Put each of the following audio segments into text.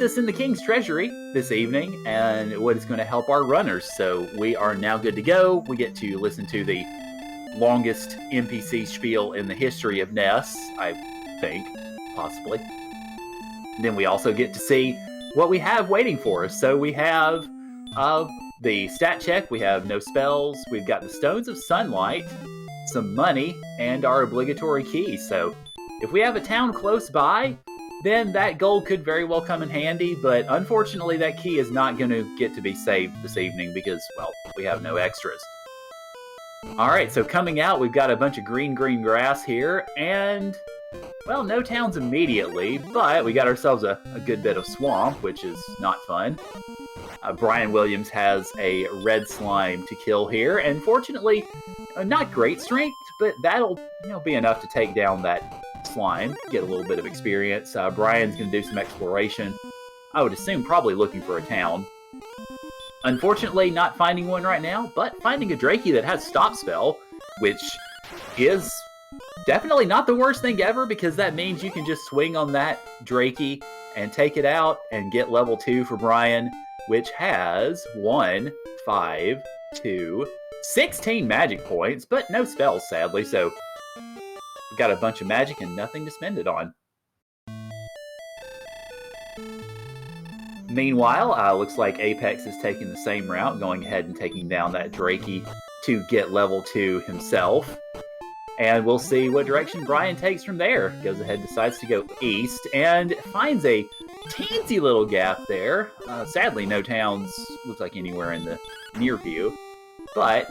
this in the King's Treasury this evening, and what is going to help our runners. So we are now good to go. We get to listen to the longest NPC spiel in the history of NES, I think, possibly. And then we also get to see what we have waiting for us. So we have the stat check, we have no spells, we've got the Stones of Sunlight, some money, and our obligatory key. So if we have a town close by, then that gold could very well come in handy, but unfortunately that key is not going to get to be saved this evening because, well, we have no extras. Alright, so coming out, we've got a bunch of green grass here, and, well, no towns immediately, but we got ourselves a good bit of swamp, which is not fun. Brian Williams has a red slime to kill here, and fortunately, not great strength, but that'll be enough to take down that slime, get a little bit of experience. Brian's going to do some exploration. I would assume probably looking for a town. Unfortunately, not finding one right now, but finding a Drakey that has Stop Spell, which is definitely not the worst thing ever, because that means you can just swing on that Drakey and take it out and get level 2 for Brian, which has 1, 5, 2, 16 magic points, but no spells, sadly, so we've got a bunch of magic and nothing to spend it on. Meanwhile, looks like Apex is taking the same route, going ahead and taking down that Drakey to get level 2 himself. And we'll see what direction Brian takes from there. Goes ahead, decides to go east, and finds a teensy little gap there. Sadly, no towns looks like anywhere in the near view. But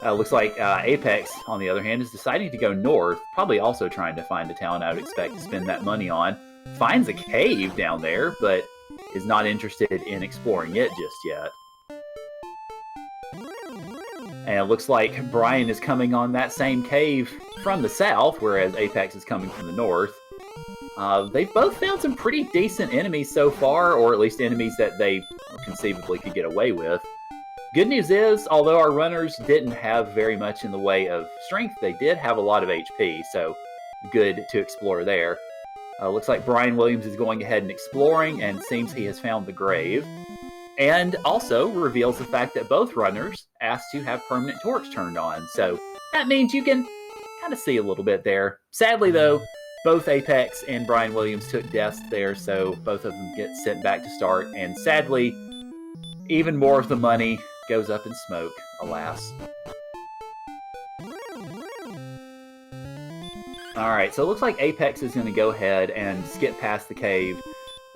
looks like Apex, on the other hand, is deciding to go north, probably also trying to find a town I would expect to spend that money on. Finds a cave down there, but is not interested in exploring it just yet. And it looks like Brian is coming on that same cave from the south, whereas Apex is coming from the north. They've both found some pretty decent enemies so far, or at least enemies that they conceivably could get away with. Good news is, although our runners didn't have very much in the way of strength, they did have a lot of HP, so good to explore there. Looks like Brian Williams is going ahead and exploring, and seems he has found the grave. And also reveals the fact that both runners asked to have permanent torch turned on, so that means you can kind of see a little bit there. Sadly, though, both Apex and Brian Williams took deaths there, so both of them get sent back to start, and sadly, even more of the money goes up in smoke, alas. Alright, so it looks like Apex is going to go ahead and skip past the cave.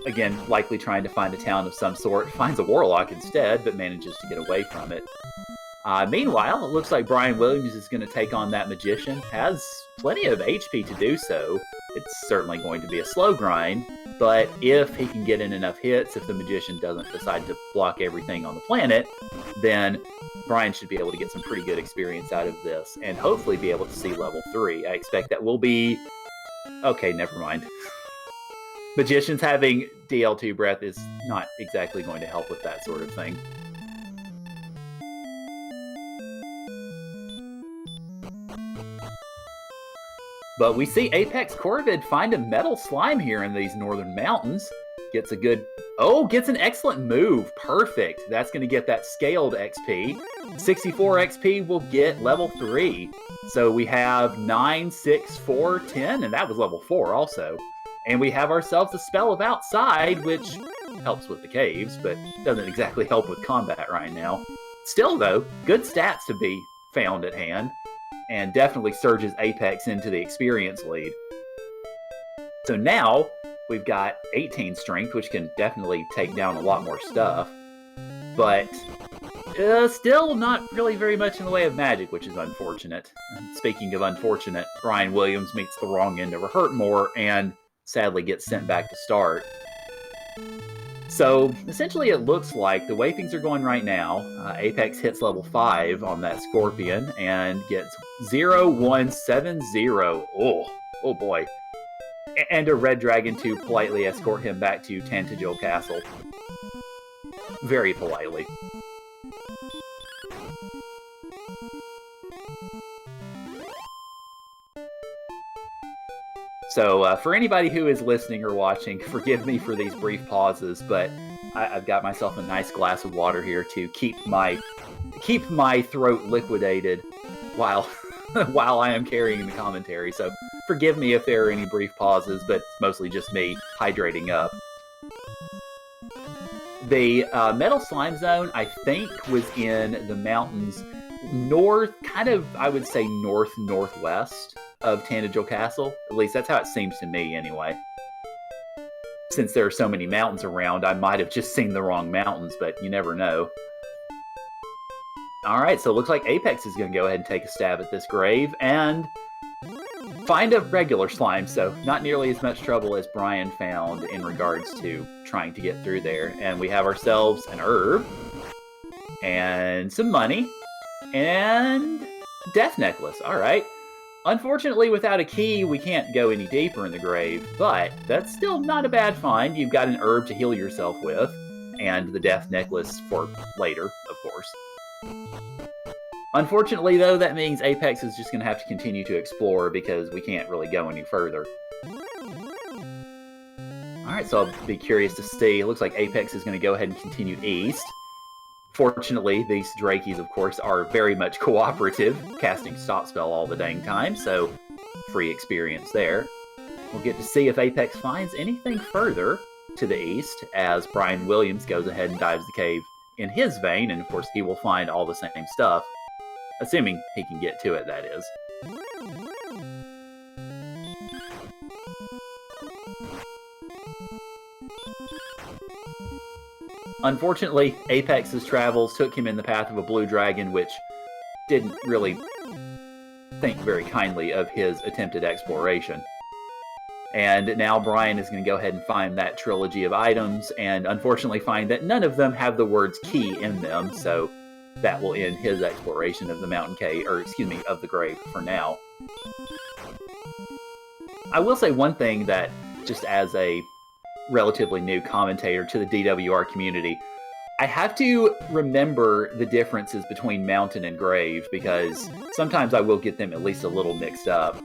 Again, likely trying to find a town of some sort. Finds a warlock instead, but manages to get away from it. Meanwhile, it looks like Brian Williams is going to take on that magician. Has plenty of HP to do so. It's certainly going to be a slow grind, but if he can get in enough hits, if the magician doesn't decide to block everything on the planet, then Brian should be able to get some pretty good experience out of this, and hopefully be able to see level 3. I expect that will be... Okay, never mind. Magicians having DL2 breath is not exactly going to help with that sort of thing. But we see apexcorv find a metal slime here in these northern mountains. Gets a good... Oh, gets an excellent move. Perfect. That's going to get that scaled XP. 64 XP will get level 3. So we have 9, 6, 4, 10, and that was level 4 also. And we have ourselves a Spell of Outside, which helps with the caves, but doesn't exactly help with combat right now. Still, though, good stats to be found at hand, and definitely surges Apex into the experience lead. So now, we've got 18 strength, which can definitely take down a lot more stuff, but still not really very much in the way of magic, which is unfortunate. Speaking of unfortunate, Brian Williams meets the wrong end of a Hurtmore, and sadly gets sent back to start. So, essentially it looks like, the way things are going right now, Apex hits level 5 on that Scorpion, and gets 0170. Oh boy. And a red dragon to politely escort him back to Tantagel Castle. Very politely. So for anybody who is listening or watching, forgive me for these brief pauses, but I've got myself a nice glass of water here to keep my throat liquidated while while I am carrying the commentary. So forgive me if there are any brief pauses, but it's mostly just me hydrating up. The Metal Slime Zone, I think, was in the mountains north, kind of, I would say, northwest of Tanager Castle. At least that's how it seems to me, anyway. Since there are so many mountains around, I might have just seen the wrong mountains, but you never know. Alright, so it looks like Apex is going to go ahead and take a stab at this grave, and find a regular slime, so not nearly as much trouble as Brian found in regards to trying to get through there. And we have ourselves an herb, and some money, and Death Necklace. Alright. Unfortunately, without a key, we can't go any deeper in the grave, but that's still not a bad find. You've got an herb to heal yourself with, and the Death Necklace for later, of course. Unfortunately, though, that means Apex is just going to have to continue to explore because we can't really go any further. Alright, so I'll be curious to see. It looks like Apex is going to go ahead and continue east. Fortunately, these Drakies, of course, are very much cooperative, casting Stop Spell all the dang time, so free experience there. We'll get to see if Apex finds anything further to the east as Brian Williams goes ahead and dives the cave in his vein, and of course he will find all the same stuff. Assuming he can get to it, that is. Unfortunately, Apex's travels took him in the path of a blue dragon, which didn't really think very kindly of his attempted exploration. And now Brian is going to go ahead and find that trilogy of items, and unfortunately find that none of them have the words key in them, so that will end his exploration of the mountain cave, or excuse me, of the grave for now. I will say one thing that, just as a relatively new commentator to the DWR community, I have to remember the differences between mountain and grave, because sometimes I will get them at least a little mixed up.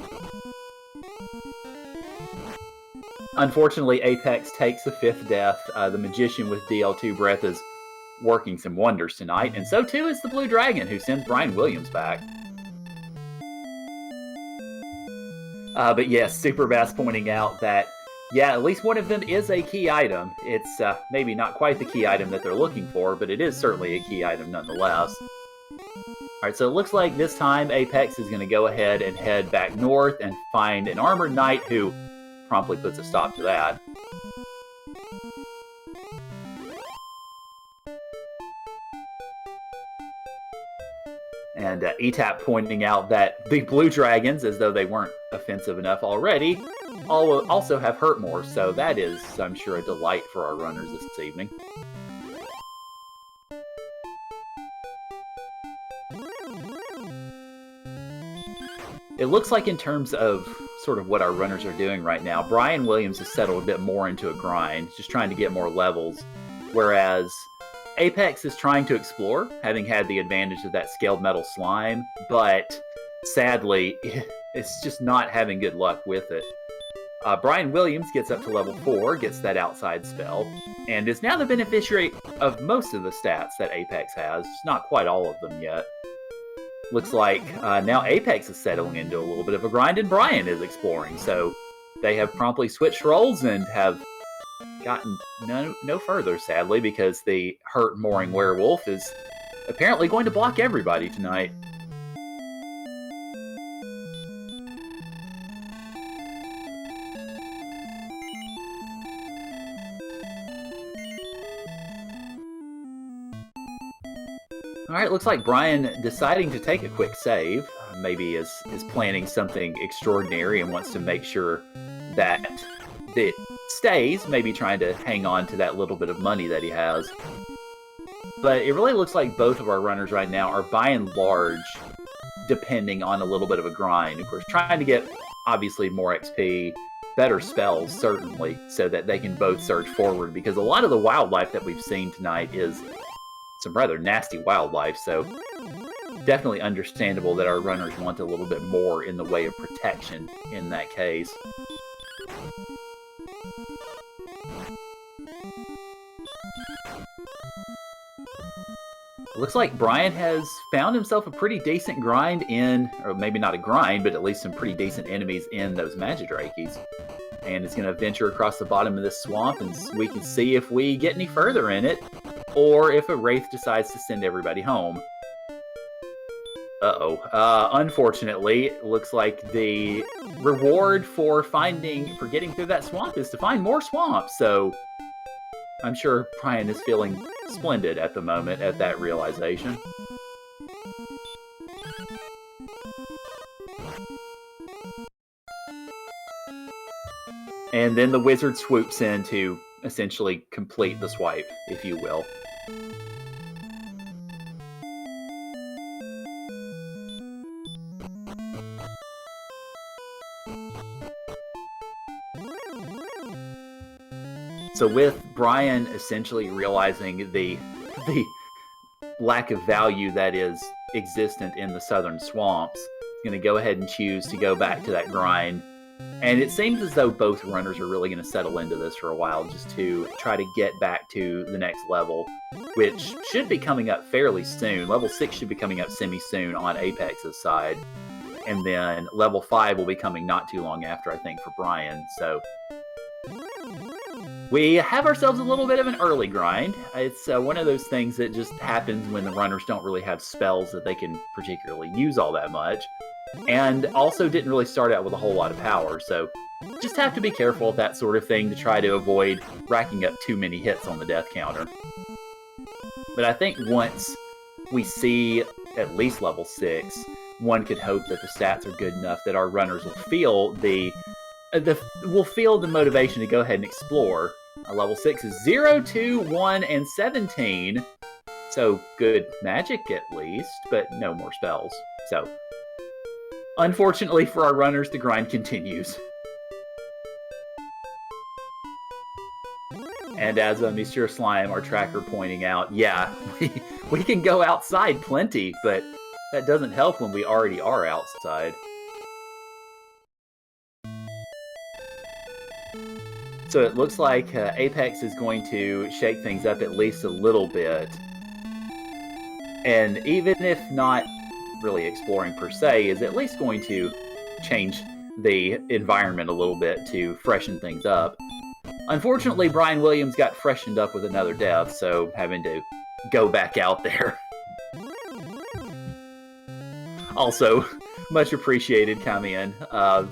Unfortunately, Apex takes the 5th death. The Magician with DL2 Breath is working some wonders tonight, and so too is the Blue Dragon, who sends Brian Williams back. But yes, Superbass pointing out that, yeah, at least one of them is a key item. It's maybe not quite the key item that they're looking for, but it is certainly a key item nonetheless. Alright, so it looks like this time Apex is going to go ahead and head back north and find an armored knight who promptly puts a stop to that. And ETAP pointing out that the blue dragons, as though they weren't offensive enough already, also have hurt more, so that is, I'm sure, a delight for our runners this evening. It looks like in terms of sort of what our runners are doing right now, Brian Williams has settled a bit more into a grind, just trying to get more levels, whereas Apex is trying to explore, having had the advantage of that scaled metal slime, but sadly, it's just not having good luck with it. Brian Williams gets up to level 4, gets that outside spell, and is now the beneficiary of most of the stats that Apex has, just not quite all of them yet. Looks like now Apex is settling into a little bit of a grind, and Brian is exploring, so they have promptly switched roles and have gotten no further, sadly, because the hurt mooring werewolf is apparently going to block everybody tonight. Alright, looks like Brian deciding to take a quick save, maybe is planning something extraordinary and wants to make sure that it stays, maybe trying to hang on to that little bit of money that he has. But it really looks like both of our runners right now are by and large depending on a little bit of a grind. Of course, trying to get, obviously, more XP, better spells, certainly, so that they can both surge forward, because a lot of the wildlife that we've seen tonight is some rather nasty wildlife, so definitely understandable that our runners want a little bit more in the way of protection in that case. Looks like Brian has found himself a pretty decent grind in, or maybe not a grind, but at least some pretty decent enemies in those Magidrakes. And it's going to venture across the bottom of this swamp, and we can see if we get any further in it, or if a Wraith decides to send everybody home. Unfortunately, it looks like the reward for getting through that swamp is to find more swamps, so I'm sure Brian is feeling splendid at the moment at that realization. And then the wizard swoops in to essentially complete the swipe, if you will. So with Brian essentially realizing the lack of value that is existent in the southern swamps, he's going to go ahead and choose to go back to that grind. And it seems as though both runners are really going to settle into this for a while just to try to get back to the next level, which should be coming up fairly soon. Level 6 should be coming up semi-soon on Apex's side. And then level 5 will be coming not too long after, I think, for Brian. So we have ourselves a little bit of an early grind. It's one of those things that just happens when the runners don't really have spells that they can particularly use all that much. And also didn't really start out with a whole lot of power, so just have to be careful of that sort of thing to try to avoid racking up too many hits on the death counter. But I think once we see at least level 6, one could hope that the stats are good enough that our runners will feel the motivation to go ahead and explore. Level 6 is 0, 2, 1, and 17, so good magic at least, but no more spells. So unfortunately for our runners, the grind continues. And as Monsieur Slime, our tracker, pointing out, yeah, we can go outside plenty, but that doesn't help when we already are outside. So it looks like Apex is going to shake things up at least a little bit. And even if not really exploring per se, is at least going to change the environment a little bit to freshen things up. Unfortunately, Brian Williams got freshened up with another death, so having to go back out there. Also, much appreciated Kamian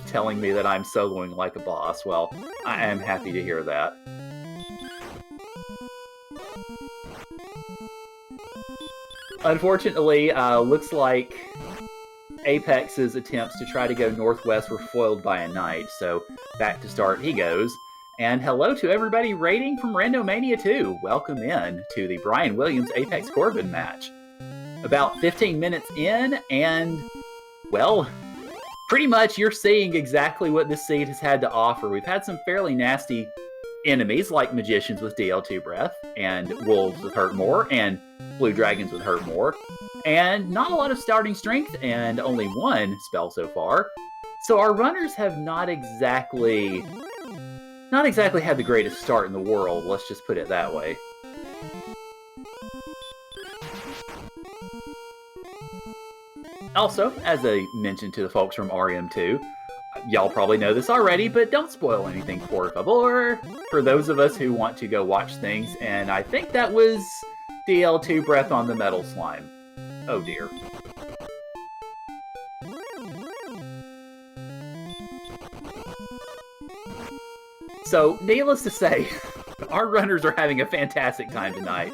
telling me that I'm soloing like a boss. Well, I am happy to hear that. Unfortunately, looks like Apex's attempts to try to go northwest were foiled by a knight, so back to start he goes. And hello to everybody raiding from Randomania 2. Welcome in to the Brian Williams Apex Corbin match. About 15 minutes in, and, well, pretty much you're seeing exactly what this seed has had to offer. We've had some fairly nasty enemies, like magicians with DL2 breath, and wolves with hurt more, and blue dragons with hurt more, and not a lot of starting strength, and only one spell so far. So our runners have not exactly had the greatest start in the world, let's just put it that way. Also, as I mentioned to the folks from RM2, y'all probably know this already, but don't spoil anything, por favor, for those of us who want to go watch things, and I think that was DL2 breath on the metal slime. Oh dear. So, needless to say, our runners are having a fantastic time tonight.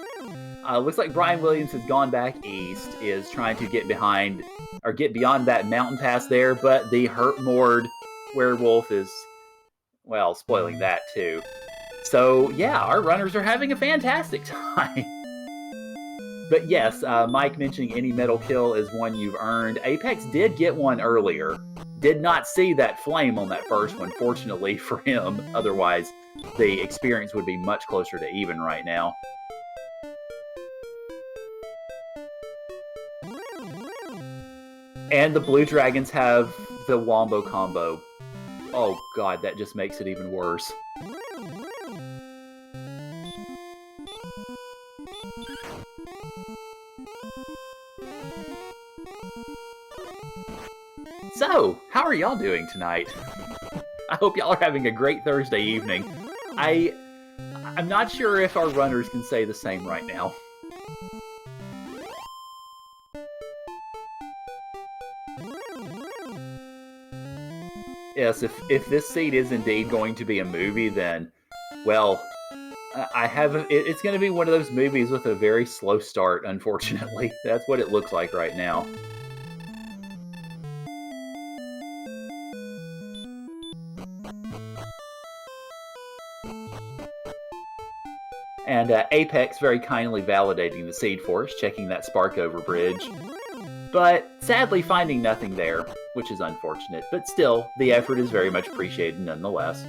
Looks like Brian Williams has gone back east, is trying to get beyond that mountain pass there, but the hurt-moored werewolf is, well, spoiling that too. So, yeah, our runners are having a fantastic time. But yes, Mike mentioning any metal kill is one you've earned. Apex did get one earlier. Did not see that flame on that first one, fortunately for him. Otherwise, the experience would be much closer to even right now. And the blue dragons have the wombo combo Oh god, that just makes it even worse. So, how are y'all doing tonight? I hope y'all are having a great Thursday evening. I'm not sure if our runners can say the same right now. Yes, if this seed is indeed going to be a movie, then, well, it's going to be one of those movies with a very slow start, unfortunately. That's what it looks like right now. And Apex very kindly validating the seed force, checking that spark over bridge. But sadly finding nothing there, which is unfortunate. But still, the effort is very much appreciated nonetheless.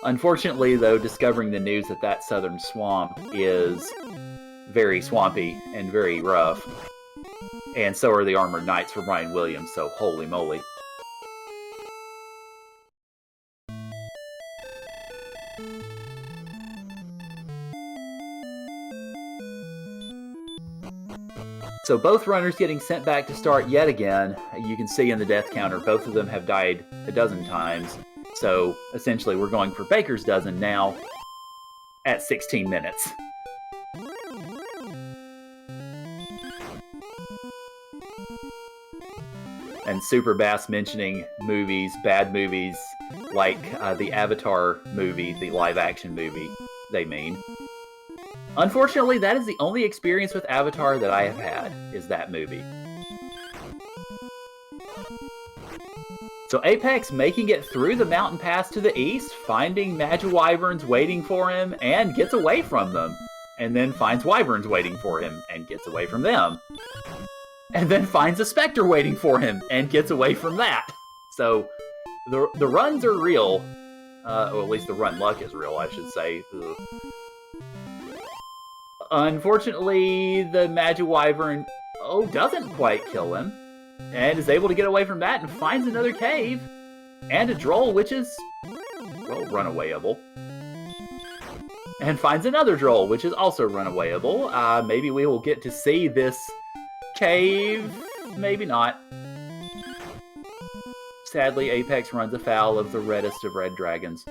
Unfortunately, though, discovering the news that that southern swamp is very swampy and very rough. And so are the Armored Knights for Brian Williams, so holy moly. So both runners getting sent back to start yet again. You can see in the death counter, both of them have died a dozen times. So essentially we're going for Baker's dozen now at 16 minutes. And Super Bass mentioning movies, bad movies, like the Avatar movie, the live-action movie, they mean. Unfortunately, that is the only experience with Avatar that I have had, is that movie. So Apex making it through the mountain pass to the east, finding Magi-Wyverns waiting for him, and gets away from them. And then finds Wyverns waiting for him, and gets away from them. And then finds a Spectre waiting for him, and gets away from that. So, the runs are real. Or at least the run luck is real, I should say. Ugh. Unfortunately, the Magi-Wyvern, doesn't quite kill him, and is able to get away from that and finds another cave, and a Droll, which is, well, runawayable. And finds another Droll, which is also runawayable. Maybe we will get to see this cave, maybe not. Sadly, Apex runs afoul of the reddest of red dragons.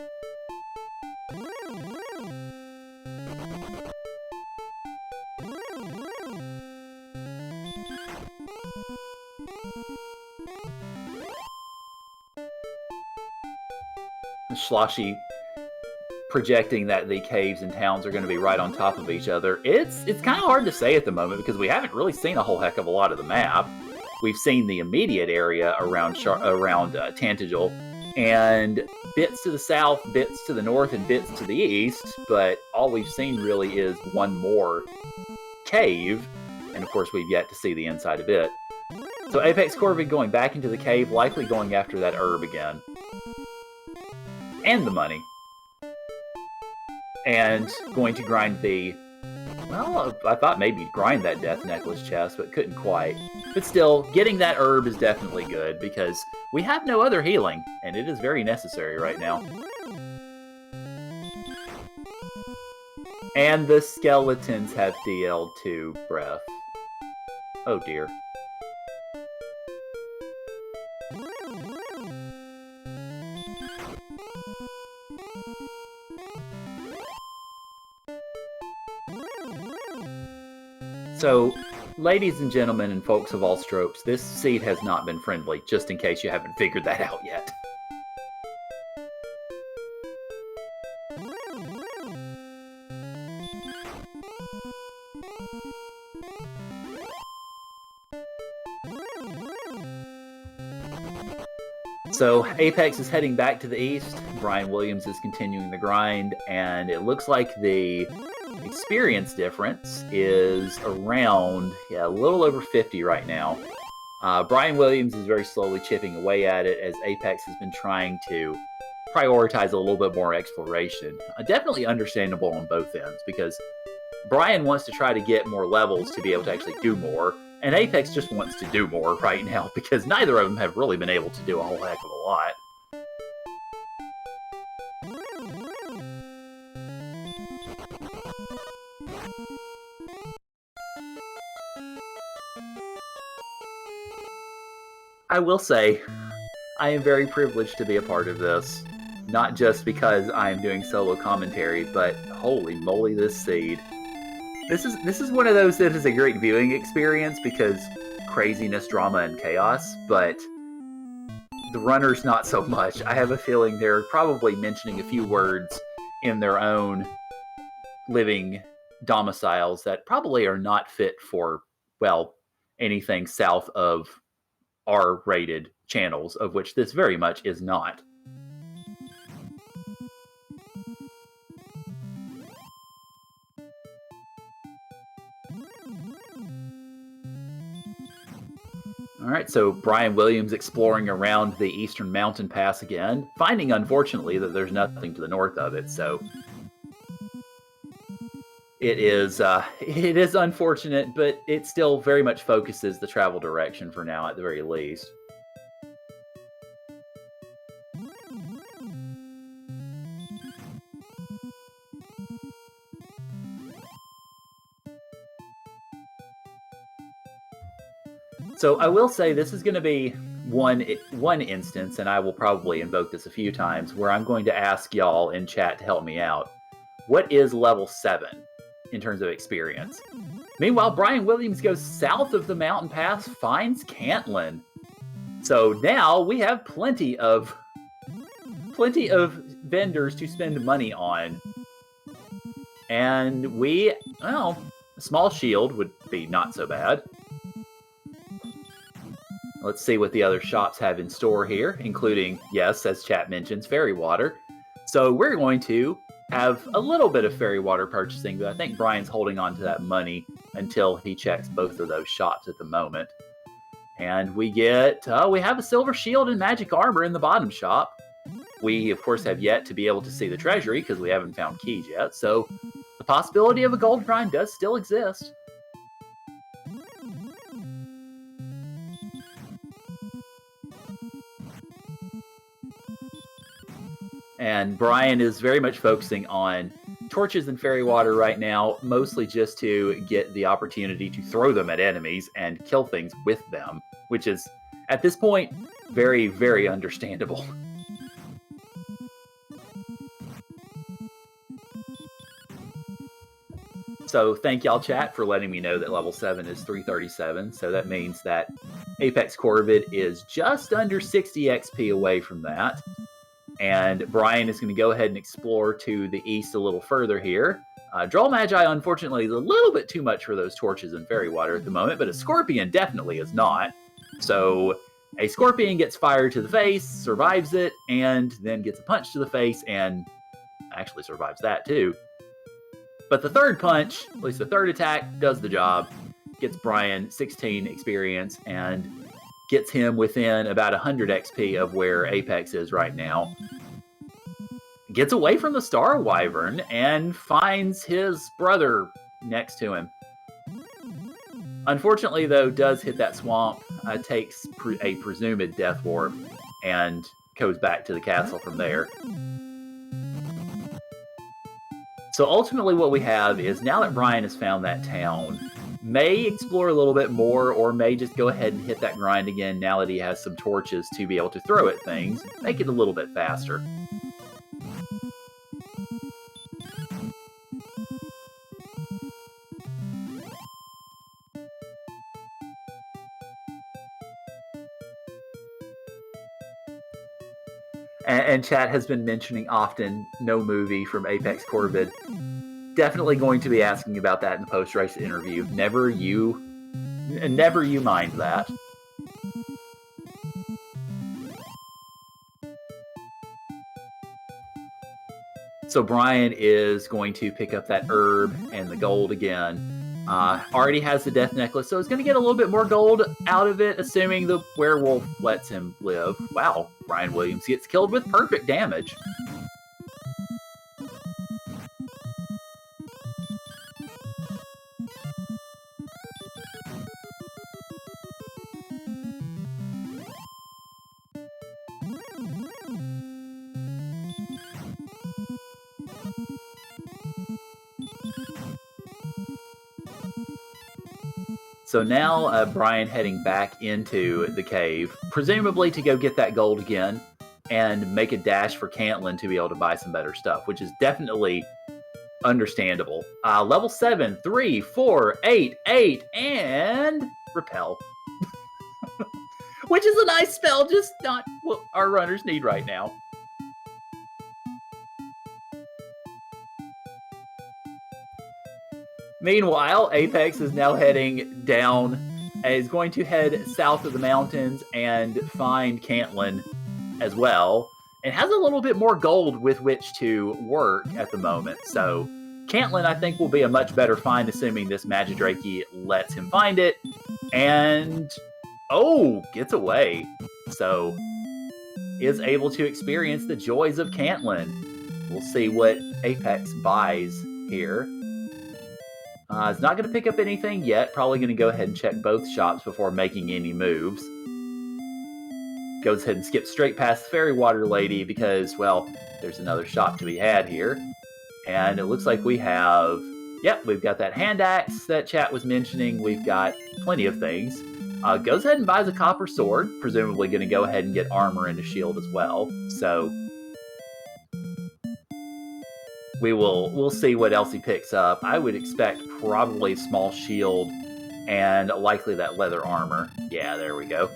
Sloshy projecting that the caves and towns are going to be right on top of each other. It's kind of hard to say at the moment because we haven't really seen a whole heck of a lot of the map. We've seen the immediate area around Tantagel, and bits to the south, bits to the north, and bits to the east, but all we've seen really is one more cave, and of course we've yet to see the inside of it. So apexcorv going back into the cave, likely going after that herb again. And the money. And going to grind the... Well, I thought maybe grind that death necklace chest, but couldn't quite. But still, getting that herb is definitely good, because we have no other healing, and it is very necessary right now. And the skeletons have DL2 breath. Oh dear. So, ladies and gentlemen and folks of all strokes, this seed has not been friendly, just in case you haven't figured that out yet. So, Apex is heading back to the east, Brian Williams is continuing the grind, and it looks like the experience difference is around, a little over 50 right now. Brian Williams is very slowly chipping away at it as Apex has been trying to prioritize a little bit more exploration. Definitely understandable on both ends, because Brian wants to try to get more levels to be able to actually do more, and Apex just wants to do more right now because neither of them have really been able to do a whole heck of a lot. I will say, I am very privileged to be a part of this. Not just because I am doing solo commentary, but holy moly, this seed. This is one of those that is a great viewing experience because craziness, drama, and chaos, but the runners not so much. I have a feeling they're probably mentioning a few words in their own living domiciles that probably are not fit for, well, anything south of R-rated channels, of which this very much is not. Alright, so Brian Williams exploring around the Eastern Mountain Pass again, finding, unfortunately, that there's nothing to the north of it, so it is unfortunate, but it still very much focuses the travel direction for now, at the very least. So I will say this is going to be one instance, and I will probably invoke this a few times, where I'm going to ask y'all in chat to help me out. What is level 7 in terms of experience? Meanwhile, Brian Williams goes south of the mountain pass, finds Cantlin. So now we have plenty of vendors to spend money on. And a small shield would be not so bad. Let's see what the other shops have in store here, including, yes, as chat mentions, fairy water. So we're going to have a little bit of fairy water purchasing, but I think Brian's holding on to that money until he checks both of those shops at the moment. And we have a silver shield and magic armor in the bottom shop. We, of course, have yet to be able to see the treasury because we haven't found keys yet, so the possibility of a gold grind does still exist. And Brian is very much focusing on torches and fairy water right now, mostly just to get the opportunity to throw them at enemies and kill things with them, which is, at this point, very, very understandable. So thank y'all, chat, for letting me know that level 7 is 337, so that means that apexcorv is just under 60 XP away from that. And Brian is going to go ahead and explore to the east a little further here. Droll Magi, unfortunately, is a little bit too much for those torches and fairy water at the moment, but a scorpion definitely is not. So a scorpion gets fired to the face, survives it, and then gets a punch to the face, and actually survives that too. But the third punch, at least the third attack, does the job. Gets Brian 16 experience, and gets him within about 100 XP of where Apex is right now. Gets away from the Star Wyvern and finds his brother next to him. Unfortunately, though, does hit that swamp, takes a presumed death warp, and goes back to the castle from there. So ultimately what we have is, now that Brian has found that town, may explore a little bit more, or may just go ahead and hit that grind again now that he has some torches to be able to throw at things, make it a little bit faster. And chat has been mentioning often no movie from apexcorv. Definitely going to be asking about that in the post-race interview. Never you mind that. So Brian is going to pick up that herb and the gold again. Already has the death necklace, so he's going to get a little bit more gold out of it, assuming the werewolf lets him live. Wow, Brian Williams gets killed with perfect damage. So now Brian heading back into the cave, presumably to go get that gold again and make a dash for Cantlin to be able to buy some better stuff, which is definitely understandable. Level 7, 3, 4, 8, 8, and repel. Which is a nice spell, just not what our runners need right now. Meanwhile, Apex is now heading down and is going to head south of the mountains and find Cantlin as well, and has a little bit more gold with which to work at the moment. So Cantlin, I think, will be a much better find, assuming this Magidrake lets him find it. And, gets away. So, is able to experience the joys of Cantlin. We'll see what Apex buys here. It's not going to pick up anything yet. Probably going to go ahead and check both shops before making any moves. Goes ahead and skips straight past the Fairy Water Lady because, well, there's another shop to be had here. And it looks like we have, we've got that hand axe that chat was mentioning. We've got plenty of things. Goes ahead and buys a copper sword, presumably going to go ahead and get armor and a shield as well. So we'll see what else he picks up. I would expect probably a small shield and likely that leather armor. Yeah, there we go.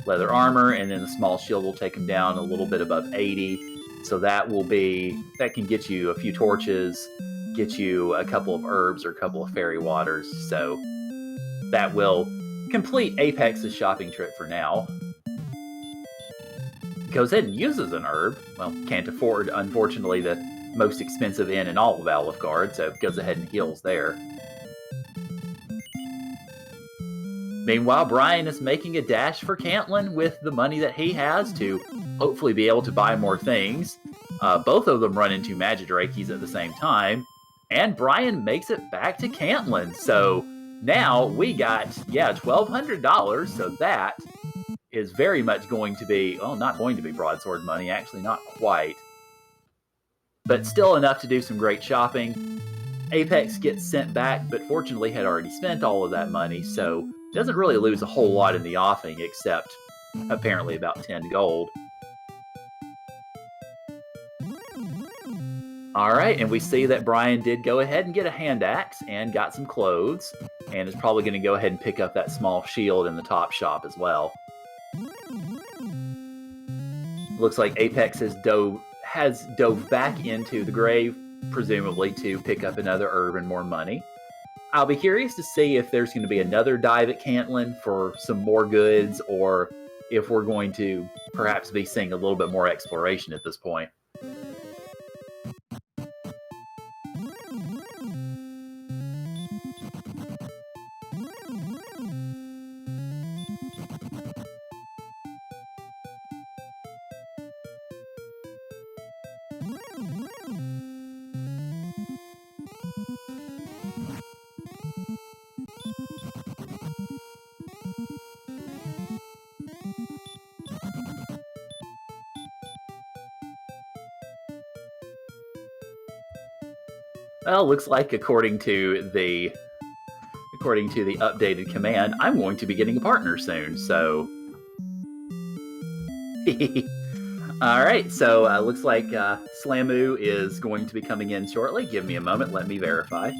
Leather armor, and then the small shield will take him down a little bit above 80. So that can get you a few torches, get you a couple of herbs or a couple of fairy waters. So that will complete Apex's shopping trip for now. Goes ahead and uses an herb. Well, can't afford, unfortunately, the most expensive inn in all of Alefgard, so goes ahead and heals there. Meanwhile, Brian is making a dash for Cantlin with the money that he has to hopefully be able to buy more things. Both of them run into Magidrakes at the same time, and Brian makes it back to Cantlin. So now we got, $1,200, so that is very much going to be, not going to be broadsword money, actually not quite, but still enough to do some great shopping. Apex gets sent back, but fortunately had already spent all of that money, so doesn't really lose a whole lot in the offing, except apparently about 10 gold. Alright, and we see that Brian did go ahead and get a hand axe and got some clothes, and is probably going to go ahead and pick up that small shield in the top shop as well. Looks like Apex has dove back into the grave, presumably to pick up another herb and more money. I'll be curious to see if there's going to be another dive at Cantlin for some more goods, or if we're going to perhaps be seeing a little bit more exploration at this point. Well, looks like according to the updated command, I'm going to be getting a partner soon, so... Alright, so looks like Slamu is going to be coming in shortly. Give me a moment, let me verify.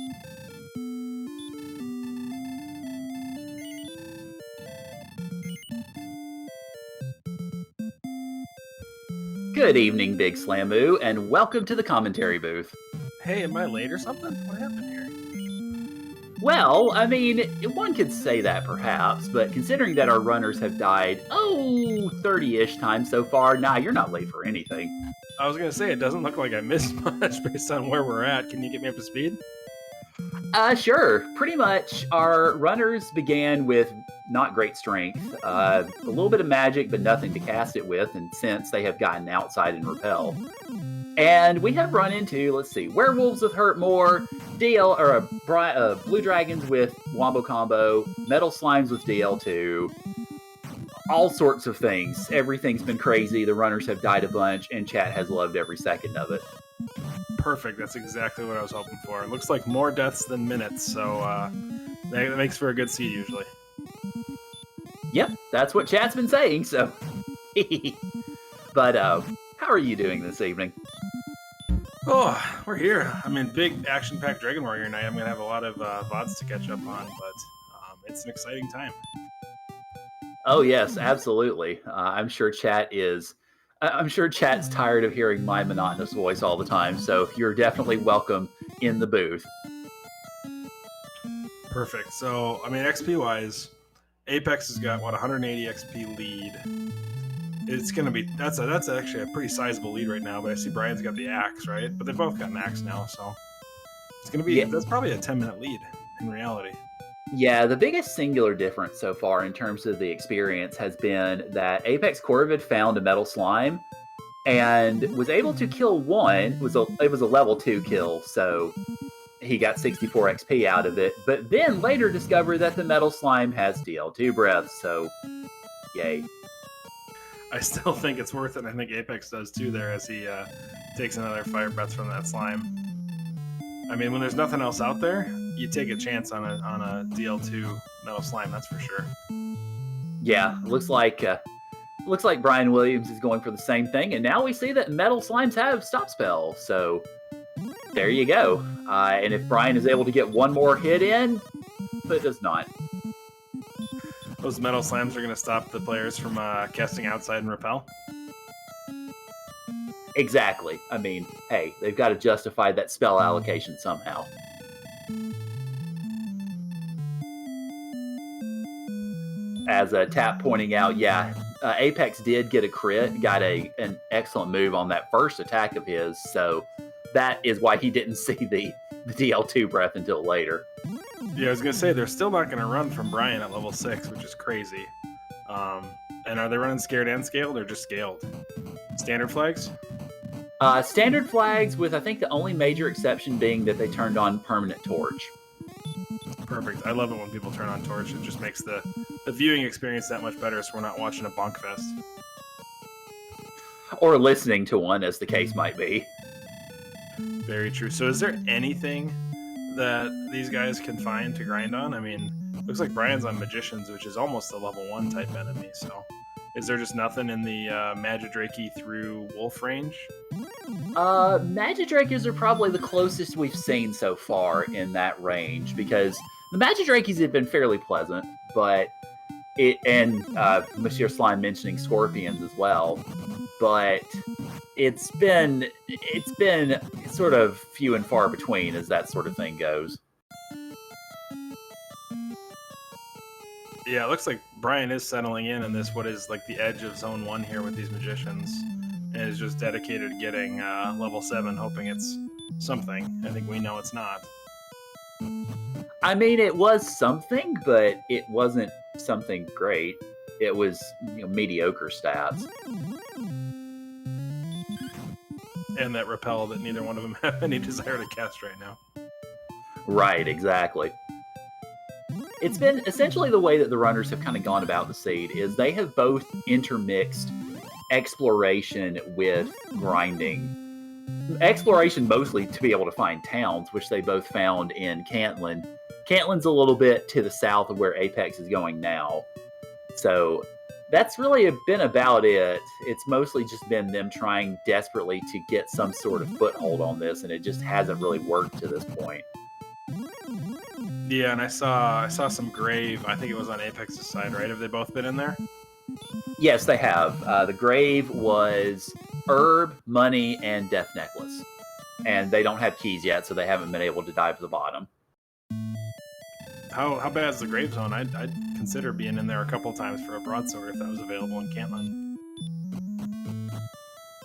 Good evening, Big Slamu, and welcome to the commentary booth. Hey, am I late or something? What happened here? Well, I mean, one could say that perhaps, but considering that our runners have died, 30-ish times so far, you're not late for anything. I was going to say, it doesn't look like I missed much based on where we're at. Can you get me up to speed? Sure. Pretty much, our runners began with not great strength, a little bit of magic, but nothing to cast it with, and since they have gotten outside and repel. And we have run into, werewolves with Hurt More, blue dragons with Wombo Combo, metal slimes with DL2, all sorts of things. Everything's been crazy. The runners have died a bunch, and chat has loved every second of it. Perfect. That's exactly what I was hoping for. It looks like more deaths than minutes, so that makes for a good seed usually. Yep, that's what chat's been saying, so. But, how are you doing this evening? Oh, we're here. I mean, big action-packed Dragon Warrior night. I'm going to have a lot of VODs to catch up on, but it's an exciting time. Oh, yes, absolutely. I'm sure chat's tired of hearing my monotonous voice all the time, so you're definitely welcome in the booth. Perfect. So, I mean, XP-wise, Apex has got, 180 XP lead. It's going to be, that's actually a pretty sizable lead right now, but I see Brian's got the axe, right? But they've both got an axe now, so it's going to be, that's probably a 10-minute lead in reality. Yeah, the biggest singular difference so far in terms of the experience has been that apexcorv had found a metal slime and was able to kill one. It was a level 2 kill, so he got 64 XP out of it, but then later discovered that the metal slime has DL2 breath, so yay. I still think it's worth it, and I think Apex does too there as he takes another fire breath from that slime. I mean, when there's nothing else out there, you take a chance on a DL2 metal slime, that's for sure. Yeah, looks like Brian Williams is going for the same thing, and now we see that metal slimes have stop spell, so there you go. And if Brian is able to get one more hit in, but does not. Those metal slimes are going to stop the players from casting outside and repel? Exactly. I mean, hey, they've got to justify that spell allocation somehow. As Tap pointing out, yeah, Apex did get a crit, got an excellent move on that first attack of his, so that is why he didn't see the DL2 breath until later. Yeah, I was going to say, they're still not going to run from Brian at level 6, which is crazy. And are they running scared and scaled, or just scaled? Standard flags? Standard flags with, I think, the only major exception being that they turned on permanent torch. Perfect. I love it when people turn on torch. It just makes the viewing experience that much better, so we're not watching a bunk fest. Or listening to one, as the case might be. Very true. So is there anything that these guys can find to grind on? I mean, looks like Brian's on Magicians, which is almost a level 1 type enemy, so is there just nothing in the Magidrake through Wolf range? Magidrakes are probably the closest we've seen so far in that range, because the Magidrakes have been fairly pleasant, but Monsieur Slime mentioning Scorpions as well, but it's been sort of few and far between as that sort of thing goes. Yeah, it looks like Brian is settling in this, what is like the edge of Zone 1 here with these Magicians, and is just dedicated to getting level 7, hoping it's something. I think we know it's not. I mean, it was something, but it wasn't something great. It was, mediocre stats. And that repel that neither one of them have any desire to cast right now. Right, exactly. It's been essentially the way that the runners have kind of gone about the seed is they have both intermixed exploration with grinding. Exploration mostly to be able to find towns, which they both found in Cantland. Cantland's a little bit to the south of where Apex is going now. So that's really been about it. It's mostly just been them trying desperately to get some sort of foothold on this, and it just hasn't really worked to this point. Yeah, and I saw some grave. I think it was on Apex's side, right? Have they both been in there? Yes, they have. The grave was herb, money, and death necklace. And they don't have keys yet, so they haven't been able to dive to the bottom. How bad is the grave zone? I'd consider being in there a couple times for a broadsword if that was available in Cantland.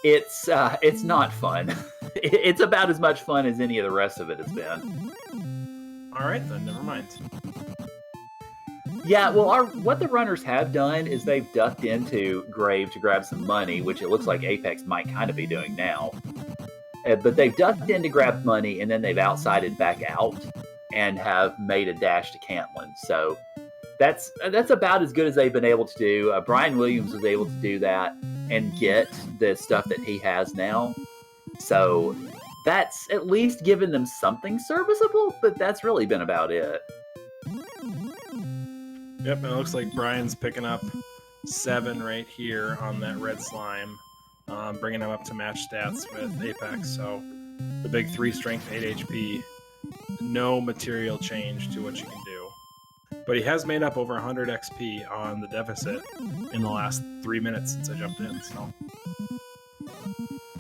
It's not fun. It's about as much fun as any of the rest of it has been. All right, then, never mind. Yeah, well, what the runners have done is they've ducked into Grave to grab some money, which it looks like Apex might kind of be doing now. But they've ducked in to grab money, and then they've outsided back out and have made a dash to Cantland. So that's about as good as they've been able to do. Brian Williams was able to do that and get the stuff that he has now. So that's at least given them something serviceable, but that's really been about it. Yep, and it looks like Brian's picking up 7 right here on that red slime, bringing him up to match stats with Apex. So the big 3 strength, 8 HP, no material change to what you can do. But he has made up over 100 XP on the deficit in the last 3 minutes since I jumped in. So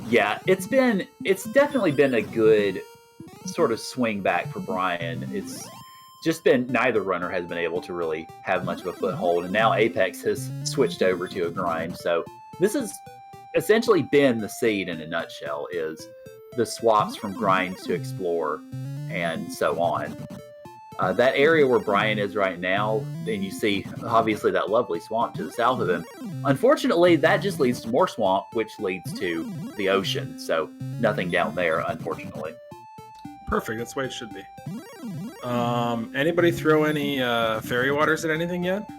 yeah, it's definitely been a good sort of swing back for Brian. It's just been neither runner has been able to really have much of a foothold, and now Apex has switched over to a grind. So this has essentially been the seed in a nutshell, is the swaps from grind to explore and so on. That area where Brian is right now, and you see obviously that lovely swamp to the south of him. Unfortunately, that just leads to more swamp, which leads to the ocean. So nothing down there, unfortunately. perfect. That's the way it should be. Anybody throw any fairy waters at anything yet?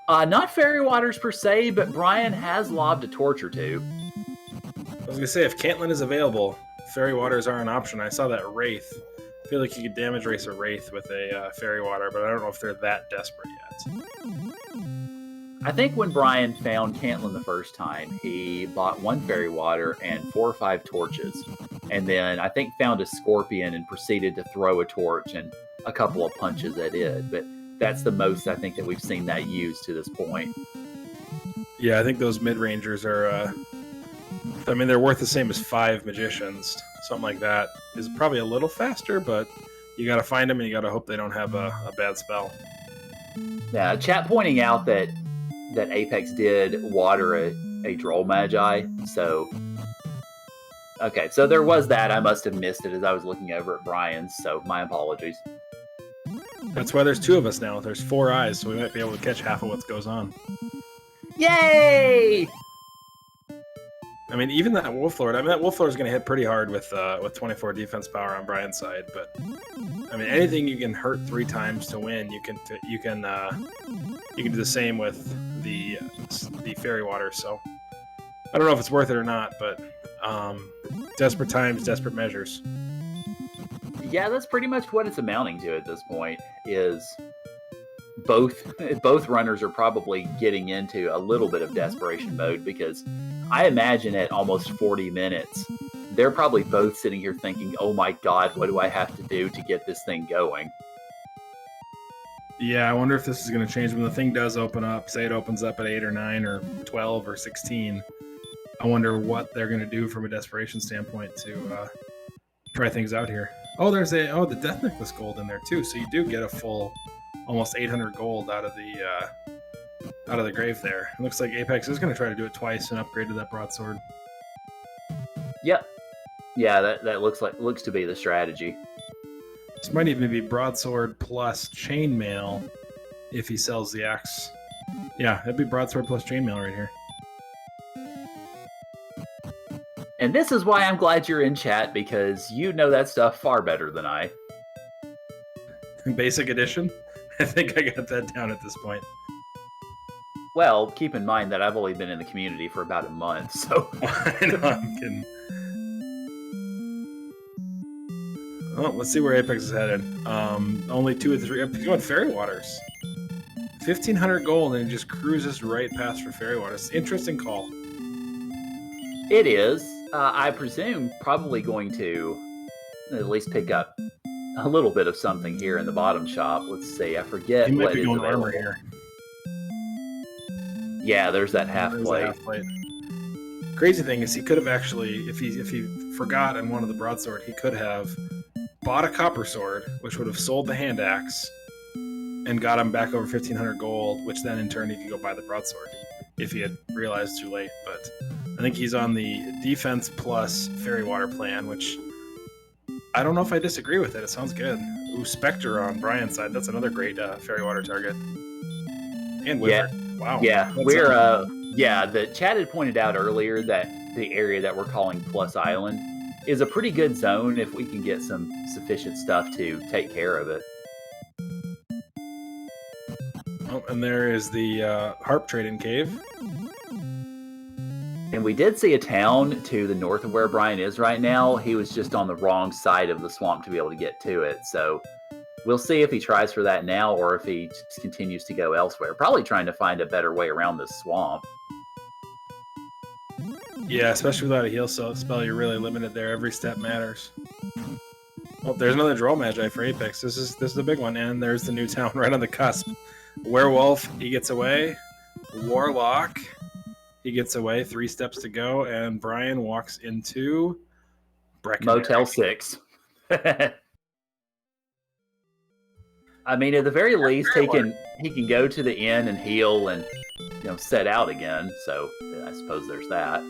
Not fairy waters per se, but Brian has lobbed a torch or two. I was gonna say, if Caitlin is available, fairy waters are an option. I saw that Wraith. I feel like you could damage race a Wraith with a fairy water, but I don't know if they're that desperate yet. I think when Brian found Caitlin the first time, he bought 1 fairy water and 4 or 5 torches. And then I think found a scorpion and proceeded to throw a torch and a couple of punches at it. But that's the most I think that we've seen that used to this point. Yeah, I think those mid-rangers are... I mean, they're worth the same as 5 magicians. Something like that is probably a little faster, but you got to find them and you got to hope they don't have a bad spell. Yeah, chat pointing out that Apex did water a Droll Magi, so... Okay, so there was that. I must have missed it as I was looking over at Brian's, so my apologies. That's why there's 2 of us now. There's 4 eyes, so we might be able to catch half of what goes on. Yay! I mean, even that Wolf Lord. I mean, that Wolf Lord is going to hit pretty hard with 24 defense power on Brian's side. But I mean, anything you can hurt 3 times to win, you can do the same with the fairy water. So I don't know if it's worth it or not, but desperate times, desperate measures. Yeah, that's pretty much what it's amounting to at this point. Is both runners are probably getting into a little bit of desperation mode, because I imagine at almost 40 minutes, they're probably both sitting here thinking, oh my god, what do I have to do to get this thing going? Yeah, I wonder if this is going to change when the thing does open up. Say it opens up at 8 or 9 or 12 or 16. I wonder what they're going to do from a desperation standpoint to try things out here. Oh, there's the Death Necklace gold in there too, so you do get a full almost 800 gold out of the grave there. It looks like Apex is going to try to do it twice and upgrade to that broadsword. Yep. Yeah, that looks to be the strategy. This might even be broadsword plus chainmail if he sells the axe. Yeah, it'd be broadsword plus chainmail right here. And this is why I'm glad you're in chat, because you know that stuff far better than I. Basic edition? I think I got that down at this point. Well, keep in mind that I've only been in the community for about a month, so... I know, I'm kidding. Oh, let's see where Apex is headed. Only 2 or 3... He's going fairy waters. 1,500 gold, and he just cruises right past for fairy waters. Interesting call. It is. I presume probably going to at least pick up a little bit of something here in the bottom shop. Let's see. I forget he might what be is going available. armor here. Yeah, there's that half plate. Crazy thing is, he could have actually, if he forgot in one of the broadsword, he could have bought a copper sword, which would have sold the hand axe, and got him back over 1,500 gold, which then in turn he could go buy the broadsword if he had realized too late. But I think he's on the defense plus fairy water plan, which I don't know if I disagree with it. It sounds good. Ooh, Spectre on Brian's side. That's another great fairy water target. And Wizard. Yeah. Wow. Yeah, the chat had pointed out earlier that the area that we're calling Plus Island is a pretty good zone if we can get some sufficient stuff to take care of it. Oh, and there is the harp trading cave. And we did see a town to the north of where Brian is right now. He was just on the wrong side of the swamp to be able to get to it. So We'll see if he tries for that now or if he just continues to go elsewhere. Probably trying to find a better way around this swamp. Yeah, especially without a heal spell, you're really limited there. Every step matters. Oh, there's another Droll Magi for Apex. This is a big one, and there's the new town right on the cusp. Werewolf, he gets away. Warlock, he gets away. 3 steps to go, and Brian walks into Motel 6. I mean, at the very least, he can go to the inn and heal and set out again. So I suppose there's that.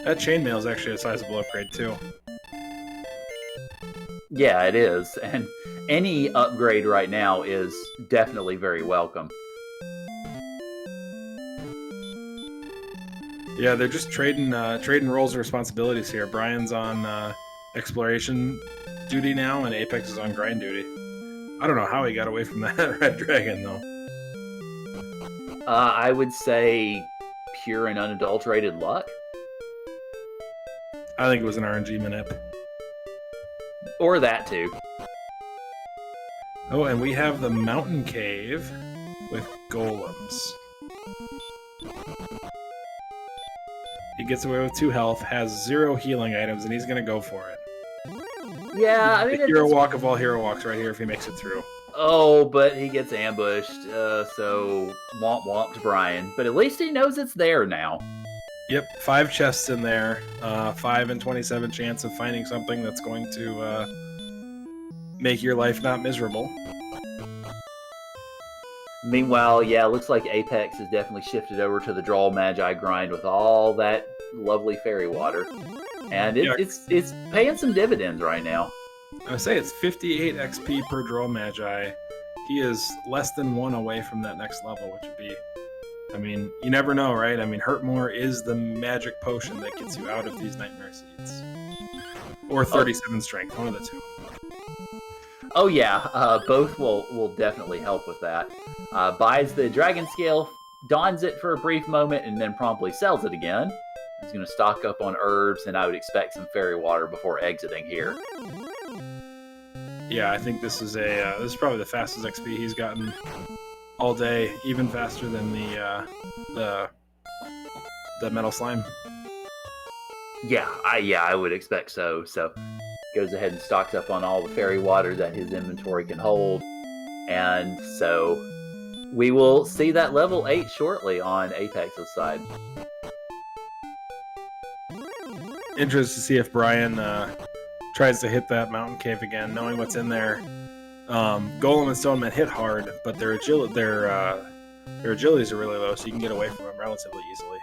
That chainmail is actually a sizable upgrade too. Yeah, it is, and any upgrade right now is definitely very welcome. Yeah, they're just trading roles and responsibilities here. Brian's on exploration duty now, and Apex is on grind duty. I don't know how he got away from that red dragon, though. I would say pure and unadulterated luck. I think it was an RNG manip. Or that, too. Oh, and we have the mountain cave with golems. He gets away with 2 health, has 0 healing items, and he's going to go for it. Yeah, I mean... The hero walk of all hero walks right here if he makes it through. Oh, but he gets ambushed, so womp womp to Brian. But at least he knows it's there now. Yep, 5 chests in there. 5 and 27 chance of finding something that's going to make your life not miserable. Meanwhile, yeah, it looks like Apex has definitely shifted over to the Droll Magi grind with all that lovely fairy water. And it's paying some dividends right now. I would say it's 58 XP per Droll Magi. He is less than 1 away from that next level, which would be... I mean, you never know, right? I mean, Hurt More is the magic potion that gets you out of these Nightmare Seeds. Or 37 Strength, one of the 2. Oh yeah, both will definitely help with that. Buys the Dragon Scale, dons it for a brief moment, and then promptly sells it again. He's going to stock up on herbs, and I would expect some fairy water before exiting here. Yeah, I think this is this is probably the fastest XP he's gotten all day, even faster than the Metal Slime. Yeah, I would expect so. So goes ahead and stocks up on all the fairy water that his inventory can hold, and so we will see that level 8 shortly on Apex's side. Interested to see if Brian tries to hit that mountain cave again, knowing what's in there. Golem and Stoneman hit hard, but their agilities are really low, so you can get away from them relatively easily.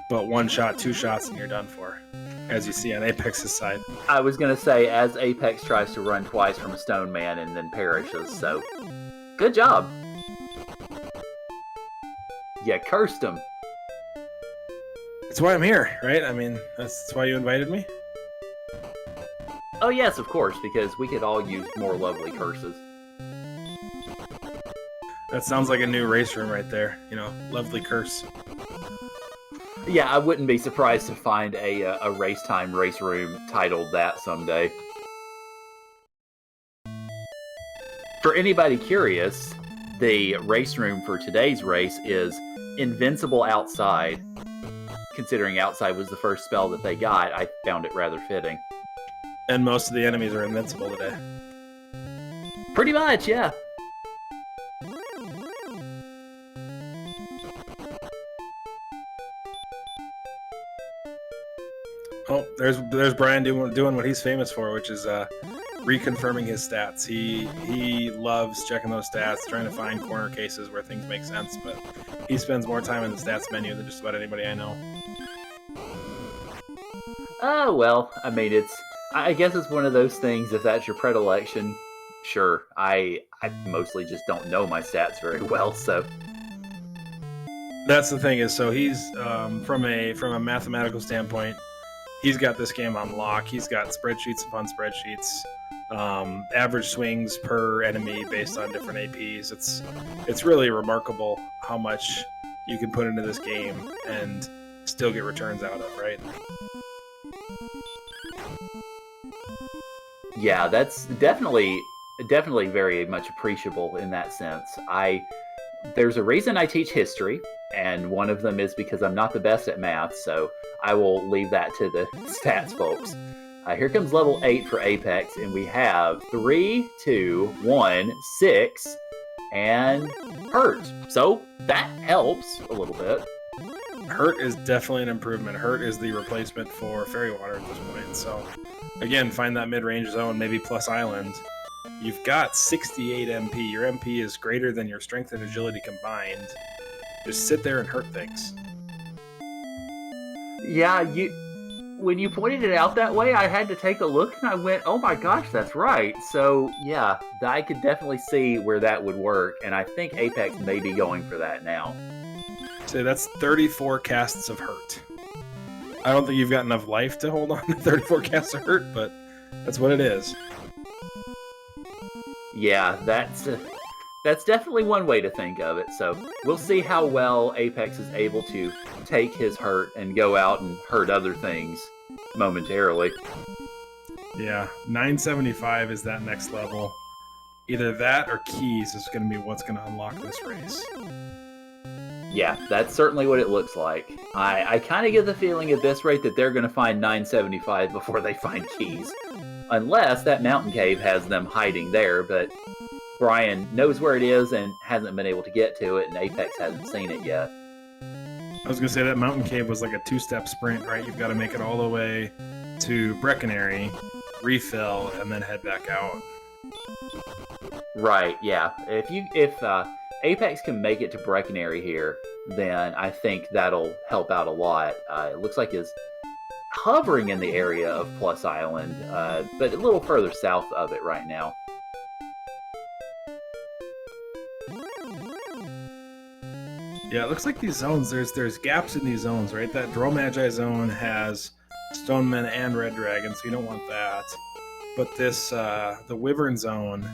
But 1 shot, 2 shots, and you're done for, as you see on Apex's side. I was going to say, as Apex tries to run twice from a stone man and then perishes, so good job. Yeah, cursed him. That's why I'm here, right? I mean, that's why you invited me? Oh yes, of course, because we could all use more lovely curses. That sounds like a new race room right there. Lovely curse. Yeah, I wouldn't be surprised to find a race time race room titled that someday. For anybody curious, the race room for today's race is Invincible Outside. Considering Outside was the first spell that they got, I found it rather fitting. And most of the enemies are invincible today. Pretty much, yeah. Oh, there's Brian doing what he's famous for, which is reconfirming his stats. He loves checking those stats, trying to find corner cases where things make sense, but he spends more time in the stats menu than just about anybody I know. Oh, well, I mean, I guess it's one of those things, if that's your predilection, sure. I mostly just don't know my stats very well, so... That's the thing is, so he's, from a mathematical standpoint, he's got this game on lock. He's got spreadsheets upon spreadsheets, average swings per enemy based on different APs. It's really remarkable how much you can put into this game and still get returns out of, right? Yeah, that's definitely very much appreciable in that sense. There's a reason I teach history, and one of them is because I'm not the best at math, so I will leave that to the stats folks. Here comes level 8 for Apex, and we have 3, 2, 1, 6, and hurt. So that helps a little bit. Hurt is definitely an improvement. Hurt is the replacement for Fairy Water at this point. So, again, find that mid-range zone, maybe plus Island. You've got 68 MP. Your MP is greater than your strength and agility combined. Just sit there and hurt things. Yeah, when you pointed it out that way, I had to take a look and I went, oh my gosh, that's right. So, yeah, I could definitely see where that would work, and I think Apex may be going for that now. So that's 34 casts of hurt. I don't think you've got enough life to hold on to 34 casts of hurt, but that's what it is. Yeah, that's definitely one way to think of it. So we'll see how well Apex is able to take his hurt and go out and hurt other things momentarily. Yeah, 975 is that next level. Either that or keys is going to be what's going to unlock this race. Yeah, that's certainly what it looks like. I kind of get the feeling at this rate that they're going to find 975 before they find keys. Unless that mountain cave has them hiding there, but Brian knows where it is and hasn't been able to get to it, and Apex hasn't seen it yet. I was going to say that mountain cave was like a two-step sprint, right? You've got to make it all the way to Brecconary, refill, and then head back out. Right, yeah. If Apex can make it to Brecconary here, then I think that'll help out a lot. It looks like it's hovering in the area of Plus Island, but a little further south of it right now. Yeah, it looks like these zones, there's gaps in these zones, right? That Droll Magi zone has Stonemen and Red Dragon, so you don't want that. But this, the Wyvern zone,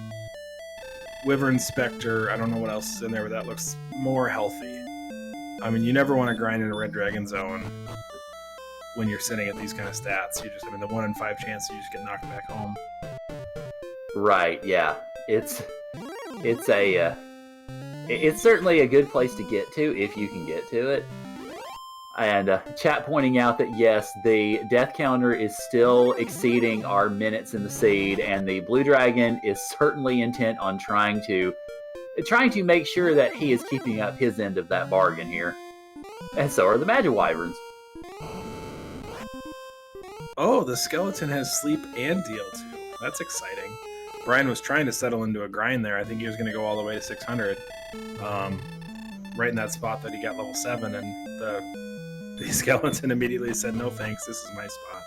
Wyvern Spectre, I don't know what else is in there, but that looks more healthy. I mean, you never want to grind in a Red Dragon zone when you're sitting at these kind of stats. The 1 in 5 chance you just get knocked back home. Right, yeah. It's certainly a good place to get to if you can get to it. And chat pointing out that yes, the death counter is still exceeding our minutes in the seed, and the blue dragon is certainly intent on trying to make sure that he is keeping up his end of that bargain here. And so are the Magiwyverns. Oh, the skeleton has sleep and deal too. That's exciting. Brian was trying to settle into a grind there. I think he was going to go all the way to 600. Right in that spot that he got level 7, and the skeleton immediately said, no thanks, this is my spot.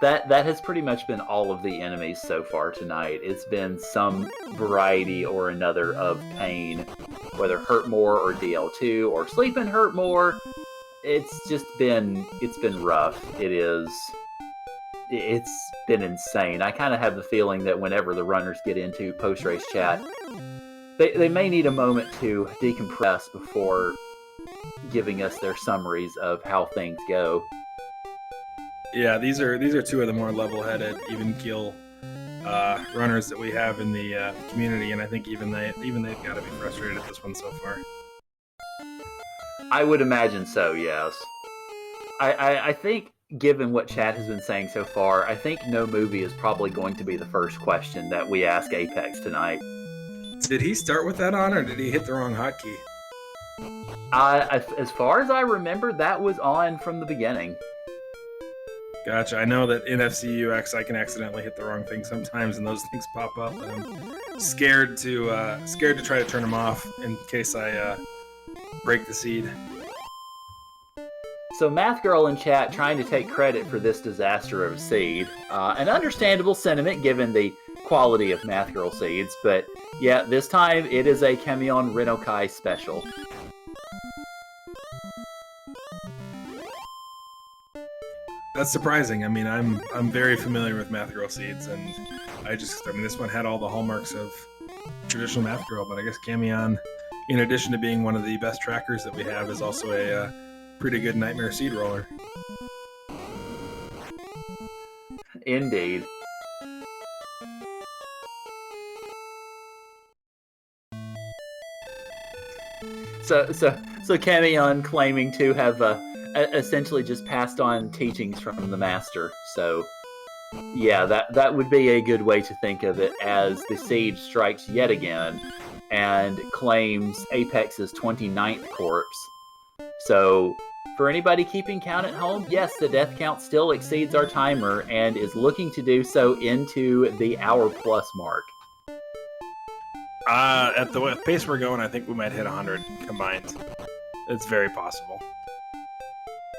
That has pretty much been all of the enemies so far tonight. It's been some variety or another of pain, whether hurt more or DL2 or sleep and hurt more. It's been rough. It's been insane. I kind of have the feeling that whenever the runners get into post-race chat, they may need a moment to decompress before giving us their summaries of how things go. Yeah, these are two of the more level-headed, even keel runners that we have in the community, and I think even they've got to be frustrated at this one so far. I would imagine so, yes. I think, given what chat has been saying so far, I think no movie is probably going to be the first question that we ask Apex tonight. Did he start with that on, or did he hit the wrong hotkey? As far as I remember, that was on from the beginning. Gotcha. I know that in FCUX I can accidentally hit the wrong thing sometimes, and those things pop up, and I'm scared to try to turn them off in case I break the seed. So Math Girl in chat trying to take credit for this disaster of a seed. An understandable sentiment given the quality of Math Girl seeds, but yeah, this time it is a Kemion Renokai special. That's surprising. I mean, I'm very familiar with Math Girl seeds, and this one had all the hallmarks of traditional Math Girl, but I guess Kemion, in addition to being one of the best trackers that we have, is also a pretty good Nightmare seed roller. Indeed. So Camion claiming to have essentially just passed on teachings from the master. So yeah, that would be a good way to think of it, as the siege strikes yet again and claims Apex's 29th corpse. So for anybody keeping count at home, yes, the death count still exceeds our timer and is looking to do so into the hour-plus mark. At the pace we're going, I think we might hit 100 combined. It's very possible.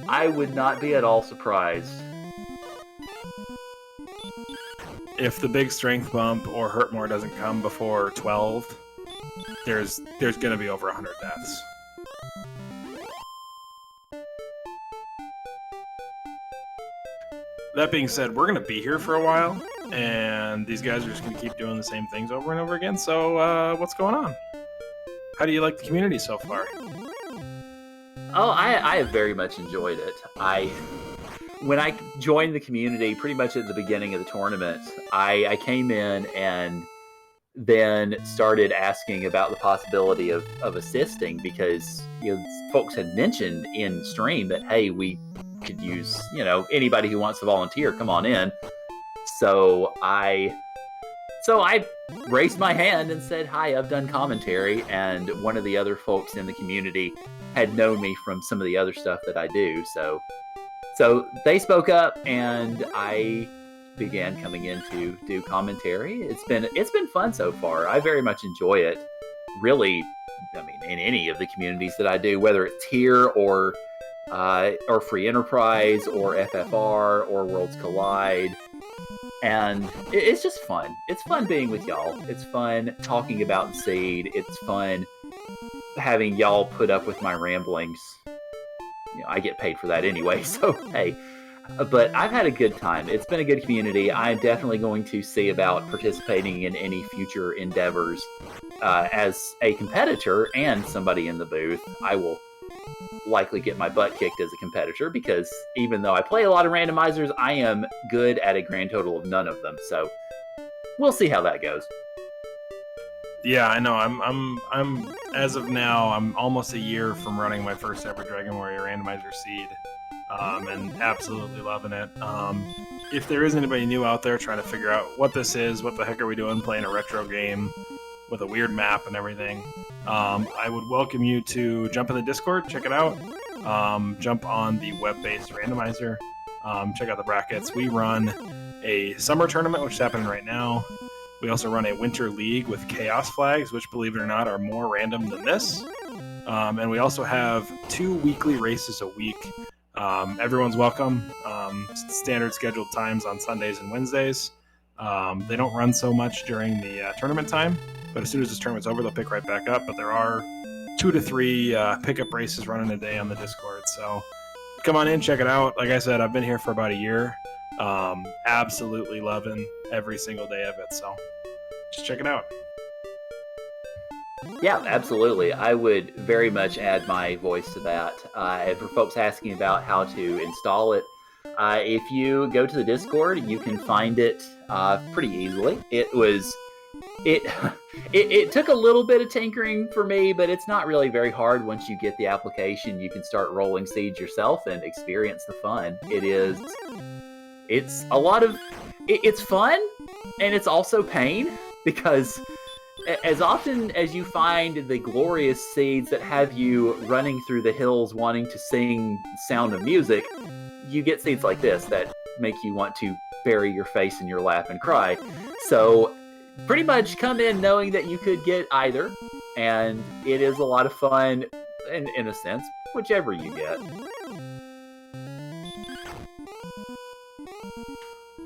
I would not be at all surprised. If the big strength bump or hurt more doesn't come before 12, there's going to be over 100 deaths. That being said, we're going to be here for a while, and these guys are just going to keep doing the same things over and over again. So, what's going on? How do you like the community so far? Oh, I have very much enjoyed it. When I joined the community, pretty much at the beginning of the tournament, I came in and then started asking about the possibility of assisting, because folks had mentioned in stream that, hey, we could use anybody who wants to volunteer, come on in. So I raised my hand and said, hi, I've done commentary, and one of the other folks in the community had known me from some of the other stuff that I do. So they spoke up, and I began coming in to do commentary. It's been fun so far. I very much enjoy it. Really, I mean, in any of the communities that I do, whether it's here or Free Enterprise or FFR or Worlds Collide. And it's just fun. It's fun being with y'all. It's fun talking about Seed. It's fun having y'all put up with my ramblings. I get paid for that anyway, so hey. But I've had a good time. It's been a good community. I'm definitely going to see about participating in any future endeavors as a competitor and somebody in the booth. I will likely get my butt kicked as a competitor, because even though I play a lot of randomizers, I am good at a grand total of none of them. So we'll see how that goes. Yeah, I know. I'm as of now, I'm almost a year from running my first ever Dragon Warrior Randomizer seed, and absolutely loving it. If there is anybody new out there trying to figure out what this is, what the heck are we doing playing a retro game with a weird map and everything, I would welcome you to jump in the Discord, check it out. Jump on the web-based randomizer, check out the brackets. We run a summer tournament, which is happening right now. We also run a winter league with chaos flags, which, believe it or not, are more random than this. And we also have 2 weekly races a week. Everyone's welcome. Standard scheduled times on Sundays and Wednesdays. They don't run so much during the tournament time, but as soon as this tournament's over, they'll pick right back up. But there are 2 to 3 pickup races running a day on the Discord. So come on in, check it out. Like I said, I've been here for about a year. Absolutely loving every single day of it. So just check it out. Yeah, absolutely. I would very much add my voice to that. For folks asking about how to install it, if you go to the Discord, you can find it pretty easily. It took a little bit of tinkering for me, but it's not really very hard. Once you get the application, you can start rolling Siege yourself and experience the fun. It's a lot of... It's fun, and it's also pain, because as often as you find the glorious seeds that have you running through the hills wanting to sing Sound of Music, you get seeds like this that make you want to bury your face in your lap and cry. So pretty much come in knowing that you could get either, and it is a lot of fun, in a sense, whichever you get.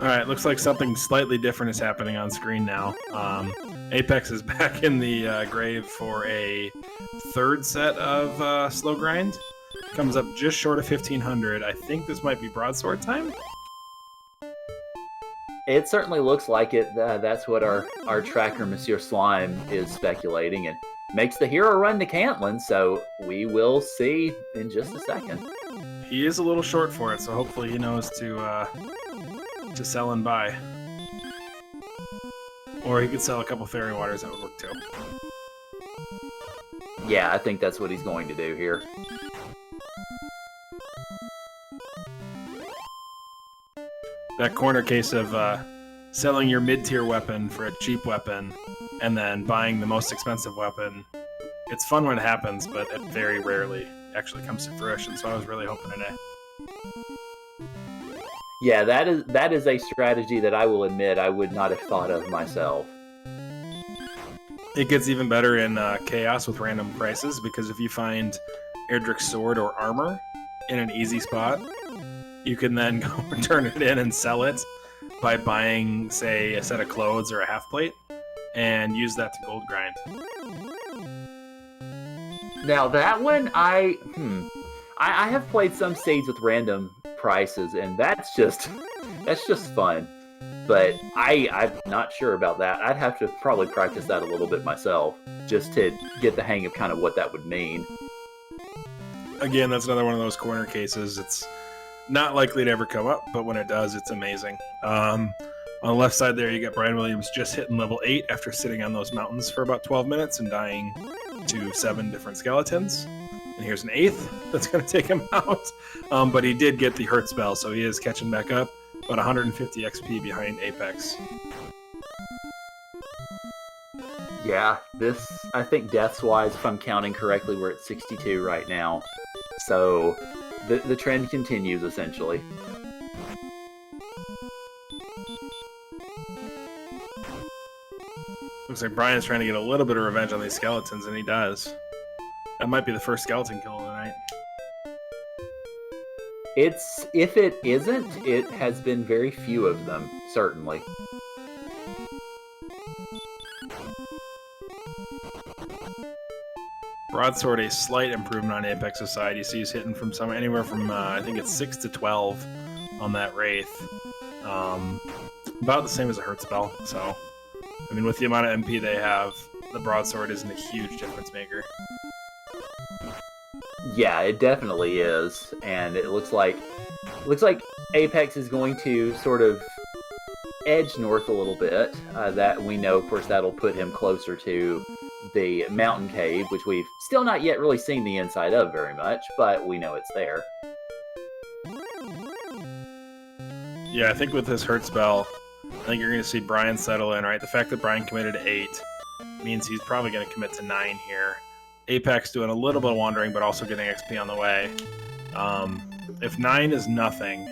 Alright, looks like something slightly different is happening on screen now. Apex is back in the grave for a 3rd set of slow grind. Comes up just short of 1500. I think this might be broadsword time? It certainly looks like it. That's what our tracker, Monsieur Slime, is speculating, and makes the hero run to Cantlin, so we will see in just a second. He is a little short for it, so hopefully he knows to to sell and buy. Or he could sell a couple fairy waters, that would work too. Yeah, I think that's what he's going to do here. That corner case of selling your mid-tier weapon for a cheap weapon and then buying the most expensive weapon. It's fun when it happens, but it very rarely actually comes to fruition, so I was really hoping today. Yeah, that is a strategy that I will admit I would not have thought of myself. It gets even better in Chaos with random prices, because if you find Erdrick's sword or armor in an easy spot, you can then go turn it in and sell it by buying, say, a set of clothes or a half plate, and use that to gold grind. Now that one, I have played some seeds with random prices, and that's just fun. But I'm not sure about that. I'd have to probably practice that a little bit myself, just to get the hang of kind of what that would mean. Again, that's another one of those corner cases. It's not likely to ever come up, but when it does, it's amazing. On the left side there, you got Brian Williams just hitting level 8 after sitting on those mountains for about 12 minutes and dying to 7 different skeletons. And here's an 8th that's going to take him out. But he did get the hurt spell, so he is catching back up. About 150 XP behind Apex. Yeah, this, I think deaths-wise, if I'm counting correctly, we're at 62 right now. So the trend continues, essentially. Looks like Brian's trying to get a little bit of revenge on these skeletons, and he does. That might be the first skeleton kill of the night. If it isn't, it has been very few of them, certainly. Broadsword, a slight improvement on Apex's side. You see he's hitting from anywhere from, I think it's 6 to 12 on that Wraith. About the same as a hurt spell, so... I mean, with the amount of MP they have, the Broadsword isn't a huge difference maker. Yeah, it definitely is, and it looks like Apex is going to sort of edge north a little bit. That we know, of course, that'll put him closer to the mountain cave, which we've still not yet really seen the inside of very much, but we know it's there. Yeah, I think with this hurt spell, I think you're going to see Brian settle in, right? The fact that Brian committed to 8 means he's probably going to commit to 9 here. Apex doing a little bit of wandering, but also getting XP on the way. If 9 is nothing,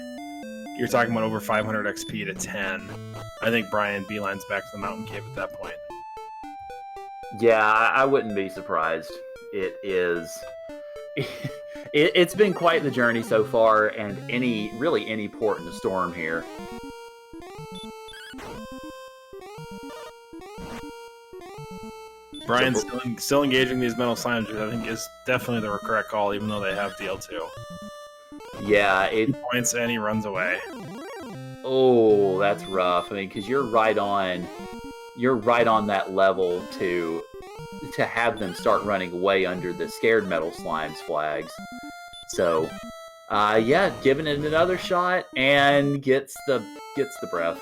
you're talking about over 500 XP to 10. I think Brian beelines back to the mountain cave at that point. Yeah, I wouldn't be surprised. It is... It's been quite the journey so far, and really any port in the storm here. Brian's still engaging these metal slimes, which I think is definitely the correct call, even though they have DL2. Yeah, 2 points and he runs away. Oh, that's rough. I mean, because you're right on that level to have them start running away under the scared metal slimes flags. So, yeah, giving it another shot and gets the breath.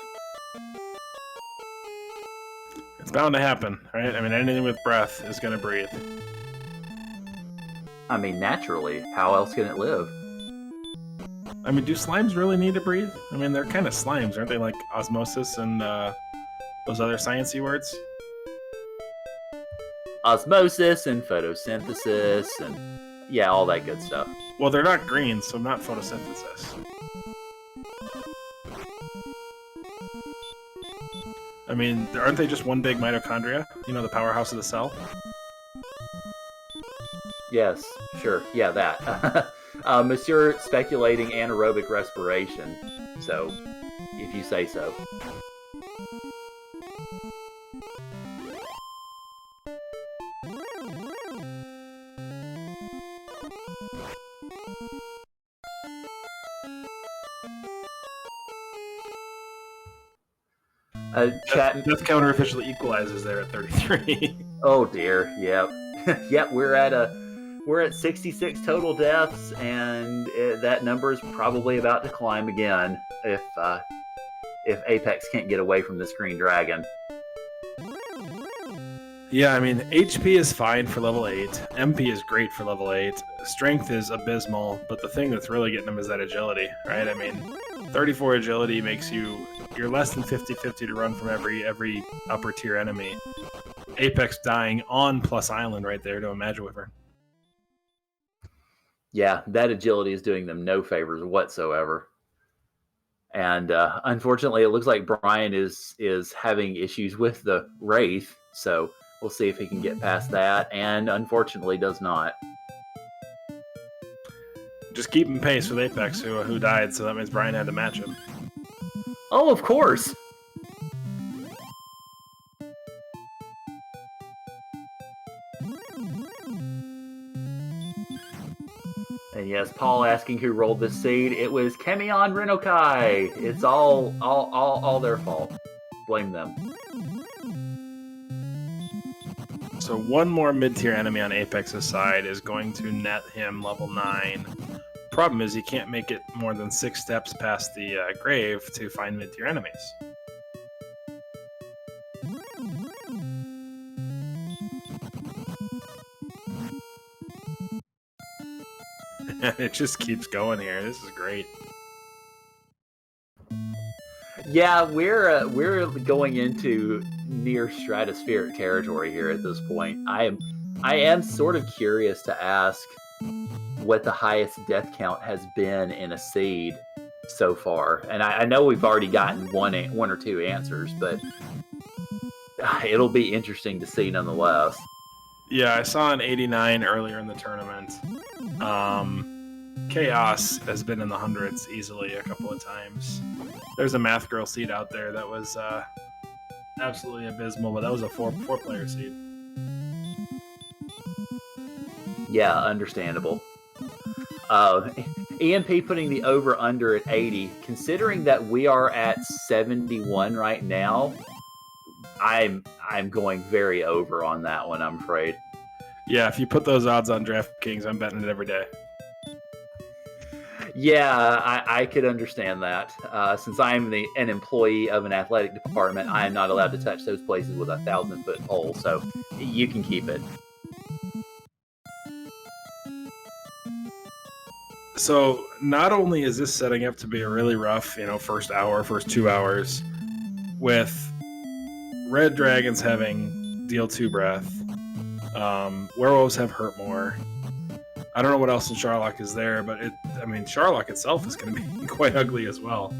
It's bound to happen, right? I mean, anything with breath is going to breathe. I mean, naturally. How else can it live? I mean, do slimes really need to breathe? I mean, they're kind of slimes, aren't they? Like osmosis and those other sciencey words? Osmosis and photosynthesis and, yeah, all that good stuff. Well, they're not green, so not photosynthesis. I mean, aren't they just one big mitochondria? You know, the powerhouse of the cell? Yes, sure. Yeah, that. Monsieur speculating anaerobic respiration. So, if you say so. Death counter officially equalizes there at 33. Oh dear, yep. Yep, we're at 66 total deaths, and that number is probably about to climb again if Apex can't get away from this green dragon. Yeah, I mean, HP is fine for level 8. MP is great for level 8. Strength is abysmal, but the thing that's really getting him is that agility, right? I mean, 34 agility makes you're less than 50-50 to run from every upper tier enemy. Apex dying on plus island right there to a Magic Wyvern. Yeah, that agility is doing them no favors whatsoever. And unfortunately, it looks like Brian is having issues with the Wraith, so we'll see if he can get past that, and unfortunately does not. Just keeping pace with Apex, who died, so that means Brian had to match him. Oh, of course! And yes, Paul asking who rolled this seed. It was Kemion Renokai. It's all their fault. Blame them. So one more mid-tier enemy on Apex's side is going to net him level 9. Problem is he can't make it more than 6 steps past the grave to find mid-tier enemies. It just keeps going here. This is great. Yeah, we're going into near stratospheric territory here at this point. I am sort of curious to ask what the highest death count has been in a seed so far, and I know we've already gotten one or two answers, but it'll be interesting to see nonetheless. Yeah, I saw an 89 earlier in the tournament. Chaos has been in the hundreds easily a couple of times. There's a Math Girl seed out there that was absolutely abysmal, but that was a four-player seed. Yeah, understandable. EMP putting the over-under at 80. Considering that we are at 71 right now, I'm going very over on that one, I'm afraid. Yeah, if you put those odds on DraftKings, I'm betting it every day. Yeah, I could understand that. Since I'm an employee of an athletic department, I am not allowed to touch those places with a 1,000-foot pole, so you can keep it. So not only is this setting up to be a really rough, first 2 hours, with red dragons having deal 2 breath, werewolves have hurt more. I don't know what else in Sharlock is there, but Sharlock itself is going to be quite ugly as well.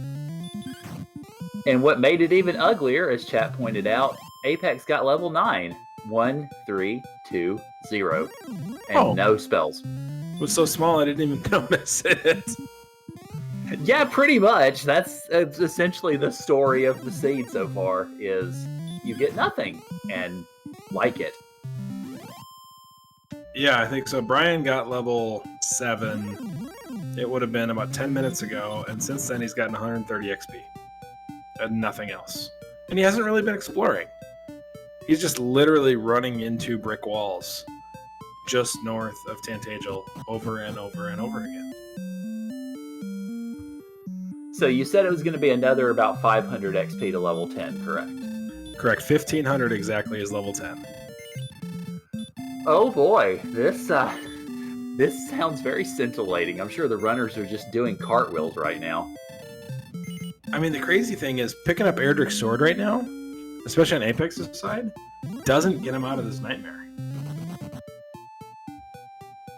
And what made it even uglier, as chat pointed out, Apex got level 9. 1, 3, 2, 0. And no spells. It was so small I didn't even notice it. Yeah, pretty much. That's essentially the story of the seed so far, is you get nothing and like it. Yeah, I think so. Brian got level 7. It would have been about 10 minutes ago, and since then he's gotten 130 XP. And nothing else. And he hasn't really been exploring. He's just literally running into brick walls just north of Tantagel over and over and over again. So you said it was going to be another about 500 XP to level 10, correct? Correct. 1,500 exactly is level 10. Oh boy, this sounds very scintillating. I'm sure the runners are just doing cartwheels right now. I mean, the crazy thing is picking up Erdrick's sword right now, especially on Apex's side, doesn't get him out of this nightmare.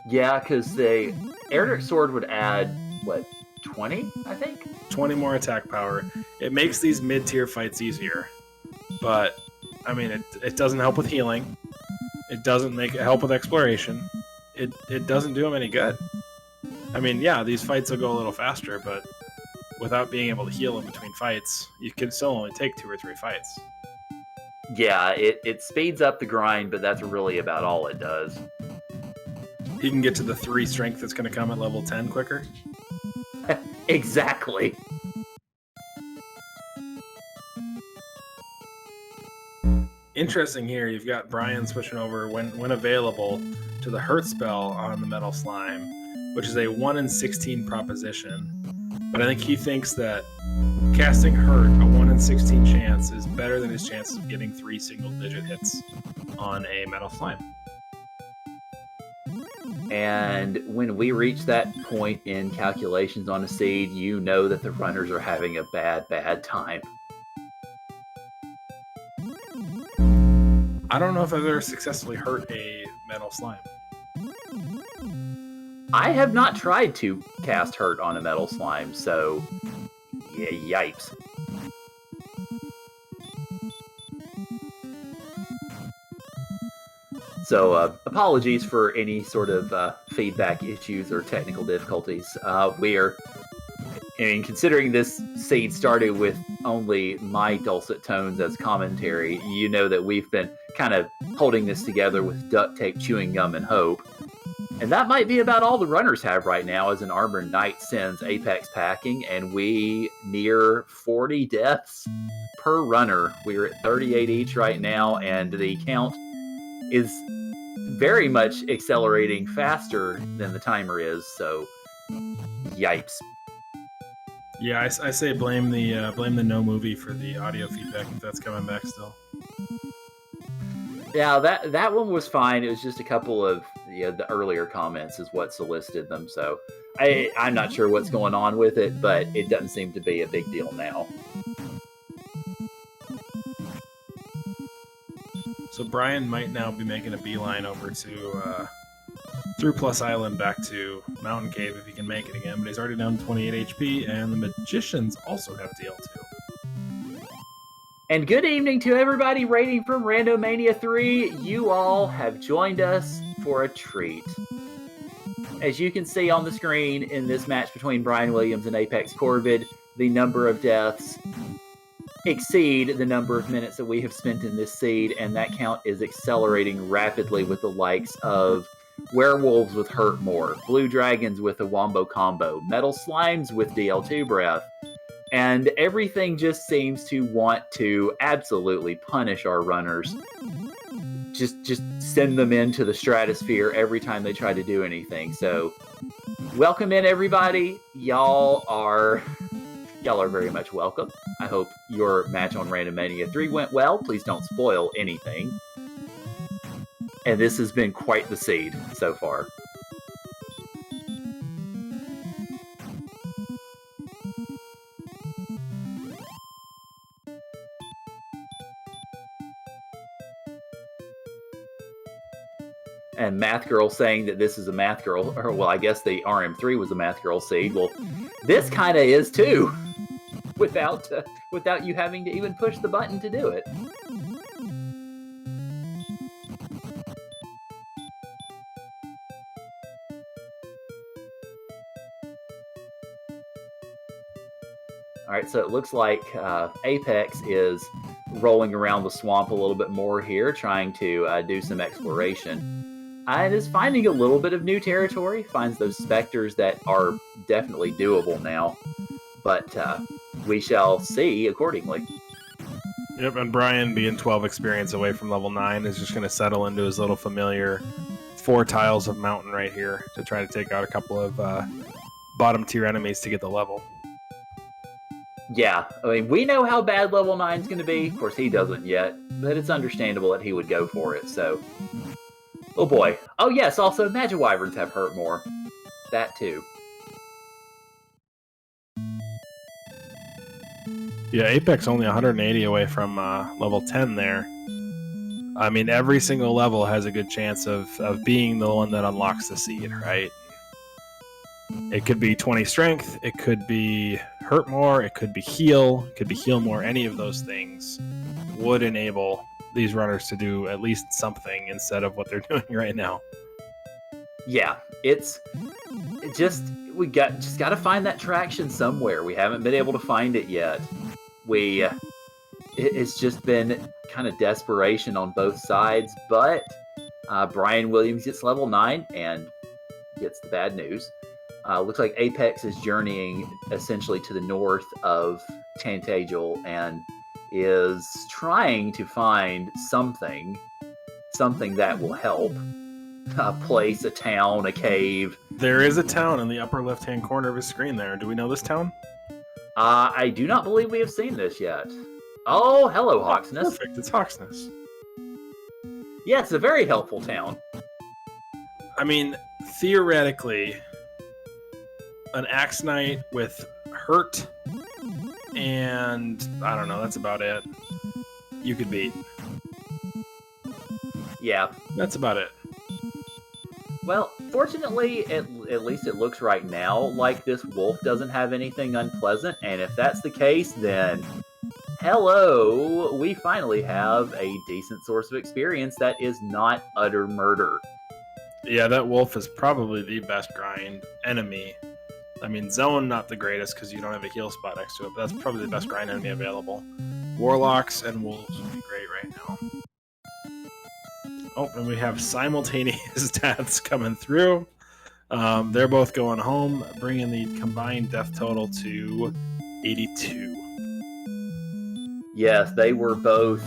Yeah, because the Erdrick's sword would add, 20, I think? 20 more attack power. It makes these mid-tier fights easier. But, it doesn't help with healing. It doesn't help with exploration. It doesn't do him any good. These fights will go a little faster, but without being able to heal in between fights, you can still only take 2 or 3 fights. Yeah, it speeds up the grind, but that's really about all it does. He can get to the 3 strength that's going to come at level 10 quicker. Exactly. Interesting here, you've got Brian switching over when available to the Hurt spell on the Metal Slime, which is a 1 in 16 proposition. But I think he thinks that casting hurt, a 1 in 16 chance, is better than his chances of getting 3 single-digit hits on a metal slime. And when we reach that point in calculations on a seed, you know that the runners are having a bad time. I don't know if I've ever successfully hurt a metal slime. I have not tried to cast hurt on a metal slime, so yeah, yipes. So apologies for any sort of feedback issues or technical difficulties. We are, considering this seed started with only my dulcet tones as commentary, you know that we've been kind of holding this together with duct tape, chewing gum, and hope. And that might be about all the runners have right now as an Armored Knight sends Apex packing, and we near 40 deaths per runner. We're at 38 each right now, and the count is very much accelerating faster than the timer is, so yipes. Yeah, I say blame the no movie for the audio feedback if that's coming back still. Yeah, that one was fine. It was just a couple of the earlier comments is what solicited them. So I'm not sure what's going on with it, but it doesn't seem to be a big deal now. So Brian might now be making a beeline over to through Plus Island back to Mountain Cave if he can make it again, but he's already down 28 HP, and the Magicians also have DL2. And good evening to everybody rating from Randomania3. You all have joined us for a treat. As you can see on the screen in this match between Brian Williams and apexcorv, the number of deaths exceed the number of minutes that we have spent in this seed, and that count is accelerating rapidly with the likes of Werewolves with Hurt More, Blue Dragons with a Wombo Combo, Metal Slimes with DL2 Breath, and everything just seems to want to absolutely punish our runners. Just send them into the stratosphere every time they try to do anything. So, welcome in everybody. Y'all are very much welcome. I hope your match on Randomania 3 went well. Please don't spoil anything. And this has been quite the seed so far. And Math Girl saying that this is a Math Girl, or well, I guess the RM3 was a Math Girl seed. Well, this kind of is too, without you having to even push the button to do it. All right, so it looks like Apex is rolling around the swamp a little bit more here, trying to do some exploration. And is finding a little bit of new territory, finds those specters that are definitely doable now. But we shall see accordingly. Yep, and Brian, being 12 experience away from level 9, is just going to settle into his little familiar 4 tiles of mountain right here to try to take out a couple of bottom tier enemies to get the level. Yeah, I mean, we know how bad level 9 is going to be. Of course, he doesn't yet, but it's understandable that he would go for it, so... Oh boy. Oh yes, also, Magiwyverns have hurt more. That too. Yeah, Apex only 180 away from level 10 there. I mean, every single level has a good chance of being the one that unlocks the seed, right? It could be 20 strength, it could be hurt more, it could be heal, it could be heal more. Any of those things would enable these runners to do at least something instead of what they're doing right now. Yeah, we got to find that traction somewhere. We haven't been able to find it yet. It's just been kind of desperation on both sides, but Brian Williams gets level 9 and gets the bad news. Looks like Apex is journeying essentially to the north of Tantagel and is trying to find something that will help. A place, a town, a cave. There is a town in the upper left-hand corner of his screen there. Do we know this town? I do not believe we have seen this yet. Oh, hello, Hawksness. Perfect, it's Hawksness. Yeah, it's a very helpful town. I mean, theoretically, an Axe Knight with Hurt and I don't know, that's about it. You could beat. Yeah. That's about it. Well, fortunately, at least it looks right now like this wolf doesn't have anything unpleasant, and if that's the case, then hello, we finally have a decent source of experience that is not utter murder. Yeah, that wolf is probably the best grind enemy. I mean, Zone, not the greatest because you don't have a heal spot next to it, but that's probably the best grind enemy available. Warlocks and wolves would be great right now. Oh, and we have simultaneous deaths coming through. They're both going home, bringing the combined death total to 82. Yes, they were both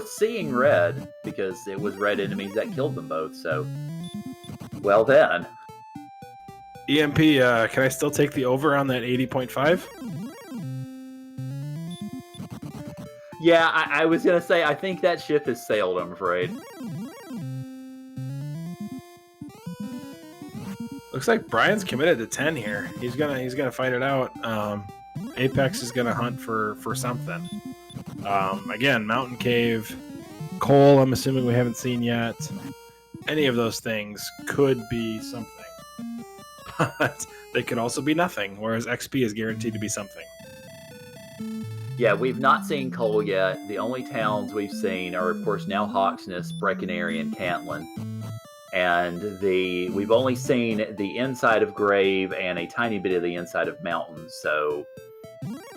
seeing red because it was red enemies that killed them both. So, well then. EMP, can I still take the over on that 80.5? Yeah, I was gonna say I think that ship has sailed. I'm afraid. Looks like Brian's committed to 10 here. He's gonna fight it out. Apex is gonna hunt for something. Again, Mountain Cave, coal. I'm assuming we haven't seen yet. Any of those things could be something, but they could also be nothing. Whereas XP is guaranteed to be something. Yeah, we've not seen coal yet. The only towns we've seen are, of course, now Hawksness, Breckenary, and Cantlin. And we've only seen the inside of Grave and a tiny bit of the inside of Mountains. So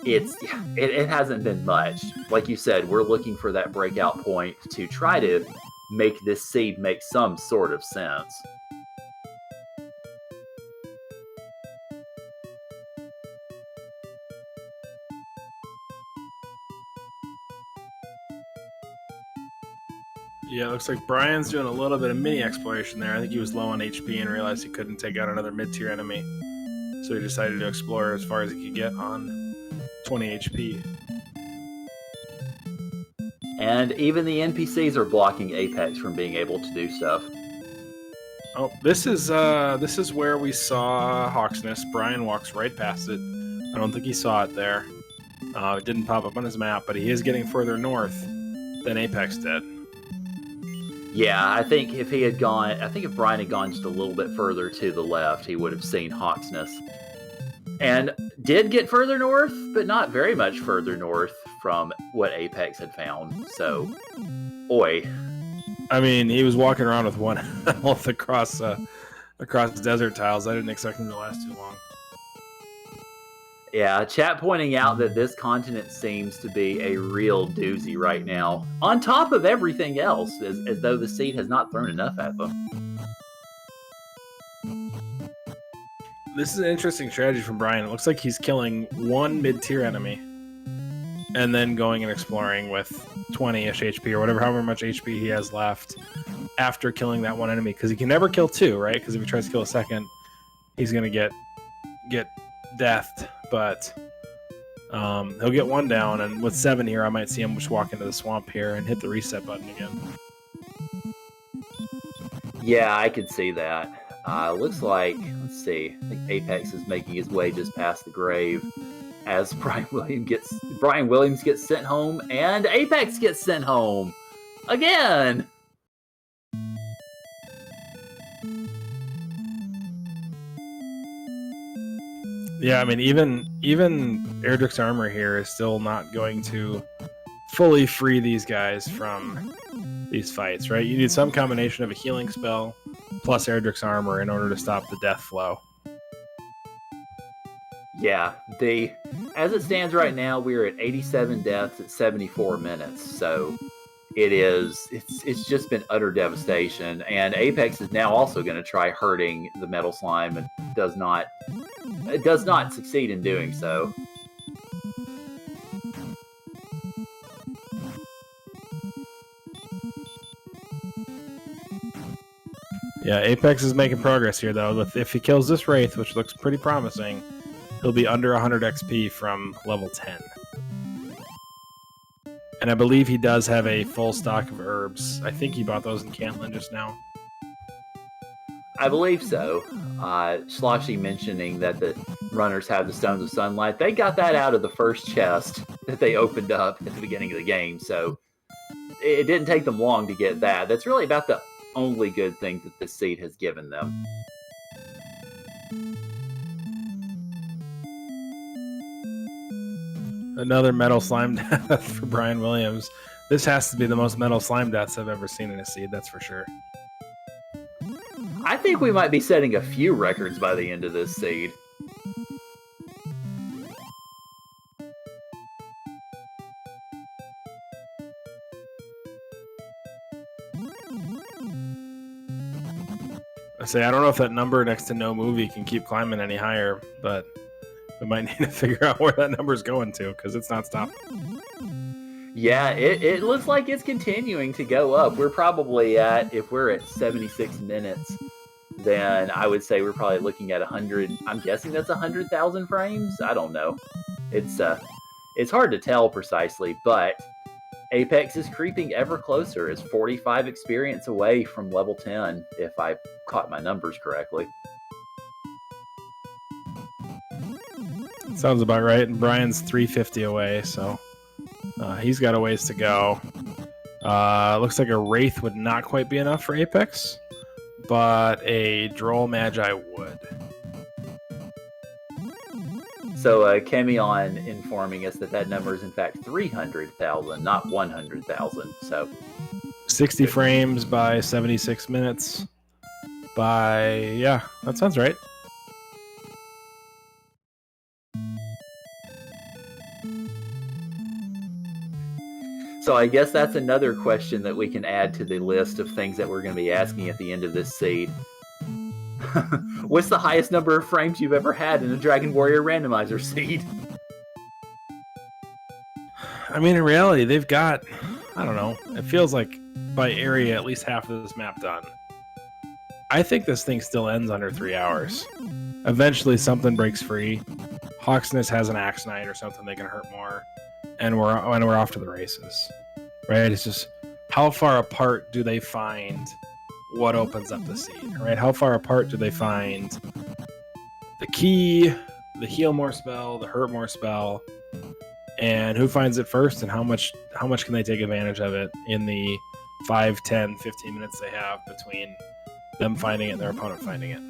it hasn't been much. Like you said, we're looking for that breakout point to try to make this seed make some sort of sense. Yeah, it looks like Brian's doing a little bit of mini exploration there. I think he was low on HP and realized he couldn't take out another mid-tier enemy. So he decided to explore as far as he could get on 20 HP. And even the NPCs are blocking Apex from being able to do stuff. Oh, this is where we saw Hawksness. Brian walks right past it. I don't think he saw it there. It didn't pop up on his map, but he is getting further north than Apex did. Yeah, I think if Brian had gone just a little bit further to the left, he would have seen Hawksness. And did get further north, but not very much further north from what Apex had found. So, oi. I mean, he was walking around with one health across desert tiles. I didn't expect him to last too long. Yeah, chat pointing out that this continent seems to be a real doozy right now. On top of everything else, as though the seed has not thrown enough at them. This is an interesting strategy from Brian. It looks like he's killing one mid-tier enemy and then going and exploring with 20-ish HP or however much HP he has left after killing that one enemy. Because he can never kill two, right? Because if he tries to kill a second, he's going to get deathed. But he'll get one down, and with 7 here, I might see him just walk into the swamp here and hit the reset button again. Yeah, I could see that. Looks like, let's see, I think Apex is making his way just past the grave as Brian Williams gets sent home, and Apex gets sent home again. Yeah, I mean, even Erdrick's armor here is still not going to fully free these guys from these fights, right? You need some combination of a healing spell plus Erdrick's armor in order to stop the death flow. Yeah, as it stands right now, we're at 87 deaths at 74 minutes, so it's just been utter devastation, and Apex is now also going to try hurting the metal slime and does not succeed in doing so. Yeah, Apex is making progress here, though. If he kills this Wraith, which looks pretty promising, he'll be under 100 XP from level 10. And I believe he does have a full stock of herbs. I think he bought those in Cantlin just now. I believe so. Sloshy mentioning that the runners have the Stones of Sunlight. They got that out of the first chest that they opened up at the beginning of the game, so it didn't take them long to get that. That's really about the only good thing that this seed has given them. Another metal slime death for Brian Williams. This has to be the most metal slime deaths I've ever seen in a seed, that's for sure. I think we might be setting a few records by the end of this seed. I don't know if that number next to no movie can keep climbing any higher, but we might need to figure out where that number's going to, because it's not stopping. Yeah, it looks like it's continuing to go up. We're probably at, if we're at 76 minutes, then I would say we're probably looking at 100. I'm guessing that's 100,000 frames. I don't know. It's hard to tell precisely, but Apex is creeping ever closer. It's 45 experience away from level 10, if I caught my numbers correctly. Sounds about right. And Brian's 350 away, so he's got a ways to go. Looks like a Wraith would not quite be enough for Apex, but a Droll Magi would. So Chemion informing us that number is in fact 300,000, not 100,000. So 60 frames by 76 minutes yeah, that sounds right. So I guess that's another question that we can add to the list of things that we're going to be asking at the end of this seed. What's the highest number of frames you've ever had in a Dragon Warrior Randomizer seed? I mean, in reality, they've got, I don't know, it feels like by area at least half of this map done. I think this thing still ends under 3 hours. Eventually something breaks free. Hawksness has an Axe Knight or something they can hurt more, and we're off to the races. Right? It's just how far apart do they find what opens up the seed, right? How far apart do they find the key, the heal more spell, the hurt more spell, and who finds it first, and how much can they take advantage of it in the 5, 10, 15 minutes they have between them finding it and their opponent finding it.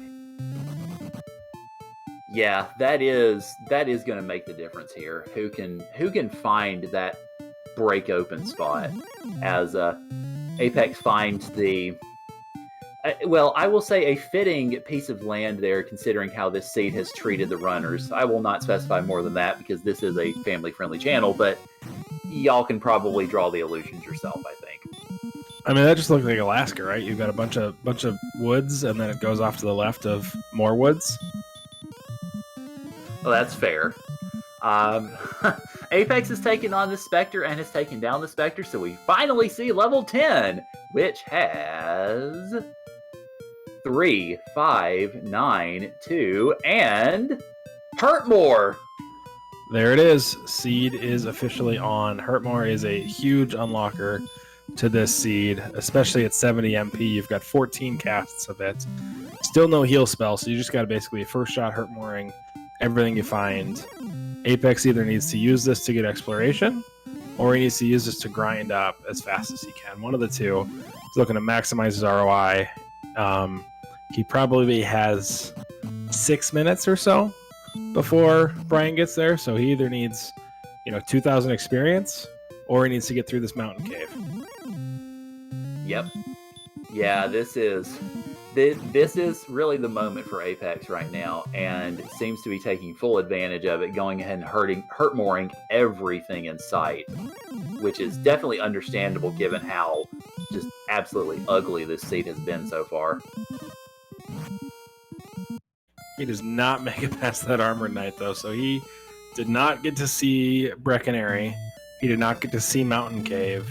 Yeah, that is going to make the difference here. Who can find that break open spot as Apex finds the I will say a fitting piece of land there, considering how this seed has treated the runners. I will not specify more than that because this is a family-friendly channel, but y'all can probably draw the illusions yourself, I think. I mean, that just looks like Alaska, right? You've got a bunch of woods, and then it goes off to the left of more woods. Well, that's fair. Apex has taken on the Spectre and has taken down the Spectre, so we finally see level 10, which has 3, 5, 9, 2, and Hurt More. There it is. Seed is officially on. Hurt More is a huge unlocker to this seed, especially at 70 MP. You've got 14 casts of it. Still no heal spell, so you just got to basically first shot Hurt Mooring everything you find. Apex either needs to use this to get exploration, or he needs to use this to grind up as fast as he can. One of the two. He's looking to maximize his ROI. He probably has 6 minutes or so before Brian gets there, so he either needs 2,000 experience, or he needs to get through this mountain cave. Yep. Yeah, this is really the moment for Apex right now, and seems to be taking full advantage of it, going ahead and hurt mooring everything in sight, which is definitely understandable given how just absolutely ugly this seed has been so far. He does not make it past that Armored Knight, though, so he did not get to see Brecconary. He did not get to see Mountain Cave.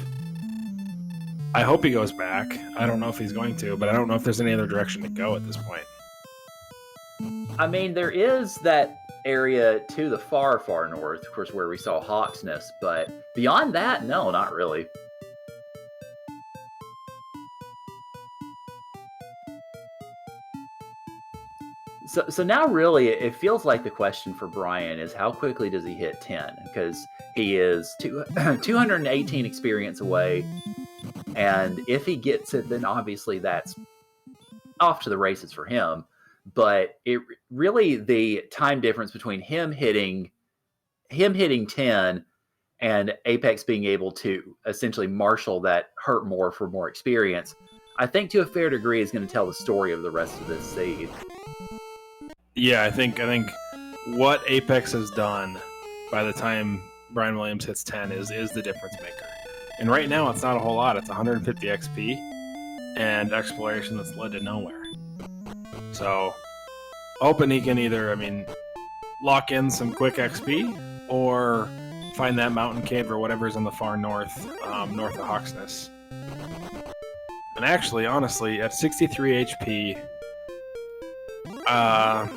I hope he goes back. I don't know if he's going to, but I don't know if there's any other direction to go at this point. I mean, there is that area to the far, far north, of course, where we saw Hawk's Nest. But beyond that, no, not really. So now really it feels like the question for Brian is how quickly does he hit 10? Because he is 218 experience away. And if he gets it, then obviously that's off to the races for him. But it really, the time difference between him hitting 10 and Apex being able to essentially marshal that hurt more for more experience, I think to a fair degree is going to tell the story of the rest of this seed. Yeah, I think what Apex has done by the time Brian Williams hits 10 is the difference maker. And right now it's not a whole lot. It's 150 XP and exploration that's led to nowhere. So hoping he can either, lock in some quick XP or find that mountain cave or whatever's in the far north, north of Hawk's Nest. And actually, honestly, at 63 HP,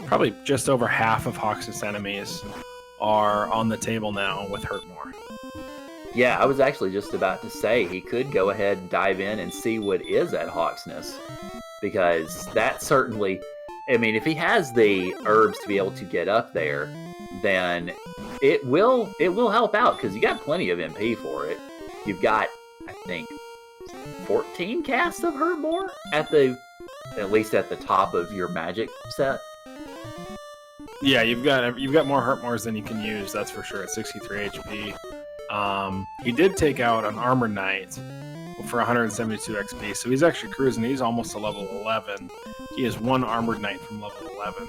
probably just over half of Hawk's Nest enemies are on the table now with Hurt More. Yeah, I was actually just about to say he could go ahead and dive in and see what is at Hawk's Nest, because that certainly, if he has the herbs to be able to get up there, then it will help out, because you got plenty of MP for it. You've got, I think, 14 casts of Hurt More at least at the top of your magic set. Yeah, you've got more Hurt Mores than you can use, that's for sure, at 63 HP. He did take out an Armored Knight for 172 XP, so he's actually cruising. He's almost to level 11. He has one Armored Knight from level 11.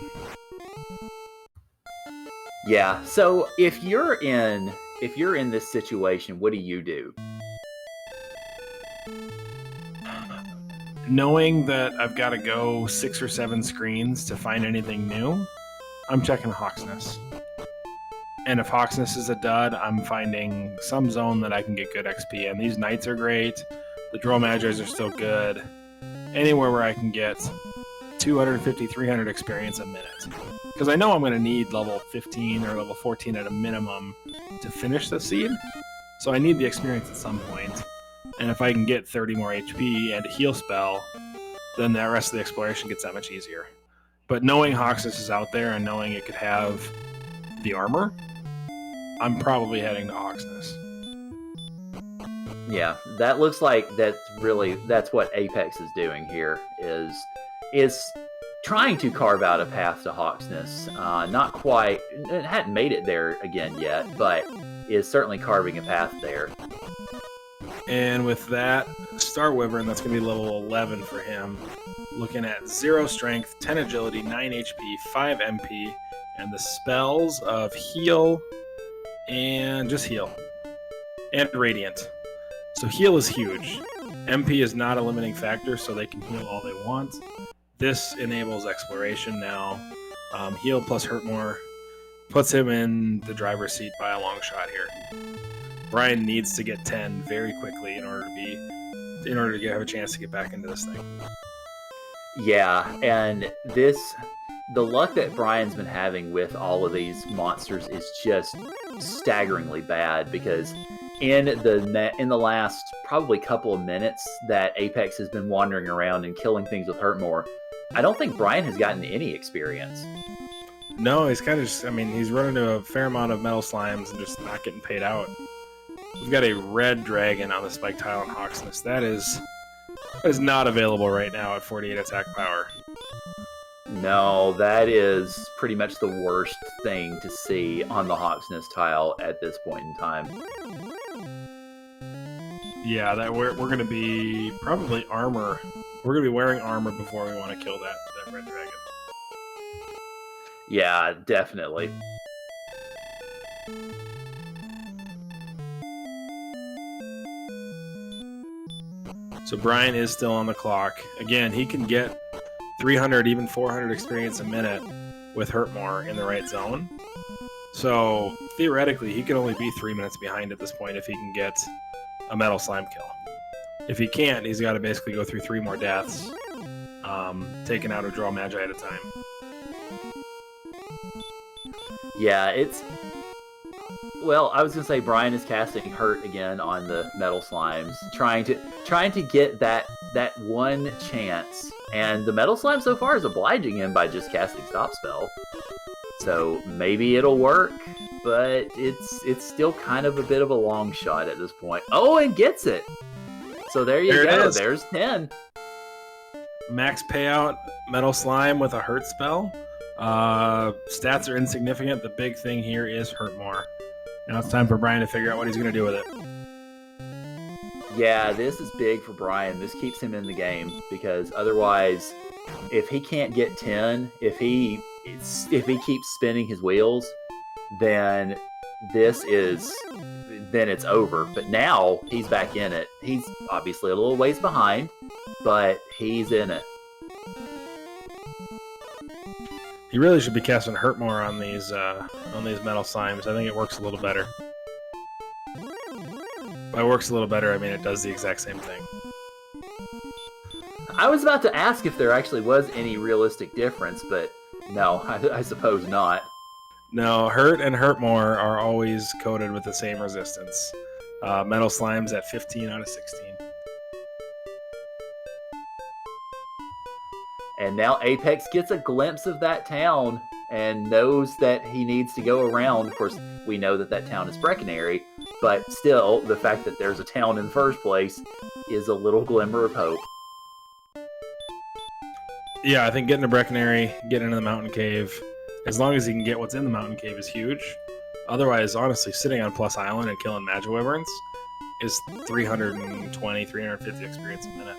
Yeah, so if you're in this situation, what do you do? Knowing that I've got to go 6 or 7 screens to find anything new, I'm checking Hawk's Nest. And if Hawk's Nest is a dud, I'm finding some zone that I can get good XP in. These Knights are great. The Drow Magi's are still good. Anywhere where I can get 250, 300 experience a minute. Because I know I'm going to need level 15 or level 14 at a minimum to finish the seed. So I need the experience at some point. And if I can get 30 more HP and a heal spell, then the rest of the exploration gets that much easier. But knowing Hawk's Nest is out there and knowing it could have the armor, I'm probably heading to Hawk's Nest. Yeah, that looks like that's what Apex is doing here, is trying to carve out a path to Hawk's Nest. Not quite, it hadn't made it there again yet, but is certainly carving a path there. And with that, Star Wyvern, that's going to be level 11 for him. Looking at 0 strength, 10 agility, 9 HP, 5 MP, and the spells of heal and just heal. And radiant. So heal is huge. MP is not a limiting factor, so they can heal all they want. This enables exploration now. Heal plus Hurt More puts him in the driver's seat by a long shot here. Brian needs to get 10 very quickly in order to have a chance to get back into this thing. Yeah, and the luck that Brian's been having with all of these monsters is just staggeringly bad, because in the last probably couple of minutes that Apex has been wandering around and killing things with Hurt More, I don't think Brian has gotten any experience. No, he's kind of just, he's running into a fair amount of metal slimes and just not getting paid out. We've got a red dragon on the spike tile in Hawk's Nest. That is not available right now at 48 attack power. No, that is pretty much the worst thing to see on the Hawk's Nest tile at this point in time. Yeah, that we're going to be probably armor. We're going to be wearing armor before we want to kill that red dragon. Yeah, definitely. So Brian is still on the clock. Again, he can get 300, even 400 experience a minute with Hurt More in the right zone. So theoretically, he could only be 3 minutes behind at this point if he can get a metal slime kill. If he can't, he's got to basically go through 3 more deaths, taking out a Drow Magi at a time. Yeah, it's... Well, I was going to say Brian is casting Hurt again on the Metal Slimes, trying to get that one chance. And the Metal Slime so far is obliging him by just casting Stop Spell. So maybe it'll work, but it's still kind of a bit of a long shot at this point. Oh, and gets it! So there you go. There's 10. Max payout, Metal Slime with a Hurt spell. Stats are insignificant. The big thing here is Hurt more. Now it's time for Brian to figure out what he's going to do with it. Yeah, this is big for Brian. This keeps him in the game, because otherwise, if he can't get 10, if he keeps spinning his wheels, then it's over. But now he's back in it. He's obviously a little ways behind, but he's in it. He really should be casting Hurt more on these Metal Slimes. I think it works a little better. By works a little better, I mean it does the exact same thing. I was about to ask if there actually was any realistic difference, but no, I suppose not. No, Hurt and Hurt more are always coded with the same resistance. Metal Slimes at 15 out of 16. And now Apex gets a glimpse of that town and knows that he needs to go around. Of course, we know that town is Breckenary, but still, the fact that there's a town in the first place is a little glimmer of hope. Yeah, I think getting to Breckenary, getting into the mountain cave, as long as he can get what's in the mountain cave is huge. Otherwise, honestly, sitting on Plus Island and killing Magic Wyverns is 320, 350 experience a minute.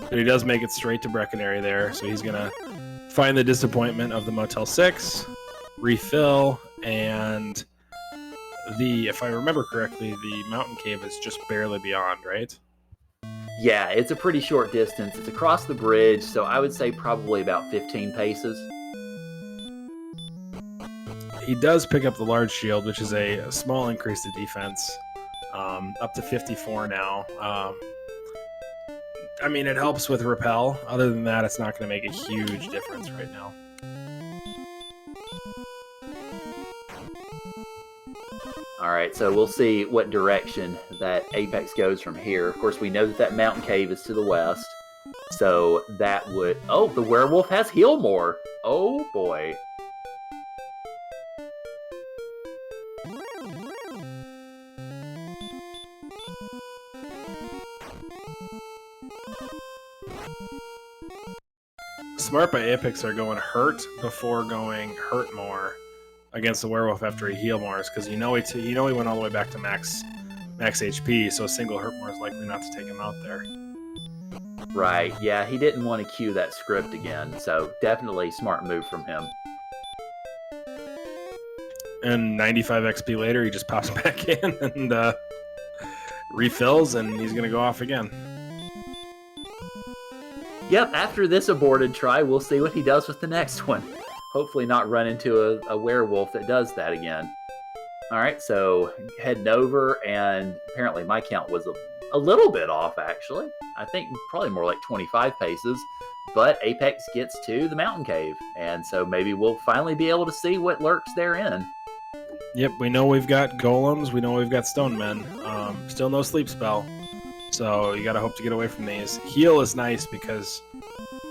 But he does make it straight to Breckenary there, so he's going to find the disappointment of the Motel 6, refill, and if I remember correctly, the mountain cave is just barely beyond, right? Yeah, it's a pretty short distance. It's across the bridge, so I would say probably about 15 paces. He does pick up the large shield, which is a small increase to defense, up to 54 now. I mean, it helps with repel. Other than that, it's not going to make a huge difference right now. All right, so we'll see what direction that Apex goes from here. Of course, we know that mountain cave is to the west, so that would... Oh, the werewolf has heal more. Oh, boy. Smart by Apex are going Hurt before going Hurt more against the werewolf after he heal more, because he went all the way back to max HP, so a single Hurt more is likely not to take him out there. Right, yeah, he didn't want to cue that script again, so definitely smart move from him. And 95 XP later, he just pops back in and refills, and he's going to go off again. Yep, after this aborted try, we'll see what he does with the next one. Hopefully not run into a werewolf that does that again. Alright, so heading over, and apparently my count was a little bit off, actually. I think probably more like 25 paces. But Apex gets to the mountain cave, and so maybe we'll finally be able to see what lurks therein. Yep, we know we've got golems, we know we've got stone men. Still no sleep spell. So you gotta hope to get away from these. Heal is nice because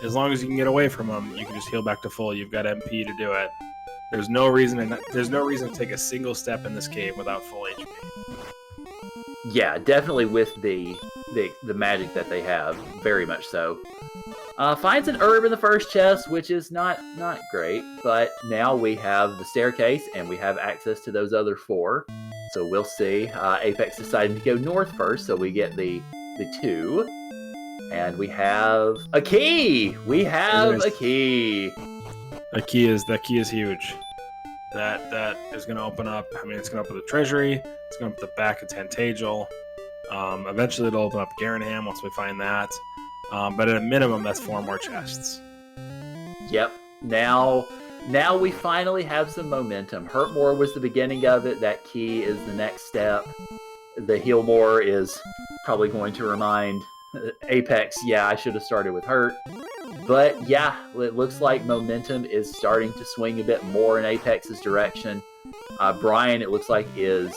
as long as you can get away from them, you can just heal back to full. You've got MP to do it. There's no reason to take a single step in this cave without full HP. Yeah, definitely with the magic that they have, very much so. Finds an herb in the first chest, which is not great, but now we have the staircase and we have access to those other 4. So we'll see. Apex decided to go north first, so we get the 2. And we have a key! We have a key! That key is huge. That is going to open up, it's going to open the treasury, it's going to open the back of Tantagel. Eventually it'll open up Garanham once we find that. But at a minimum, that's 4 more chests. Yep. Now we finally have some momentum. Hurtmore was the beginning of it. That key is the next step. The Healmore is probably going to remind Apex, yeah, I should have started with Hurt. But yeah, it looks like momentum is starting to swing a bit more in Apex's direction. Brian, it looks like, is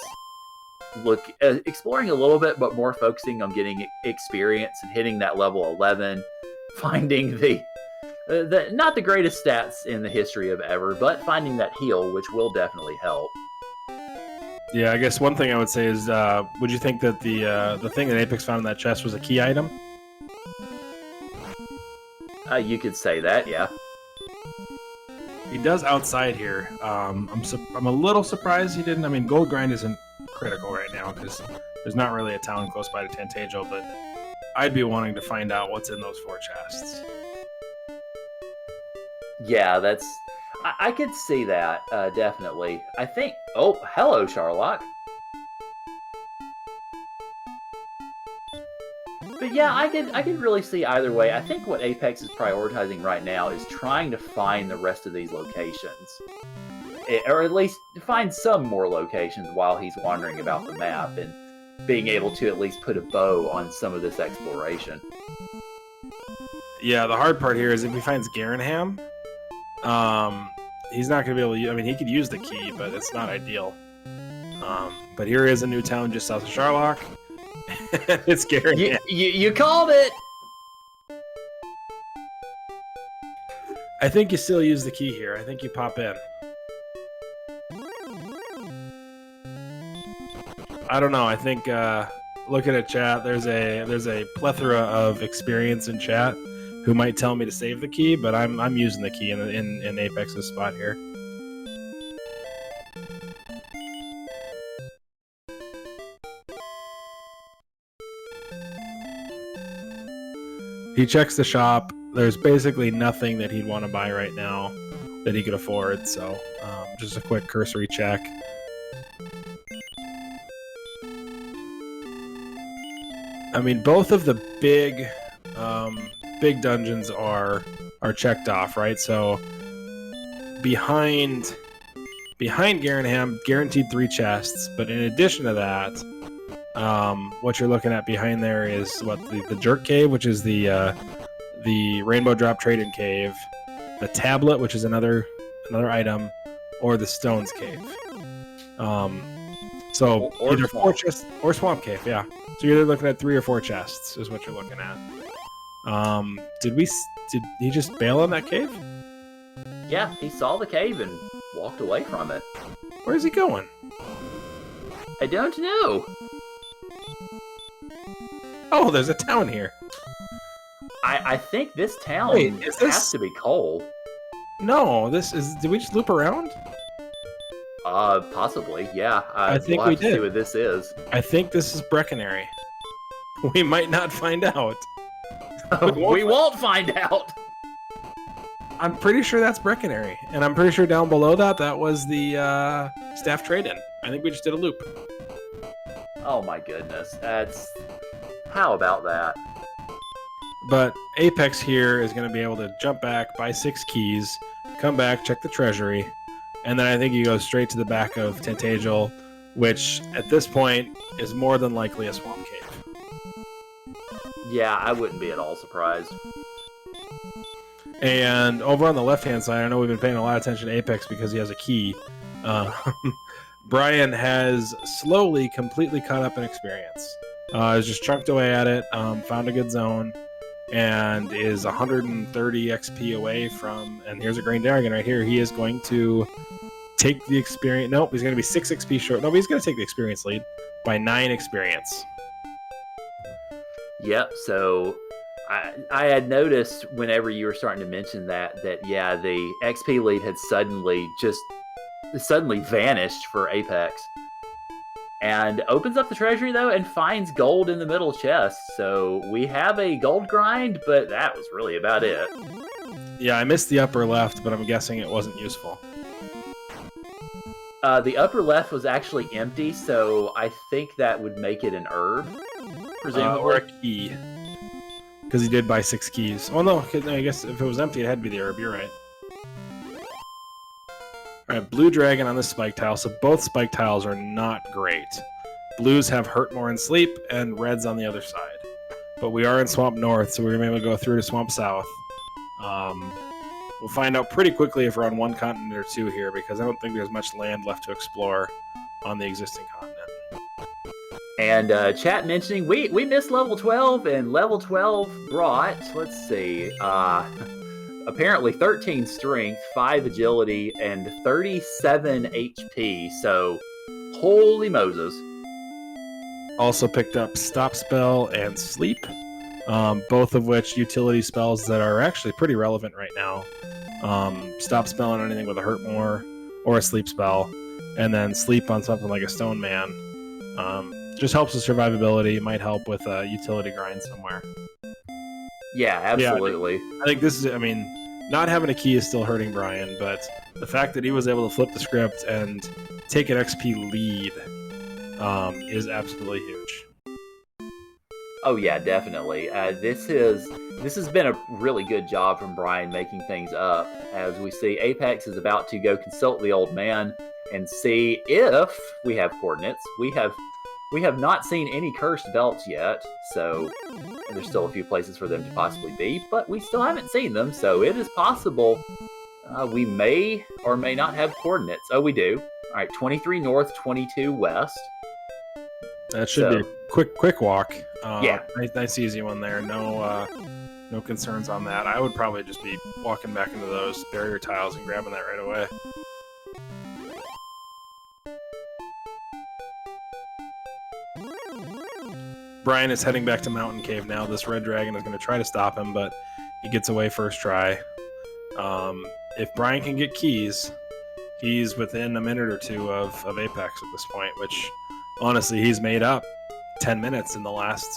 exploring a little bit, but more focusing on getting experience and hitting that level 11, finding the not the greatest stats in the history of ever, but finding that heal, which will definitely help. Yeah, I guess one thing I would say is, would you think that the thing that Apex found in that chest was a key item? You could say that, yeah. He does outside here. I'm a little surprised he didn't. I mean, gold grind isn't critical right now because there's not really a town close by to Tantagel, but I'd be wanting to find out what's in those 4 chests. Yeah, I could see that, definitely. I think... Oh, hello, Charlock. But yeah, I could really see either way. I think what Apex is prioritizing right now is trying to find the rest of these locations. Or at least find some more locations while he's wandering about the map and being able to at least put a bow on some of this exploration. Yeah, the hard part here is if he finds Garenham, he's not going to be able to... I mean, he could use the key, but it's not ideal. But here is a new town just south of Charlock. It's Garenham. You called it! I think you still use the key here. I think you pop in. I don't know. I think looking at chat, there's a plethora of experience in chat who might tell me to save the key, but I'm using the key in Apex's spot here. He checks the shop. There's basically nothing that he'd want to buy right now that he could afford, so just a quick cursory check. I mean, both of the big dungeons are checked off, right? So behind Garenham, guaranteed 3 chests, but in addition to that, what you're looking at behind there is the Jerk Cave, which is the Rainbow Drop Trade-in Cave, the Tablet, which is another item, or the Stones Cave. So or either Swamp. 4 chests or Swamp Cave, yeah. So you're either looking at 3 or 4 chests is what you're looking at. Did he just bail on that cave? Yeah, he saw the cave and walked away from it. Where's he going? I don't know. Oh, there's a town here. I think this town Wait, has to be coal. No, did we just loop around? Possibly, yeah. I think we'll we have to did. see what this is. I think this is Brecconary. We might not find out. We won't find out. I'm pretty sure that's Brecconary, and I'm pretty sure down below that was the staff trade-in. I think we just did a loop. Oh my goodness, how about that? But Apex here is going to be able to jump back, buy 6 keys, come back, check the treasury, and then I think he goes straight to the back of Tantagel, which at this point is more than likely a swamp cave. Yeah, I wouldn't be at all surprised. And over on the left-hand side, I know we've been paying a lot of attention to Apex because he has a key. Brian has slowly, completely caught up in experience. Has just chunked away at it, found a good zone, and is 130 XP away from... And here's a Green Dragon right here. He is going to take the experience... Nope, he's going to be 6 XP short. No, but he's going to take the experience lead by 9 experience. Yep, so I had noticed whenever you were starting to mention that yeah, the XP lead had suddenly vanished for Apex. And opens up the treasury, though, and finds gold in the middle chest. So we have a gold grind, but that was really about it. Yeah, I missed the upper left, but I'm guessing it wasn't useful. The upper left was actually empty, so I think that would make it an herb, presumably. Or a key. Because he did buy 6 keys. Well, no, I guess if it was empty, it had to be the herb. You're right. Alright, blue dragon on the spike tile, so both spike tiles are not great. Blues have hurt more in sleep, and reds on the other side. But we are in Swamp North, so we're going to be able to go through to Swamp South. We'll find out pretty quickly if we're on one continent or two here, because I don't think there's much land left to explore on the existing continent. And chat mentioning we missed level 12, and level 12 brought, let's see, apparently 13 strength, 5 agility, and 37 HP. So, holy Moses. Also picked up Stop Spell and Sleep, both of which utility spells that are actually pretty relevant right now. Stop Spell on anything with a Hurt More or a Sleep Spell, and then Sleep on something like a Stone Man. Just helps with survivability. It might help with a utility grind somewhere. Yeah, absolutely. Yeah, I think this is, I mean, not having a key is still hurting Brian, but the fact that he was able to flip the script and take an XP lead is absolutely huge. Oh yeah, definitely. This has been a really good job from Brian making things up. As we see, Apex is about to go consult the old man and see if we have coordinates. We have not seen any cursed belts yet, so there's still a few places for them to possibly be, but we still haven't seen them, so it is possible we may or may not have coordinates. Oh, we do. All right, 23 north, 22 west. That should be a quick walk. Yeah. Nice easy one there. No concerns on that. I would probably just be walking back into those barrier tiles and grabbing that right away. Brian is heading back to Mountain Cave now. This red dragon is going to try to stop him, but he gets away first try. If Brian can get keys, he's within a minute or two of Apex at this point, which honestly he's made up 10 minutes in the last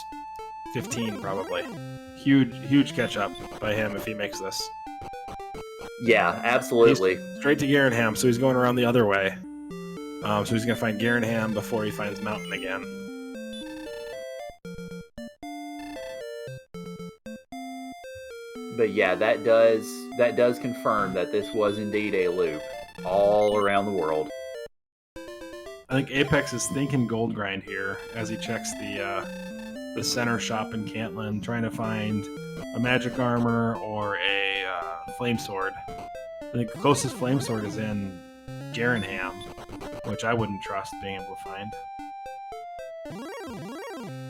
15 probably. Huge catch up by him if he makes this. Yeah, absolutely. He's straight to Garenham, so he's going around the other way. So he's going to find Garenham before he finds Mountain again. But yeah, that does confirm that this was indeed a loop all around the world. I think Apex is thinking gold grind here as he checks the center shop in Cantlin, trying to find a magic armor or a flame sword. I think the closest flame sword is in Garenham, which I wouldn't trust being able to find.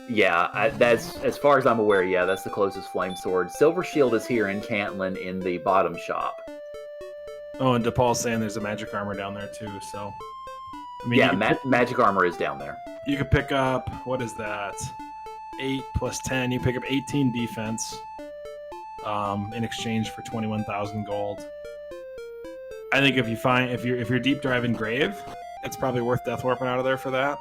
Yeah, that's as far as I'm aware. Yeah, that's the closest flame sword. Silver Shield is here in Cantlin in the bottom shop. Oh, and DePaul's saying there's a magic armor down there too. So, I mean, yeah, magic armor is down there. You could pick up, what is that? 8 plus 10. You pick up 18 defense in exchange for 21,000 gold. I think if you're deep driving Grave, it's probably worth death warping out of there for that.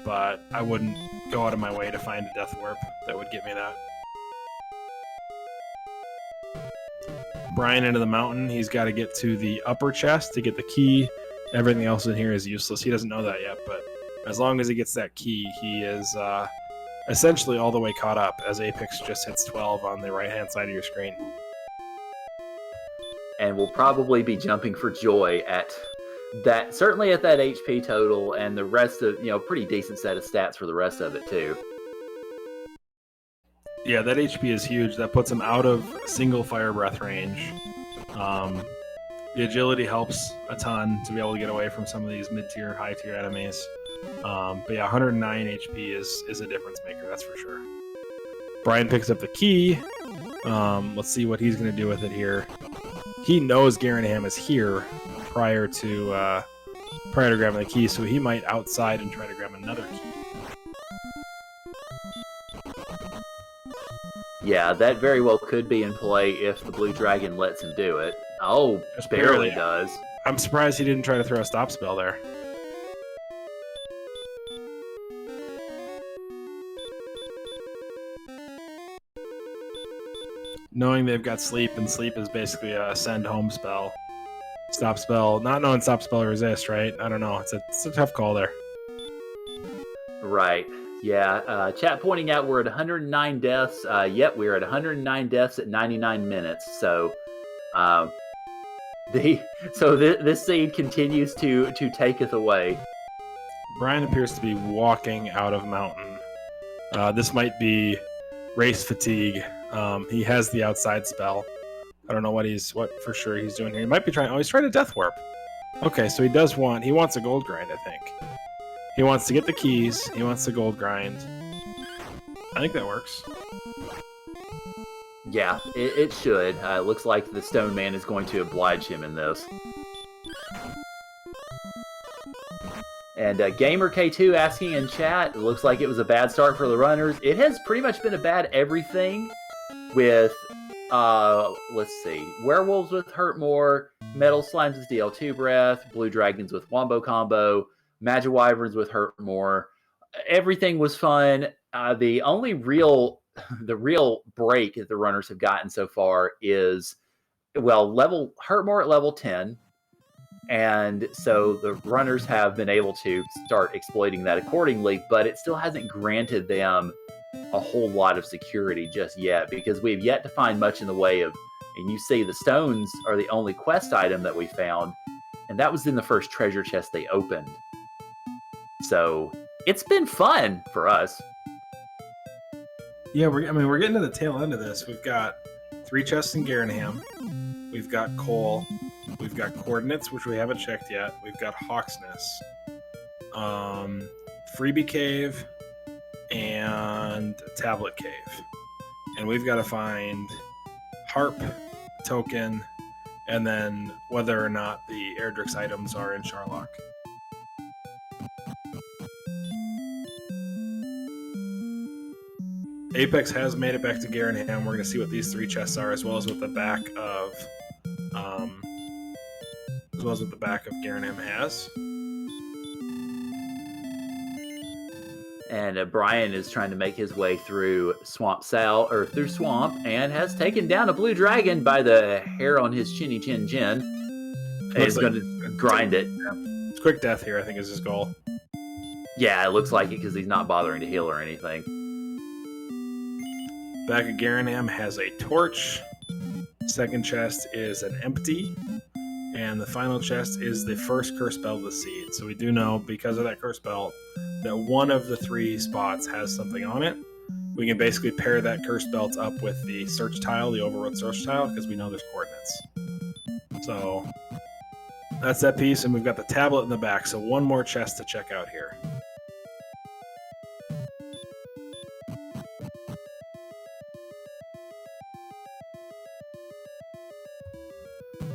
But I wouldn't go out of my way to find a death warp that would get me that. Brian into the mountain. He's got to get to the upper chest to get the key. Everything else in here is useless. He doesn't know that yet, but as long as he gets that key, he is essentially all the way caught up, as Apex just hits 12 on the right-hand side of your screen. And we'll probably be jumping for joy at that, certainly at that HP total, and the rest of, pretty decent set of stats for the rest of it too. Yeah, that HP is huge. That puts him out of single fire breath range. The agility helps a ton to be able to get away from some of these mid-tier, high-tier enemies. But yeah, 109 HP is a difference maker, that's for sure. Brian picks up the key. Let's see what he's going to do with it here. He knows Garenham is here prior to grabbing the key, so he might outside and try to grab another key. Yeah, that very well could be in play if the blue dragon lets him do it. Oh, just barely does. I'm surprised he didn't try to throw a stop spell there. Knowing they've got sleep, and sleep is basically a send home spell. Stop spell, not knowing stop spell resist, right? I don't know. It's a tough call there. Right. Yeah. Chat pointing out we're at 109 deaths. Yep, we're at 109 deaths at 99 minutes. So, this seed continues to taketh away. Brian appears to be walking out of mountain. This might be race fatigue. He has the outside spell. I don't know what for sure he's doing here. He might be trying. Oh, he's trying to death warp. Okay, so he wants a gold grind, I think. He wants to get the keys. He wants the gold grind. I think that works. Yeah, it should. Looks like the Stone Man is going to oblige him in this. And Gamer K2 asking in chat, it looks like it was a bad start for the runners. It has pretty much been a bad everything with, let's see, Werewolves with Hurt More, Metal Slimes with DL2 Breath, Blue Dragons with Wombo Combo, Magiwyverns with Hurt More. Everything was fun. The only real break that the runners have gotten so far is, well, Hurt More at level 10. And so the runners have been able to start exploiting that accordingly, but it still hasn't granted them a whole lot of security just yet, because we've yet to find much in the way of, and you see the stones are the only quest item that we found, and that was in the first treasure chest they opened. So it's been fun for us. Yeah, we're getting to the tail end of this. We've got 3 chests in Garanham. We've got coal. We've got coordinates, which we haven't checked yet. We've got Hawksness, Freebie Cave, and Tablet Cave. And we've got to find Harp, Token, and then whether or not the Erdrick's items are in Sharlock. Apex has made it back to Garanham. We're going to see what these 3 chests are, as well as what the back of Garanham has. And Brian is trying to make his way through Swamp, and has taken down a blue dragon by the hair on his chinny chin chin. And he's going to grind it. It's quick death here, I think, is his goal. Yeah, it looks like it, because he's not bothering to heal or anything. Back of Garanham has a torch. Second chest is an empty. And the final chest is the first curse belt of the seed. So we do know, because of that curse belt, that one of the 3 spots has something on it. We can basically pair that curse belt up with the search tile, the overworld search tile, because we know there's coordinates. So that's that piece, and we've got the tablet in the back. So one more chest to check out here.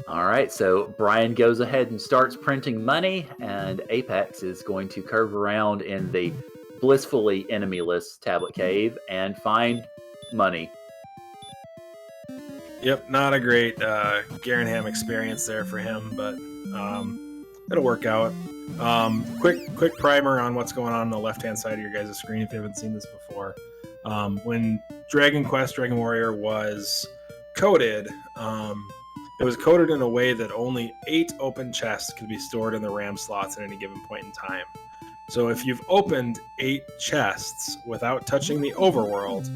All right, so Brian goes ahead and starts printing money, and Apex is going to curve around in the blissfully enemyless Tablet Cave and find money. Yep, not a great Garanham experience there for him, but it'll work out. Quick primer on what's going on the left-hand side of your guys' screen if you haven't seen this before. When Dragon Warrior was coded, it was coded in a way that only 8 open chests could be stored in the RAM slots at any given point in time. So if you've opened 8 chests without touching the overworld,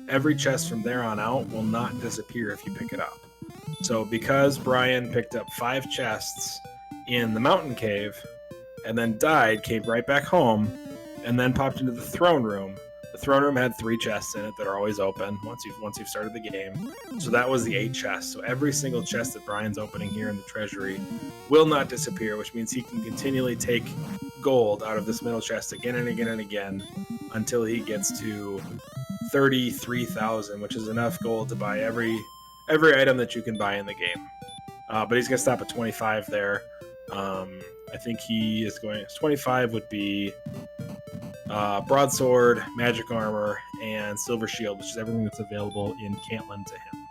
every chest from there on out will not disappear if you pick it up. So because Brian picked up 5 chests in the mountain cave and then died, came right back home, and then popped into the throne room. The throne room had 3 chests in it that are always open once you've started the game. So that was the 8 chests. So every single chest that Brian's opening here in the treasury will not disappear, which means he can continually take gold out of this middle chest again and again and again until he gets to 33,000, which is enough gold to buy every item that you can buy in the game. But he's going to stop at 25 there. I think he is going... 25 would be broadsword, magic armor, and silver shield, which is everything that's available in Cantland to him.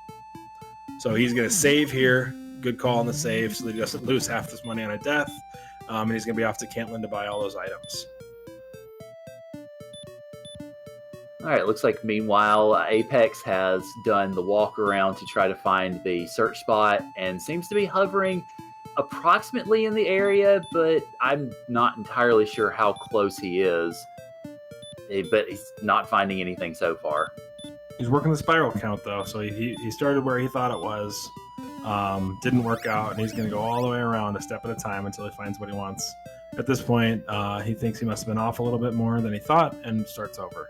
So he's going to save here. Good call on the save so that he doesn't lose half this money on a death. And he's going to be off to Cantland to buy all those items. All right, looks like meanwhile Apex has done the walk around to try to find the search spot and seems to be hovering approximately in the area, but I'm not entirely sure how close he is. But he's not finding anything so far. He's working the spiral count, though, so he started where he thought it was. Didn't work out, and he's going to go all the way around a step at a time until he finds what he wants. At this point, he thinks he must have been off a little bit more than he thought and starts over.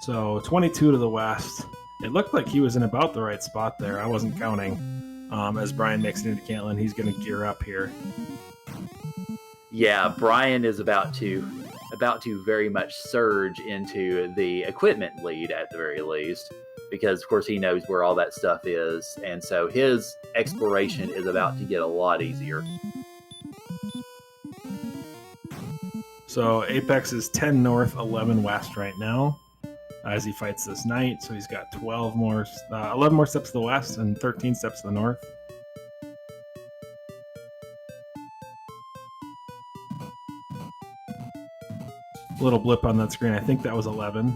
So 22 to the west It looked like he was in about the right spot there. I wasn't counting. As Brian makes it into Caitlin, he's going to gear up here. Yeah, Brian is about to very much surge into the equipment lead at the very least, because of course he knows where all that stuff is, and so his exploration is about to get a lot easier. So Apex is 10 north, 11 west right now as he fights this knight. So he's got 11 more steps to the west and 13 steps to the north. Little blip on that screen. I think that was 11.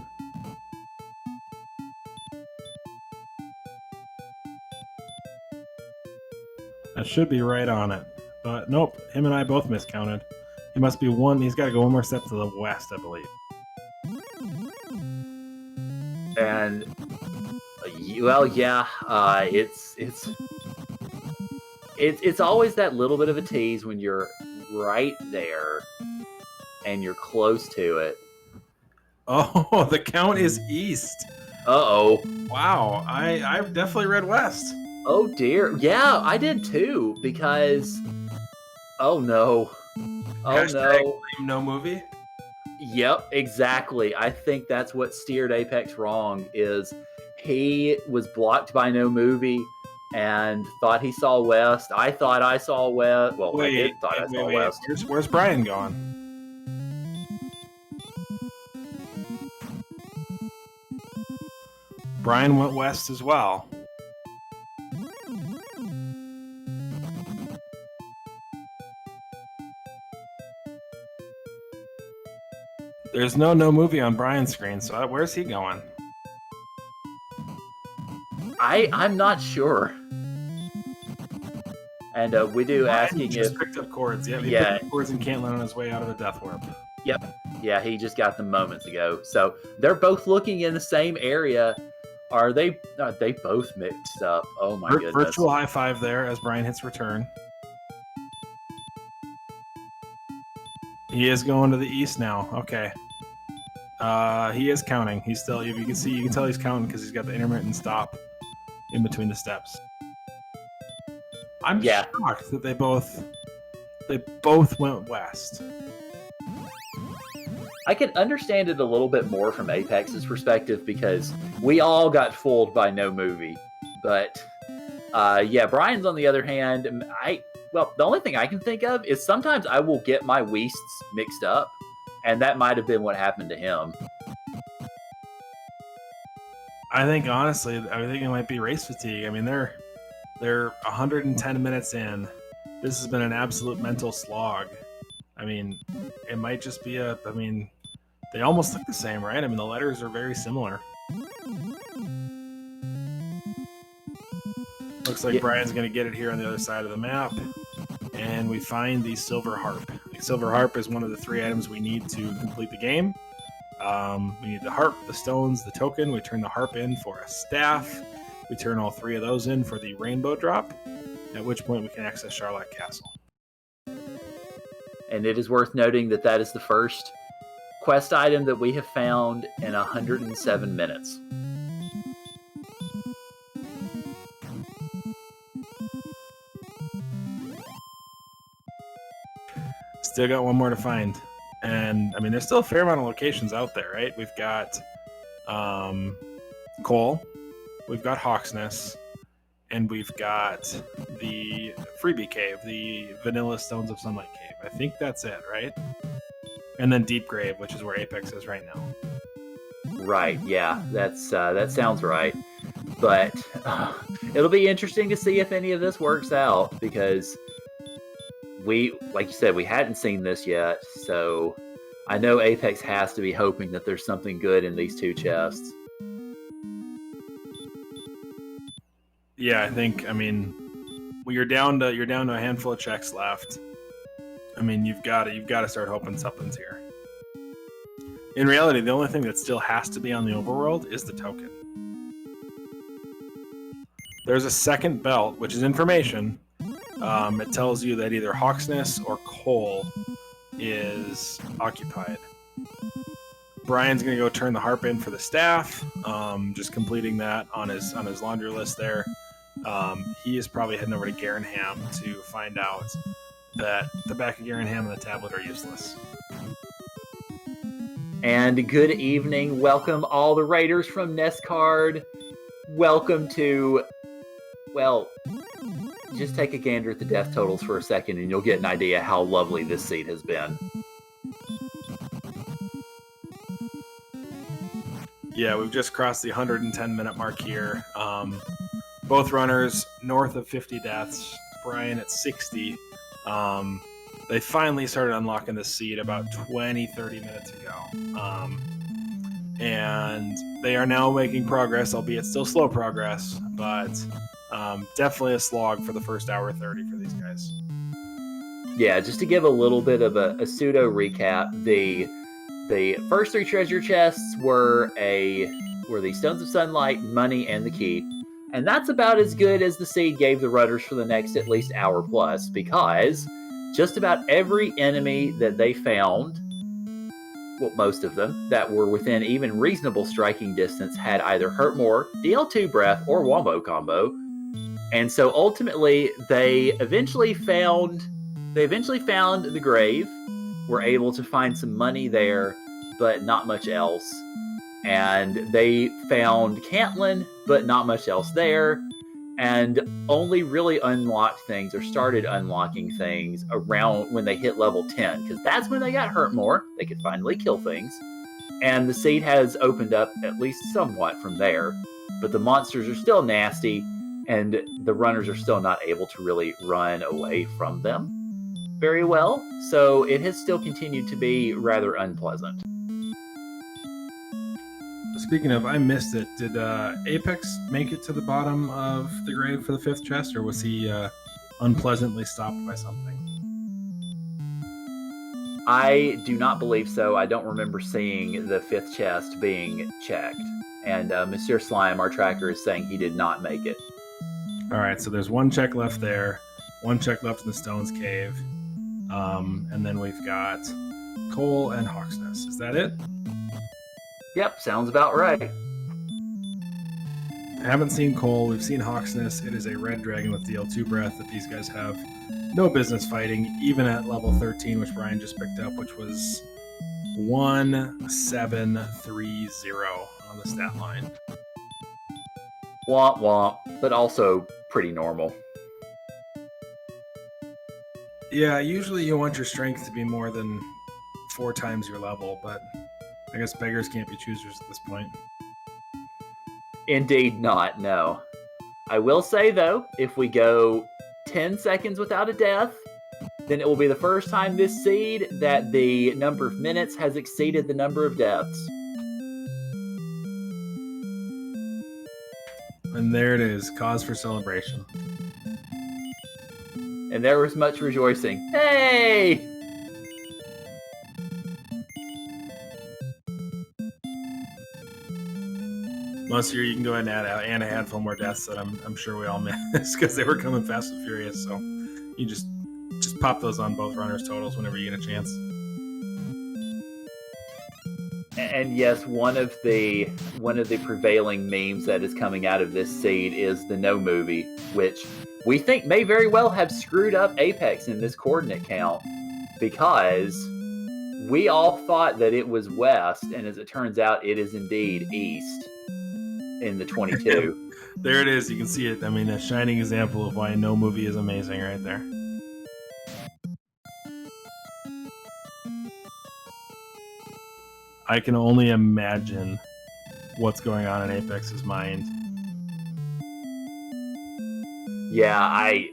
That should be right on it. But nope, him and I both miscounted. He must be one. He's got to go one more step to the west, I believe. And well, yeah, it's always that little bit of a tease when you're right there and you're close to it. Oh, the count is east. Uh-oh. Wow, I definitely read west. Oh dear. Yeah, I did too, because oh no. Oh Hashtag no movie. Yep, exactly. I think that's what steered Apex wrong, is he was blocked by no movie and thought he saw west. I thought I saw west. Well, I thought I saw west. Where's Brian going? Brian went west as well. There's no movie on Brian's screen, so where's he going? I'm not sure. And we do Brian asking just if... picked up chords. He picked up chords in Caitlin on his way out of the Death Warp. Yep. Yeah, he just got them moments ago. So they're both looking in the same area. Are they both mixed up? Oh my goodness. Virtual high five there as Brian hits return. He is going to the east now. Okay. He is counting. He's still, if you can tell he's counting because he's got the intermittent stop in between the steps. I'm shocked that they both went west. I can understand it a little bit more from Apex's perspective because we all got fooled by no movie. But Brian's on the other hand, the only thing I can think of is sometimes I will get my Weists mixed up, and that might have been what happened to him. I think honestly, it might be race fatigue. I mean, they're 110 minutes in. This has been an absolute mental slog. I mean, it might just be they almost look the same, right? I mean, the letters are very similar. Looks like Brian's going to get it here on the other side of the map. And we find the Silver Harp. The Silver Harp is one of the 3 items we need to complete the game. We need the harp, the stones, the token. We turn the harp in for a staff. We turn all 3 of those in for the rainbow drop, at which point we can access Charlotte Castle. And it is worth noting that that is the first quest item that we have found in 107 minutes. Still got one more to find. And, I mean, there's still a fair amount of locations out there, right? We've got Cole, we've got Hawksness, and we've got the Freebie Cave, the Vanilla Stones of Sunlight Cave. I think that's it, right? And then Deep Grave, which is where Apex is right now. Right, yeah, that sounds right. But it'll be interesting to see if any of this works out, because like you said, we hadn't seen this yet, so I know Apex has to be hoping that there's something good in these 2 chests. Yeah, I think, you're down to a handful of checks left. I mean, you've got to start hoping something's here. In reality, the only thing that still has to be on the overworld is the token. There's a second belt, which is information. It tells you that either Hawksness or Cole is occupied. Brian's going to go turn the harp in for the staff, just completing that on his laundry list there. He is probably heading over to Garenham to find out that the back of Garenham and the tablet are useless. And good evening. Welcome all the Raiders from Nestcard. Welcome to, well, just take a gander at the death totals for a second and you'll get an idea how lovely this seat has been. Yeah, we've just crossed the 110-minute mark here. Both runners north of 50 deaths. Brian at 60. They finally started unlocking this seed about 20-30 minutes ago. And they are now making progress, albeit still slow progress, but definitely a slog for the first hour 30 for these guys. Yeah, just to give a little bit of a pseudo recap, the first 3 treasure chests were the Stones of Sunlight, Money, and the Key. And that's about as good as the seed gave the runners for the next at least hour plus, because just about every enemy that they found, well, most of them, that were within even reasonable striking distance had either Hurt More, DL2 Breath, or Wombo combo. And so ultimately, they eventually found the grave, were able to find some money there, but not much else. And they found Cantlin, but not much else there. And only really unlocked things or started unlocking things around when they hit level 10, because that's when they got Hurt More. They could finally kill things. And the seed has opened up at least somewhat from there. But the monsters are still nasty, and the runners are still not able to really run away from them very well. So it has still continued to be rather unpleasant. Speaking of, I missed it. Did Apex make it to the bottom of the grave for the 5th chest, or was he unpleasantly stopped by something? I do not believe so. I don't remember seeing the 5th chest being checked. And Monsieur Slime, our tracker, is saying he did not make it. All right, so there's 1 check left there, 1 check left in the Stones Cave, and then we've got Cole and Hawksness. Is that it? Yep, sounds about right. I haven't seen Cole. We've seen Hawksness. It is a red dragon with DL2 breath that these guys have no business fighting, even at level 13, which Brian just picked up, which was 1730 on the stat line. Womp womp, but also pretty normal. Yeah, usually you want your strength to be more than 4 times your level, but I guess beggars can't be choosers at this point. Indeed not, no. I will say, though, if we go 10 seconds without a death, then it will be the first time this seed that the number of minutes has exceeded the number of deaths. And there it is, cause for celebration. And there was much rejoicing. Hey! Monsieur, you can go ahead and add a handful more deaths that I'm sure we all missed because they were coming fast and furious. So you just pop those on both runners' totals whenever you get a chance. And yes, one of the prevailing memes that is coming out of this seed is the No movie, which we think may very well have screwed up Apex in this coordinate count, because we all thought that it was west, and as it turns out, it is indeed east in the 22. There it is. You can see it. I mean, a shining example of why No movie is amazing right there. I can only imagine what's going on in Apex's mind. Yeah, I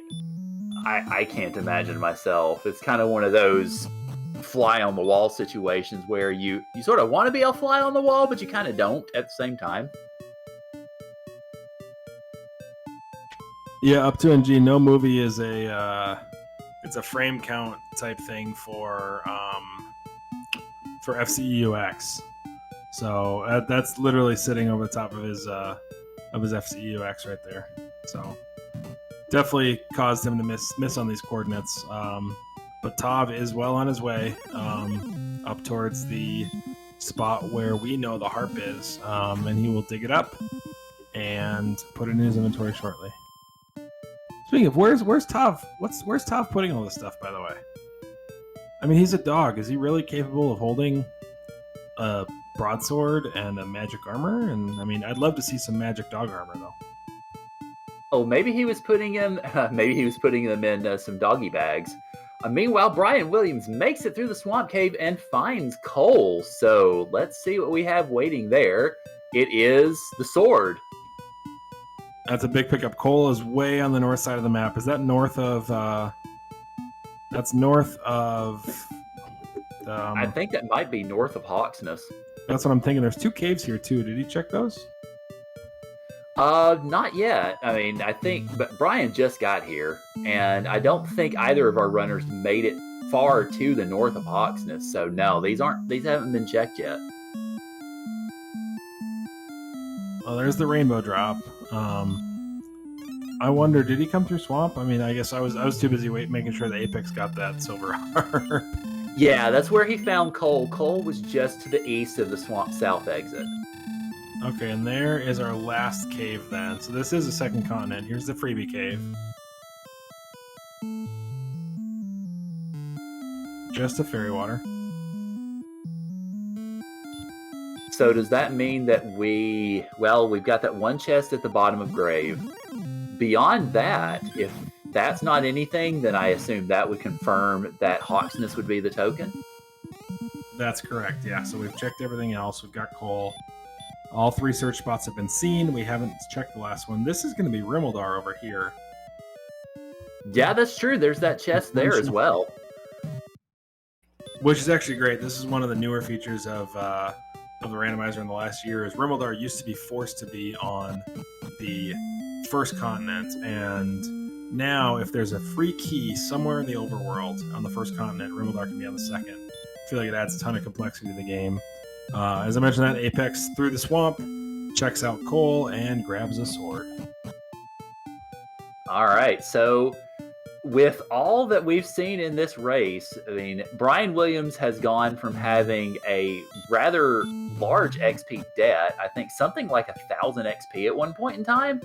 can't imagine myself. It's kind of one of those fly on the wall situations where you sort of want to be a fly on the wall, but you kind of don't at the same time. Yeah, up to NG. No movie is it's a frame count type thing for FCEUX. So that's literally sitting over the top of his FCEUX right there. So definitely caused him to miss on these coordinates. But Tav is well on his way up towards the spot where we know the harp is, and he will dig it up and put it in his inventory shortly. Speaking of, where's Tav? Where's Tav putting all this stuff, by the way? I mean, he's a dog. Is he really capable of holding a broadsword and a magic armor? And I mean, I'd love to see some magic dog armor, though. Oh, maybe he was putting him. Maybe he was putting them in some doggy bags. Meanwhile, Brian Williams makes it through the swamp cave and finds coal. So let's see what we have waiting there. It is the sword. That's a big pickup. Coal is way on the north side of the map. Is that north of? That's north of. I think that might be north of Hawksness. That's what I'm thinking. There's 2 caves here too. Did he check those? Not yet. I mean, I think, but Brian just got here, and I don't think either of our runners made it far to the north of Hawksness. So no, these haven't been checked yet. Well, there's the rainbow drop. I wonder, did he come through swamp? I mean, I guess I was too busy making sure the Apex got that silver harp. Yeah, that's where he found coal. Coal was just to the east of the swamp south exit. Okay, and there is our last cave then. So this is a second continent. Here's the freebie cave. Just a fairy water. So does that mean that we've got that one chest at the bottom of grave. Beyond that, if that's not anything, then I assume that would confirm that Hawksness would be the token? That's correct, yeah. So we've checked everything else. We've got coal. All 3 search spots have been seen. We haven't checked the last one. This is going to be Rimmildar over here. Yeah, that's true. There's that chest there as well. Which is actually great. This is one of the newer features of the randomizer in the last year. Is Rimmildar used to be forced to be on the first continent, and now if there's a free key somewhere in the overworld on the first continent, Rimmildar can be on the second. I feel like it adds a ton of complexity to the game. As I mentioned, that Apex through the swamp, checks out coal, and grabs a sword. All right, so with all that we've seen in this race, I mean, Brian Williams has gone from having a rather large XP debt, I think something like 1,000 XP at one point in time,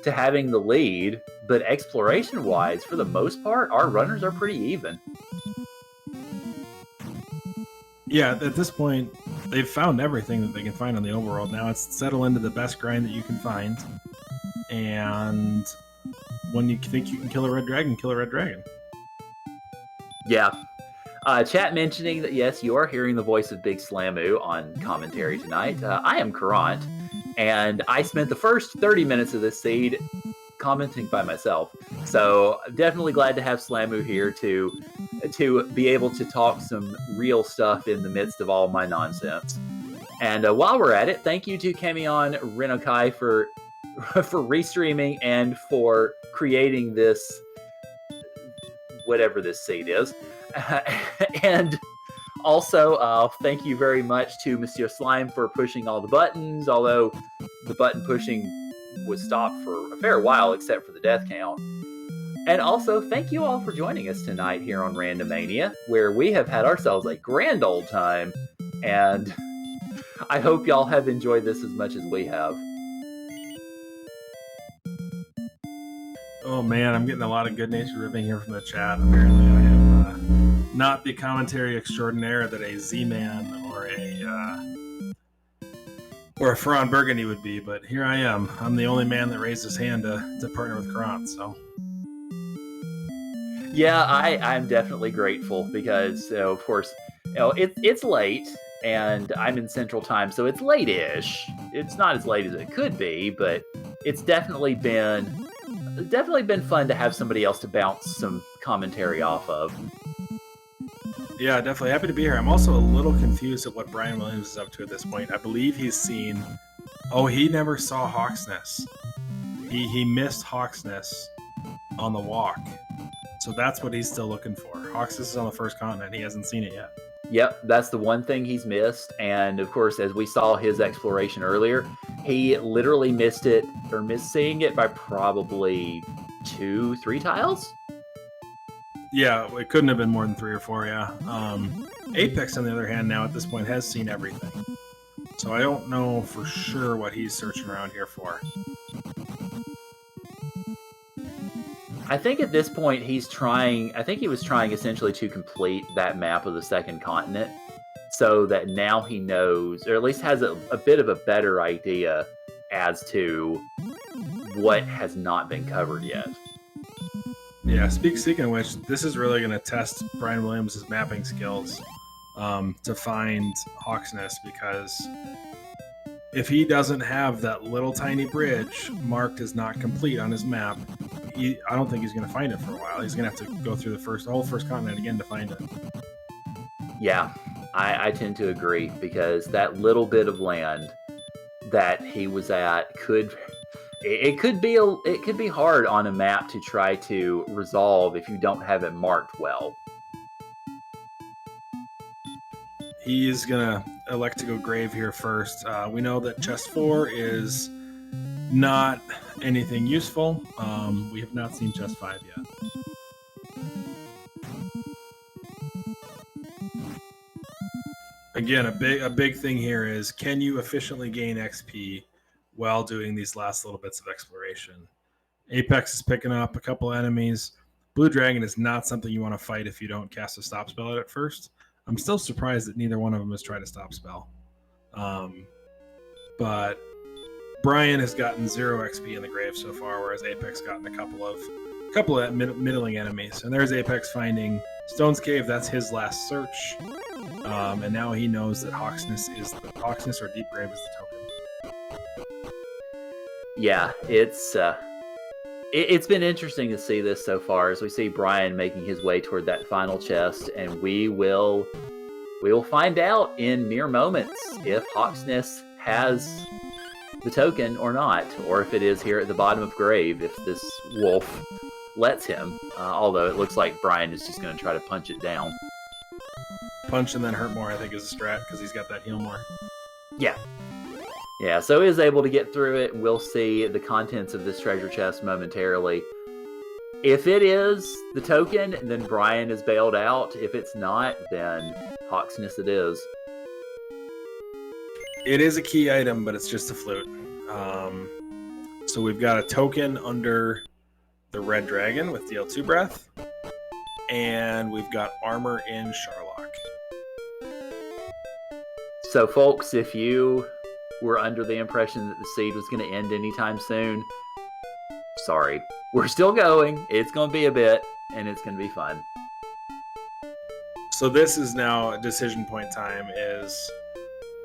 to having the lead. But exploration-wise, for the most part, our runners are pretty even. Yeah, at this point, they've found everything that they can find on the overworld. Now it's settle into the best grind that you can find. And when you think you can kill a red dragon, kill a red dragon. Yeah. Chat mentioning that, yes, you are hearing the voice of Big Slamu on commentary tonight. I am Karant, and I spent the first 30 minutes of this seed commenting by myself. So I'm definitely glad to have Slamu here to be able to talk some real stuff in the midst of all my nonsense. And while we're at it, thank you to Kamion Renokai for restreaming and for creating this, whatever this seed is. And also, thank you very much to Monsieur Slime for pushing all the buttons, although the button pushing was stopped for a fair while, except for the death count. And also, thank you all for joining us tonight here on Randomania, where we have had ourselves a grand old time, and I hope y'all have enjoyed this as much as we have. Oh man, I'm getting a lot of good natured ribbing here from the chat. Apparently I am not the commentary extraordinaire that a Z-Man or a Ferran Burgundy would be, but here I am. I'm the only man that raised his hand to partner with Karant, so... Yeah, I'm definitely grateful because, of course, it's late and I'm in Central Time, so it's late-ish. It's not as late as it could be, but it's definitely been fun to have somebody else to bounce some commentary off of. Yeah, definitely happy to be here. I'm also a little confused at what Brian Williams is up to at this point. I believe he's seen... Oh, he never saw Hawksness. He missed Hawksness on the walk. So that's what he's still looking for. Hawksness is on the first continent. He hasn't seen it yet. Yep, that's the one thing he's missed. And of course, as we saw his exploration earlier, he literally missed seeing it by probably 2-3 tiles. Yeah, it couldn't have been more than 3 or 4, yeah. Apex, on the other hand, now at this point has seen everything. So I don't know for sure what he's searching around here for. I think at this point he was trying essentially to complete that map of the second continent so that now he knows, or at least has a bit of a better idea as to what has not been covered yet. Yeah, speaking of which, this is really going to test Brian Williams' mapping skills to find Hawksnest, because if he doesn't have that little tiny bridge marked as not complete on his map, I don't think he's going to find it for a while. He's going to have to go through the whole first continent again to find it. Yeah, I tend to agree, because that little bit of land that he was at could be hard on a map to try to resolve if you don't have it marked well. He's going to elect to go grave here first. We know that chest 4 is not anything useful. We have not seen chest 5 yet. Again, a big thing here is, can you efficiently gain XP while doing these last little bits of exploration? Apex is picking up a couple enemies. Blue Dragon is not something you want to fight if you don't cast a stop spell at it first. I'm still surprised that neither one of them has tried a stop spell. But Brian has gotten 0 XP in the grave so far, whereas Apex gotten a couple of middling enemies. And there's Apex finding Stone's Cave. That's his last search. And now he knows that Hawksness or Deep Grave is the token. Yeah, it's been interesting to see this so far, as we see Brian making his way toward that final chest, and we will find out in mere moments if Hawksness has the token or not, or if it is here at the bottom of grave, if this wolf lets him. Although it looks like Brian is just going to try to punch it down. Punch and then hurt more, I think, is a strat, because he's got that heal more. Yeah, so he is able to get through it, and we'll see the contents of this treasure chest momentarily. If it is the token, then Brian is bailed out. If it's not, then Hawksness it is. It is a key item, but it's just a flute. So we've got a token under the Red Dragon with deal 2 breath, and we've got armor in Sharlock. So folks, if you were under the impression that the seed was going to end anytime soon, sorry. We're still going. It's going to be a bit, and it's going to be fun. So this is now a decision point time, is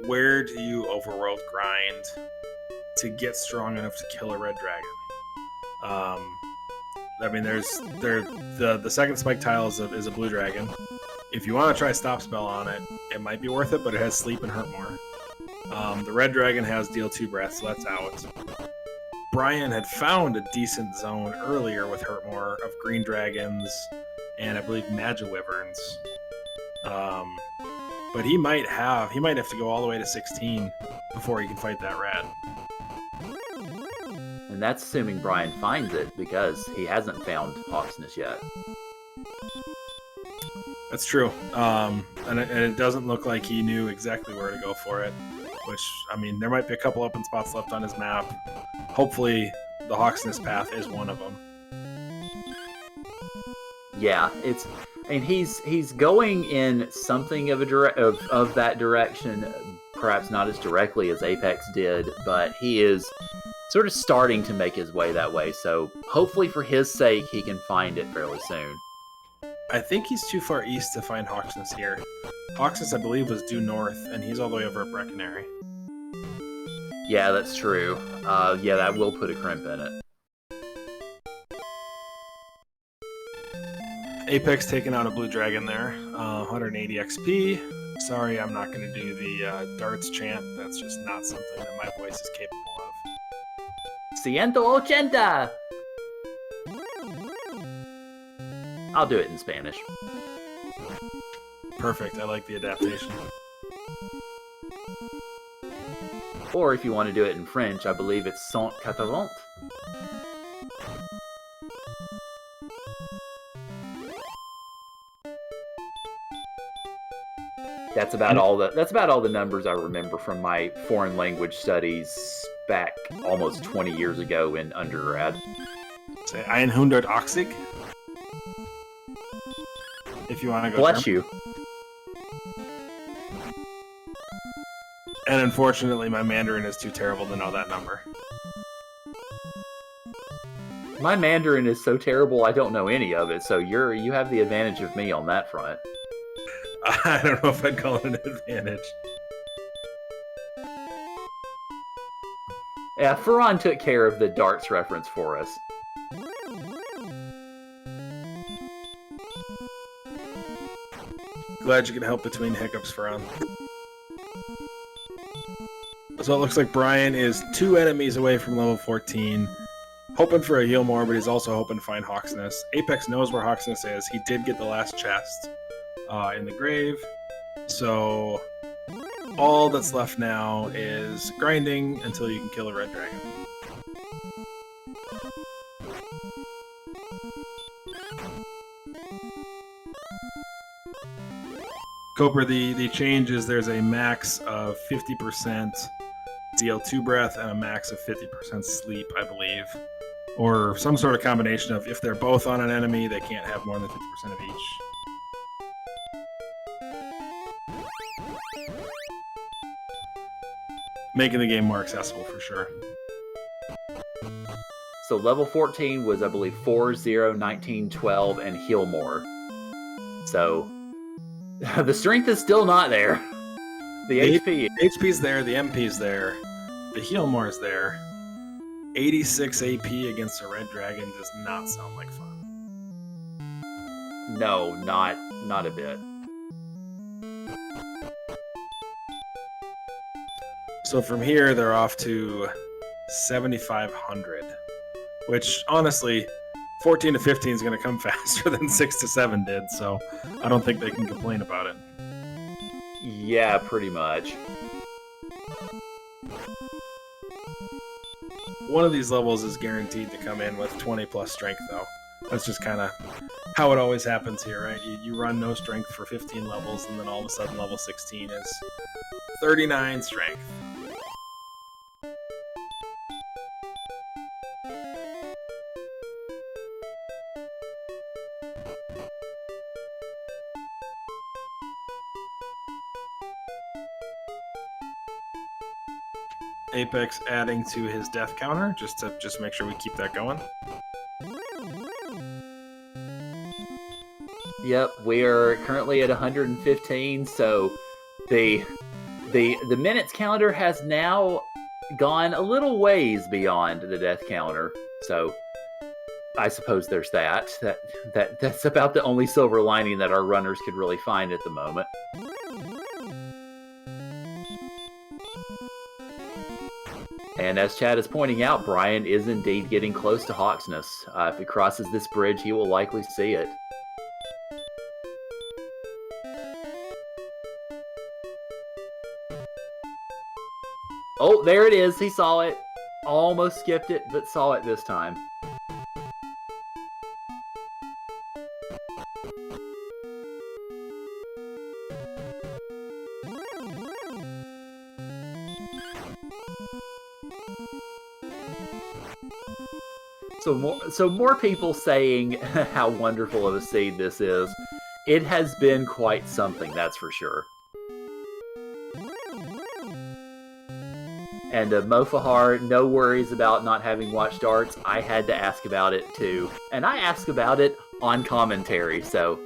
where do you overworld grind to get strong enough to kill a red dragon? I mean, the second spike tile is a blue dragon. If you want to try stop spell on it, it might be worth it, but it has sleep and hurt more. The red dragon has deal 2 breath, so that's out. Brian had found a decent zone earlier with hurt more of green dragons and I believe Magi Wyverns. But he might have to go all the way to 16 before he can fight that red. And that's assuming Brian finds it, because he hasn't found Hawksness yet. That's true. And it doesn't look like he knew exactly where to go for it, which, I mean, there might be a couple open spots left on his map. Hopefully the Hawksness path is one of them. Yeah, he's going in something of of that direction, perhaps not as directly as Apex did, but he is sort of starting to make his way that way. So hopefully for his sake, he can find it fairly soon. I think he's too far east to find Hawksness here. Hawksness, I believe, was due north, and he's all the way over at Breckenary. Yeah, that's true. Yeah, that will put a crimp in it. Apex taking out a blue dragon there. 180 XP. Sorry, I'm not going to do the darts chant. That's just not something that my voice is capable of. 180! I'll do it in Spanish. Perfect. I like the adaptation. Or if you want to do it in French, I believe it's 180. That's about all the numbers I remember from my foreign language studies back almost 20 years ago in undergrad. Say 180. If you want to go. Bless you. And unfortunately, my Mandarin is too terrible to know that number. My Mandarin is so terrible I don't know any of it, so you have the advantage of me on that front. I don't know if I'd call it an advantage. Yeah, Ferran took care of the darts reference for us. Glad you could help between hiccups, Ferran. So it looks like Brian is 2 enemies away from level 14. Hoping for a heal more, but he's also hoping to find Hawksness. Apex knows where Hawksness is. He did get the last chest in the grave. So all that's left now is grinding until you can kill a red dragon. Cooper, the change is there's a max of 50% DL2 breath and a max of 50% sleep, I believe. Or some sort of combination of if they're both on an enemy, they can't have more than 50% of each. Making the game more accessible for sure. So level 14 was, I believe, 4, 0, 19, 12, and heal more. So the strength is still not there. The HP's there, the MP's there, the heal more is there. 86 AP against a red dragon does not sound like fun. No, not a bit. So from here, they're off to 7,500, which honestly, 14 to 15 is going to come faster than 6 to 7 did, so I don't think they can complain about it. Yeah, pretty much. One of these levels is guaranteed to come in with 20 plus strength, though. That's just kind of how it always happens here, right? You run no strength for 15 levels, and then all of a sudden level 16 is 39 strength. Apex adding to his death counter just to make sure we keep that going. Yep, we are currently at 115, so the minutes counter has now gone a little ways beyond the death counter. So I suppose there's that's about the only silver lining that our runners could really find at the moment. And as Chad is pointing out, Brian is indeed getting close to Hawksness. If he crosses this bridge, he will likely see it. Oh, there it is. He saw it. Almost skipped it, but saw it this time. So more people saying how wonderful of a seed this is. It has been quite something, that's for sure. And Mofahar, no worries about not having watched darts. I had to ask about it too. And I asked about it on commentary, so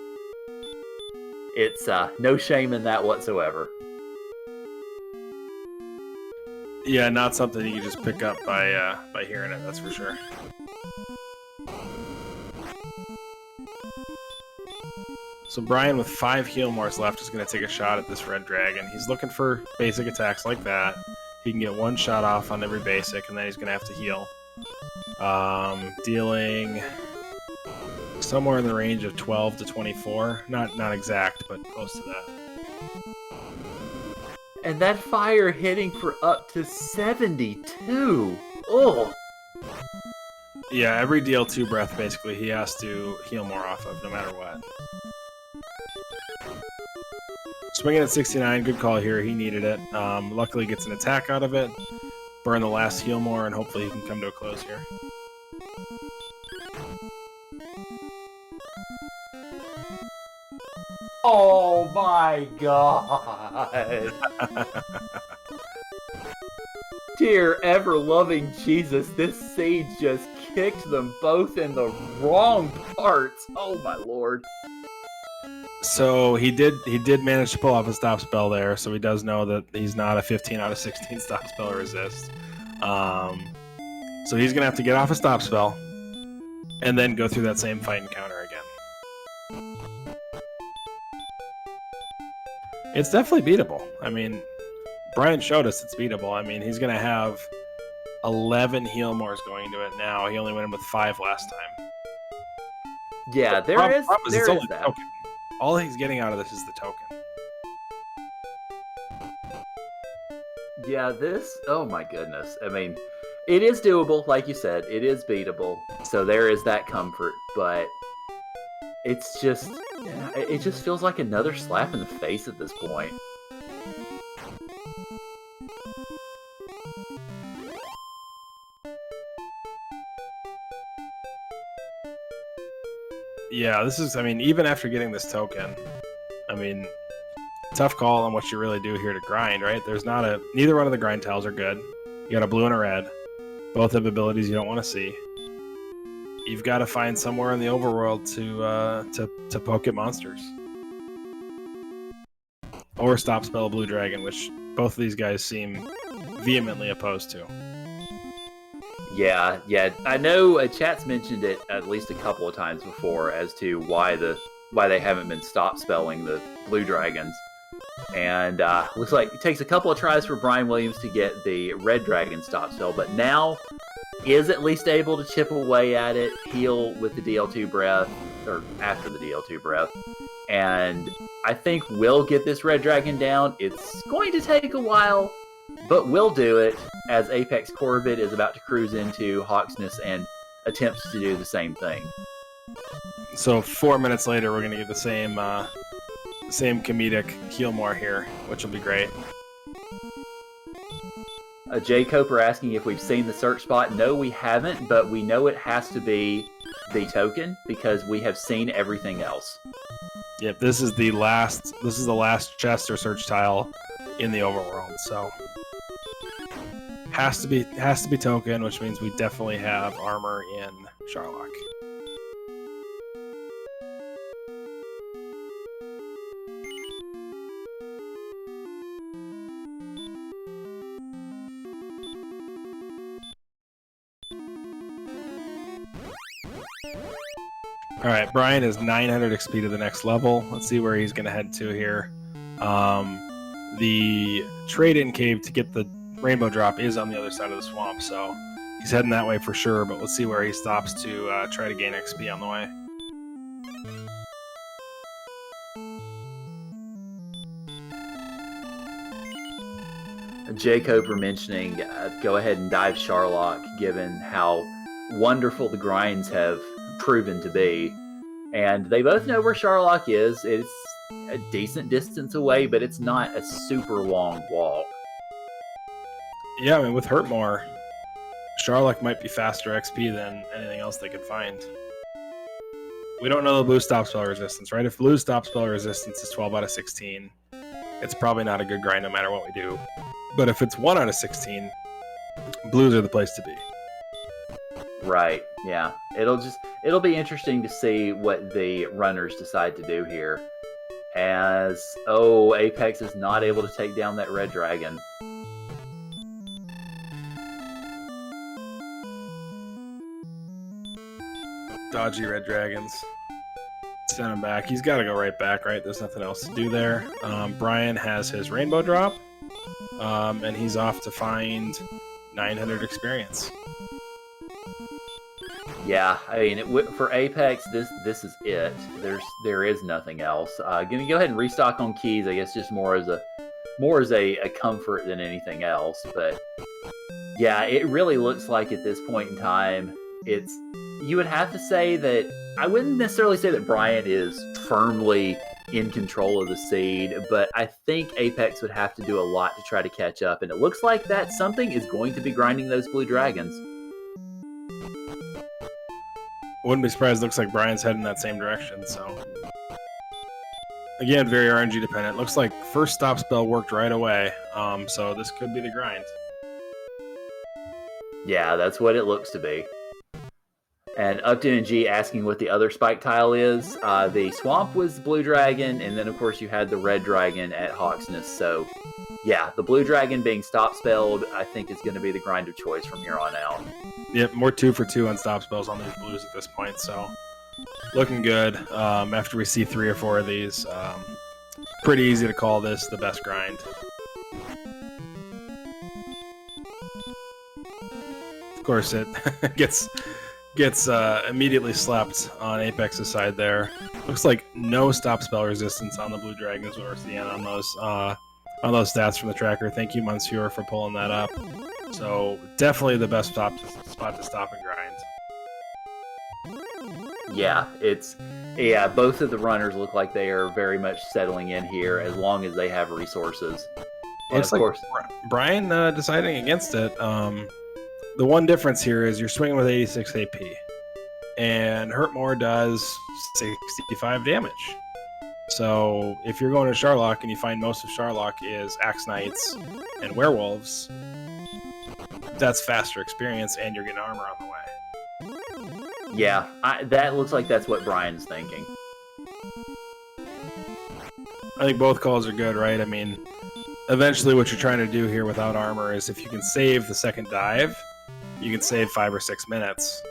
it's no shame in that whatsoever. Yeah, not something you can just pick up by hearing it, that's for sure. So Brian, with 5 heal mores left, is going to take a shot at this red dragon. He's looking for basic attacks like that. He can get 1 shot off on every basic, and then he's going to have to heal. Dealing somewhere in the range of 12 to 24. Not exact, but close to that. And that fire hitting for up to 72. Oh. Yeah, every DL2 breath, basically, he has to heal more off of, no matter what. So swinging at 69. Good call here. He needed it. Luckily gets an attack out of it. Burn the last heal more, and hopefully he can come to a close here. Oh my god! Dear ever-loving Jesus, this siege just kicked them both in the wrong parts. Oh my lord. So he did manage to pull off a stop spell there, so he does know that he's not a 15 out of 16 stop spell resist. So he's going to have to get off a stop spell and then go through that same fight and counter again. It's definitely beatable. I mean, Brian showed us it's beatable. I mean, he's going to have 11 heal mores going into it now. He only went in with 5 last time. Yeah, So there is that. Token. All he's getting out of this is the token. Yeah, oh my goodness. I mean, it is doable, like you said. It is beatable. So there is that comfort, but it just feels like another slap in the face at this point. Yeah, even after getting this token, tough call on what you really do here to grind, right? Neither one of the grind tiles are good. You got a blue and a red. Both have abilities you don't want to see. You've got to find somewhere in the overworld to poke at monsters. Or stop spell a blue dragon, which both of these guys seem vehemently opposed to. Yeah. I know chat's mentioned it at least a couple of times before as to why they haven't been stop spelling the blue dragons. And looks like it takes a couple of tries for Brian Williams to get the red dragon stop spell, but now is at least able to chip away at it, heal with the DL2 breath, or after the DL2 breath. And I think we'll get this red dragon down. It's going to take a while, but we'll do it as apexcorv is about to cruise into Hawksness and attempts to do the same thing. So 4 minutes later, we're going to get the same comedic heal more here, which will be great. Jay Coper asking if we've seen the search spot. No, we haven't, but we know it has to be the token because we have seen everything else. Yep, this is the last chest or search tile in the overworld, so has to be token, which means we definitely have armor in Sharlock. All right, Brian is 900 XP to the next level. Let's see where he's going to head to here. The trade-in cave to get the rainbow drop is on the other side of the swamp, so he's heading that way for sure, but let's see where he stops to try to gain XP on the way. Jay Coper mentioning go ahead and dive Sharlock, given how wonderful the grinds have proven to be. And they both know where Sharlock is. It's a decent distance away, but it's not a super long walk. Yeah, with Hurt More, Sharlock might be faster XP than anything else they could find. We don't know the blue stop spell resistance, right? If blue stop spell resistance is 12 out of 16, it's probably not a good grind no matter what we do. But if it's 1 out of 16, blues are the place to be. Right, yeah. It'll be interesting to see what the runners decide to do here. As, Apex is not able to take down that red dragon. Dodgy red dragons. Send him back. He's got to go right back, right? There's nothing else to do there. Brian has his rainbow drop, and he's off to find 900 experience. Yeah, for Apex, this is it. There is nothing else. Gonna go ahead and restock on keys. I guess just more as a comfort than anything else. But yeah, it really looks like at this point in time, you would have to say that I wouldn't necessarily say that Brian is firmly in control of the seed, but I think Apex would have to do a lot to try to catch up, and it looks like that something is going to be grinding those blue dragons. Wouldn't be surprised. Looks like Brian's heading in that same direction. So again, very RNG dependent. Looks like first stop spell worked right away. So this could be the grind. Yeah, that's what it looks to be. And Upton and G asking what the other spike tile is. The swamp was the blue dragon, and then of course you had the red dragon at Hawksness. So yeah, the blue dragon being stop spelled, I think is going to be the grind of choice from here on out. Yep, more 2 for 2 on stop spells on these blues at this point. So looking good. After we see 3 or 4 of these, pretty easy to call this the best grind. Of course, it gets immediately slept on Apex's side there. Looks like no stop spell resistance on the blue dragon is what we're seeing on those stats from the tracker. Thank you, Monsieur, for pulling that up. So definitely the best spot to stop and grind. Yeah, both of the runners look like they are very much settling in here as long as they have resources. And Looks of course, like Brian deciding against it. The one difference here is you're swinging with 86 AP, and Hurtmore does 65 damage. So if you're going to Sharlock and you find most of Sharlock is Axe Knights and Werewolves, that's faster experience, and you're getting armor on the way. yeah, that looks like that's what Brian's thinking. I think both calls are good, right? I mean, eventually what you're trying to do here without armor is if you can save the second dive, you can save 5 or 6 minutes.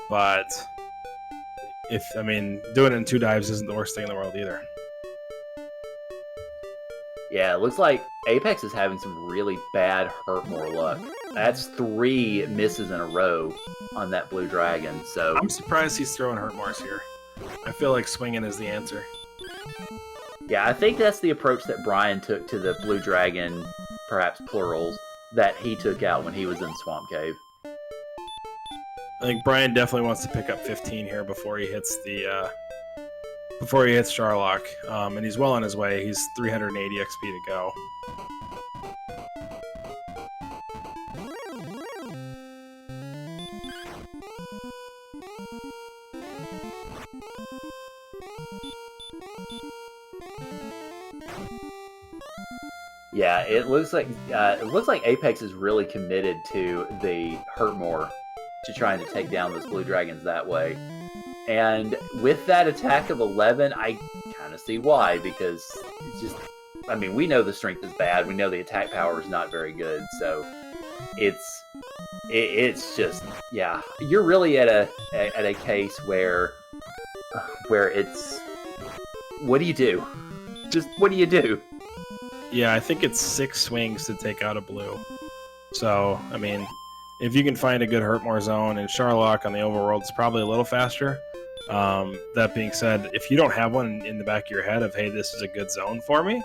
But doing it in 2 dives isn't the worst thing in the world either. Yeah, it looks like Apex is having some really bad Hurtmore luck. That's 3 misses in a row on that blue dragon. So I'm surprised he's throwing Hurtmores here. I feel like swinging is the answer. yeah, I think that's the approach that Brian took to the blue dragon, perhaps plurals, that he took out when he was in Swamp Cave. I think Brian definitely wants to pick up 15 here before he hits Sharlock, and he's well on his way. He's 380 XP to go. Yeah, it looks like Apex is really committed to the Hurtmore, to trying to take down those blue dragons that way. And with that attack of 11, I kind of see why, because it's just, we know the strength is bad. We know the attack power is not very good. So it's just, yeah, you're really at a case where it's, what do you do? Just, what do you do? Yeah, I think it's 6 swings to take out a blue. So, if you can find a good Hurtmore zone, and Sharlock on the overworld is probably a little faster. That being said, if you don't have one in the back of your head of, hey, this is a good zone for me,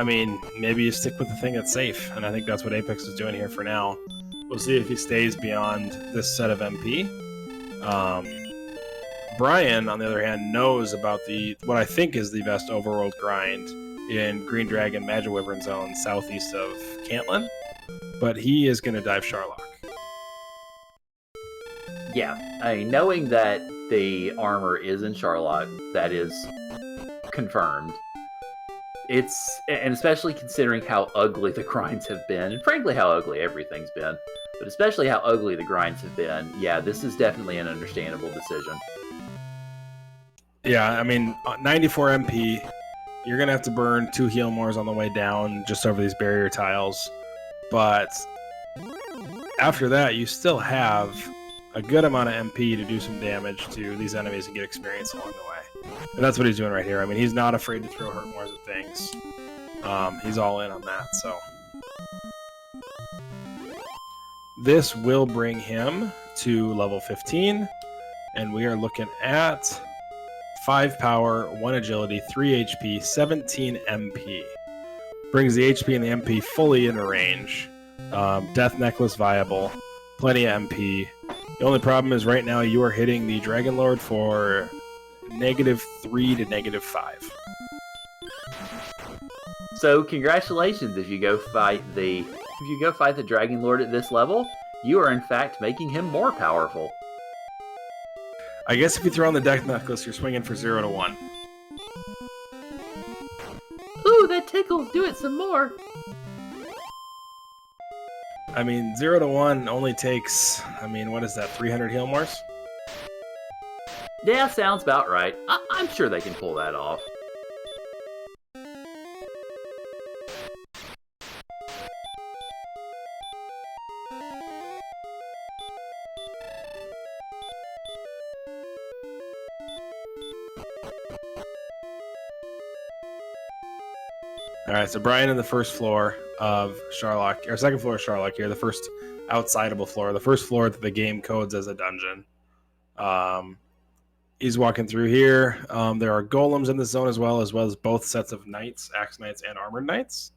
maybe you stick with the thing that's safe. And I think that's what Apex is doing here for now. We'll see if he stays beyond this set of MP. Brian, on the other hand, knows about what I think is the best overworld grind in Green Dragon Magic Wyvern zone southeast of Cantlin. But he is going to dive Sharlock. Yeah, knowing that the armor is in Sharlock, that is confirmed. And especially considering how ugly the grinds have been, and frankly how ugly everything's been, but especially how ugly the grinds have been, yeah, this is definitely an understandable decision. Yeah, 94 MP, you're going to have to burn 2 Healmores on the way down just over these barrier tiles. But after that, you still have a good amount of MP to do some damage to these enemies and get experience along the way. And that's what he's doing right here. He's not afraid to throw Hurtmores at things. He's all in on that, so. This will bring him to level 15, and we are looking at 5 power, 1 agility, 3 HP, 17 MP. Brings the HP and the MP fully into range. Death Necklace viable. Plenty of MP. The only problem is right now you are hitting the Dragon Lord for -3 to -5. So congratulations, if you go fight the Dragon Lord at this level, you are in fact making him more powerful. I guess if you throw on the death necklace, you're swinging for 0 to 1. Ooh, that tickles. Do it some more. I mean, 0 to 1 only takes, what is that, 300 heal mores? Yeah, sounds about right. I'm sure they can pull that off. All right, so Brian in the first floor of Sharlock, or second floor of Sharlock here, the first outsideable floor, the first floor that the game codes as a dungeon. He's walking through here. There are golems in this zone as well as both sets of knights, axe knights, and armored knights.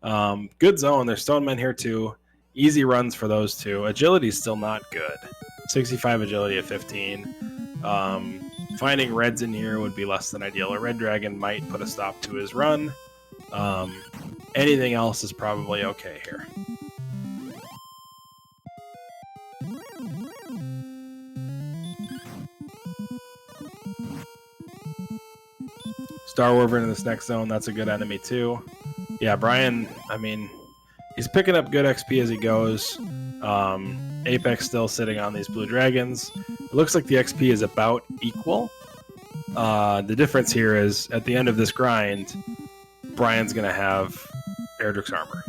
Good zone. There's stone men here too. Easy runs for those two. Agility is still not good. 65 agility at 15. Finding reds in here would be less than ideal. A red dragon might put a stop to his run. Anything else is probably okay here. Star Wyvern in this next zone, that's a good enemy too. Yeah, Brian, he's picking up good XP as he goes. Apex still sitting on these blue dragons. It looks like the XP is about equal. The difference here is at the end of this grind, Brian's going to have Erdrick's armor.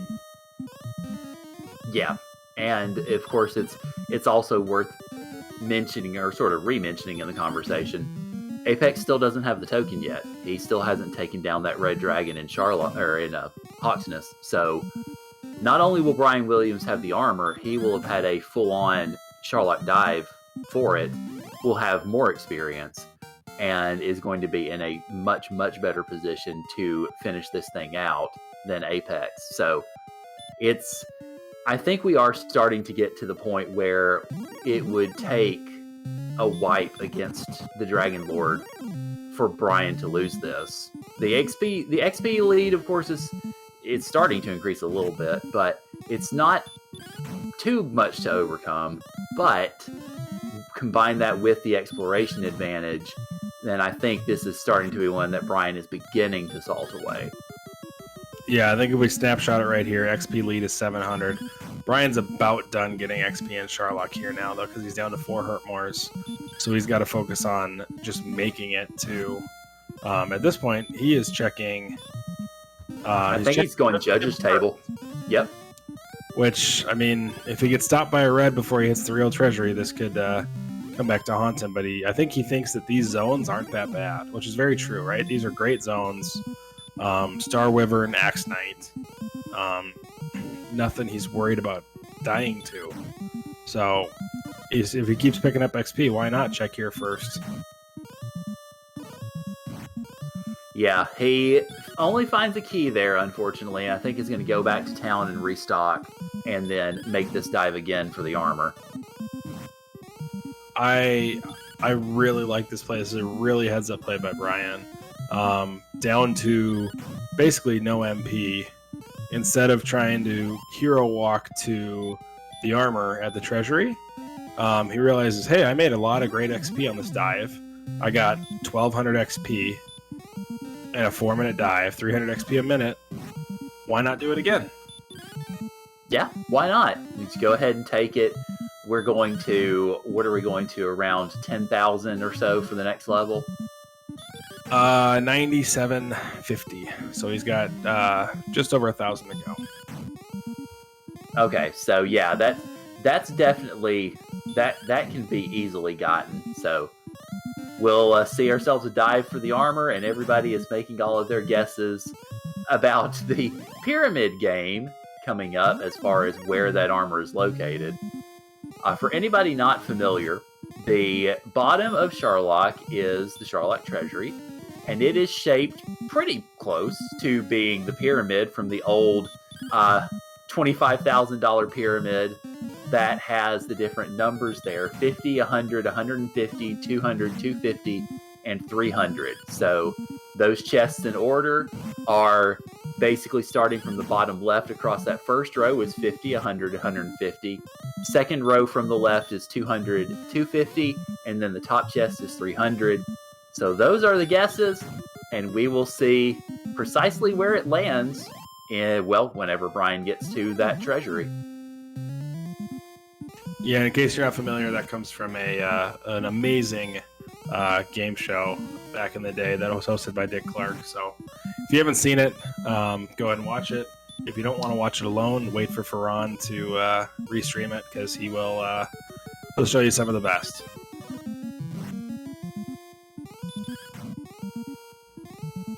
Yeah, and of course it's also worth mentioning, or sort of re-mentioning in the conversation, Apex still doesn't have the token yet. He still hasn't taken down that red dragon in Charlotte or in Hawksness. So not only will Brian Williams have the armor, he will have had a full-on Charlotte dive for it. Will have more experience and is going to be in a much, much better position to finish this thing out than Apex. So I think we are starting to get to the point where it would take a wipe against the Dragon Lord for Brian to lose this. The XP lead, of course, it's starting to increase a little bit, but it's not too much to overcome. But combine that with the exploration advantage, then I think this is starting to be one that Brian is beginning to salt away. Yeah, I think if we snapshot it right here, XP lead is 700. Brian's about done getting XP in Sharlock here now, though, because he's down to 4 hurt mores. So he's got to focus on just making it to... at this point, he is checking... I think he's going judge's table. Yep. Which, if he gets stopped by a red before he hits the real treasury, this could come back to haunt him. But I think he thinks that these zones aren't that bad, which is very true, right? These are great zones. Star Wyvern, Axe Knight. Nothing he's worried about dying to. So, if he keeps picking up XP, why not check here first? Yeah, he only finds a key there, unfortunately. I think he's going to go back to town and restock, and then make this dive again for the armor. I really like this play. This is a really heads-up play by Brian. Down to basically no MP. Instead of trying to hero walk to the armor at the treasury, he realizes, hey, I made a lot of great XP on this dive. I got 1200 XP and a 4-minute dive, 300 XP a minute. Why not do it again? Yeah, why not? Let's go ahead and take it. What are we going to, around 10,000 or so for the next level? 9750. So he's got just over 1,000 to go. Okay, so yeah, that's definitely that can be easily gotten. So we'll see ourselves a dive for the armor, and everybody is making all of their guesses about the pyramid game coming up as far as where that armor is located. For anybody not familiar, the bottom of Sharlock is the Sharlock Treasury, and it is shaped pretty close to being the pyramid from the old $25,000 pyramid that has the different numbers there: 50, 100, 150, 200, 250, and 300. So those chests in order are basically starting from the bottom left across that first row is 50, 100, 150. Second row from the left is 200, 250, and then the top chest is 300. So those are the guesses, and we will see precisely where it lands whenever Brian gets to that treasury. Yeah, in case you're not familiar, that comes from an amazing game show back in the day that was hosted by Dick Clark. So if you haven't seen it, go ahead and watch it. If you don't want to watch it alone, wait for Ferran to restream it, because he'll show you some of the best.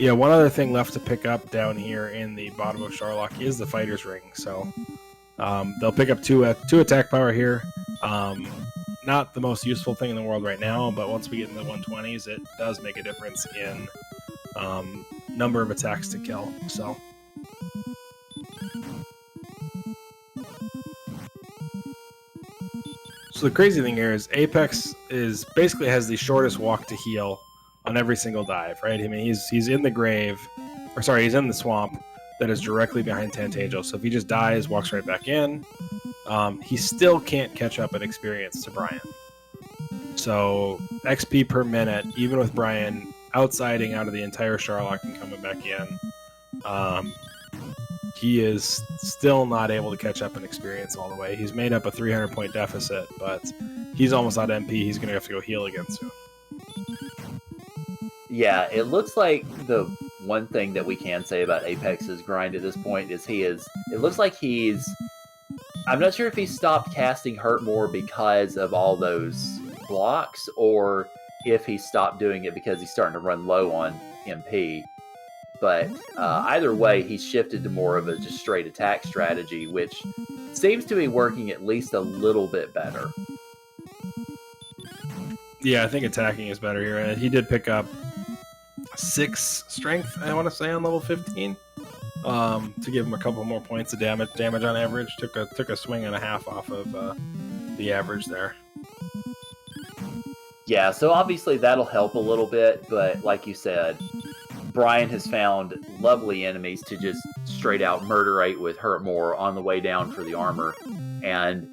Yeah, one other thing left to pick up down here in the bottom of Sharlock is the Fighter's Ring. So they'll pick up two attack power here. Not the most useful thing in the world right now, but once we get in the 120s, it does make a difference in number of attacks to kill. So the crazy thing here is Apex basically has the shortest walk to heal on every single dive, right? I mean, he's in the grave, he's in the swamp that is directly behind Tantangel. So if he just dies, walks right back in, he still can't catch up in experience to Brian. So XP per minute, even with Brian outsiding out of the entire Sharlock and coming back in, he is still not able to catch up in experience all the way. He's made up a 300-point deficit, but he's almost out of MP. He's going to have to go heal again soon. Yeah, it looks like the one thing that we can say about Apex's grind at this point is it looks like I'm not sure if he stopped casting Hurt More because of all those blocks, or if he stopped doing it because he's starting to run low on MP. But either way, he's shifted to more of a just straight attack strategy, which seems to be working at least a little bit better. Yeah, I think attacking is better here. And he did pick up 6 strength, I want to say, on level 15, to give him a couple more points of damage on average. Took a swing and a half off of the average there. Yeah, so obviously that'll help a little bit, but like you said, Brian has found lovely enemies to just straight out murderate with Hurt More on the way down for the armor, and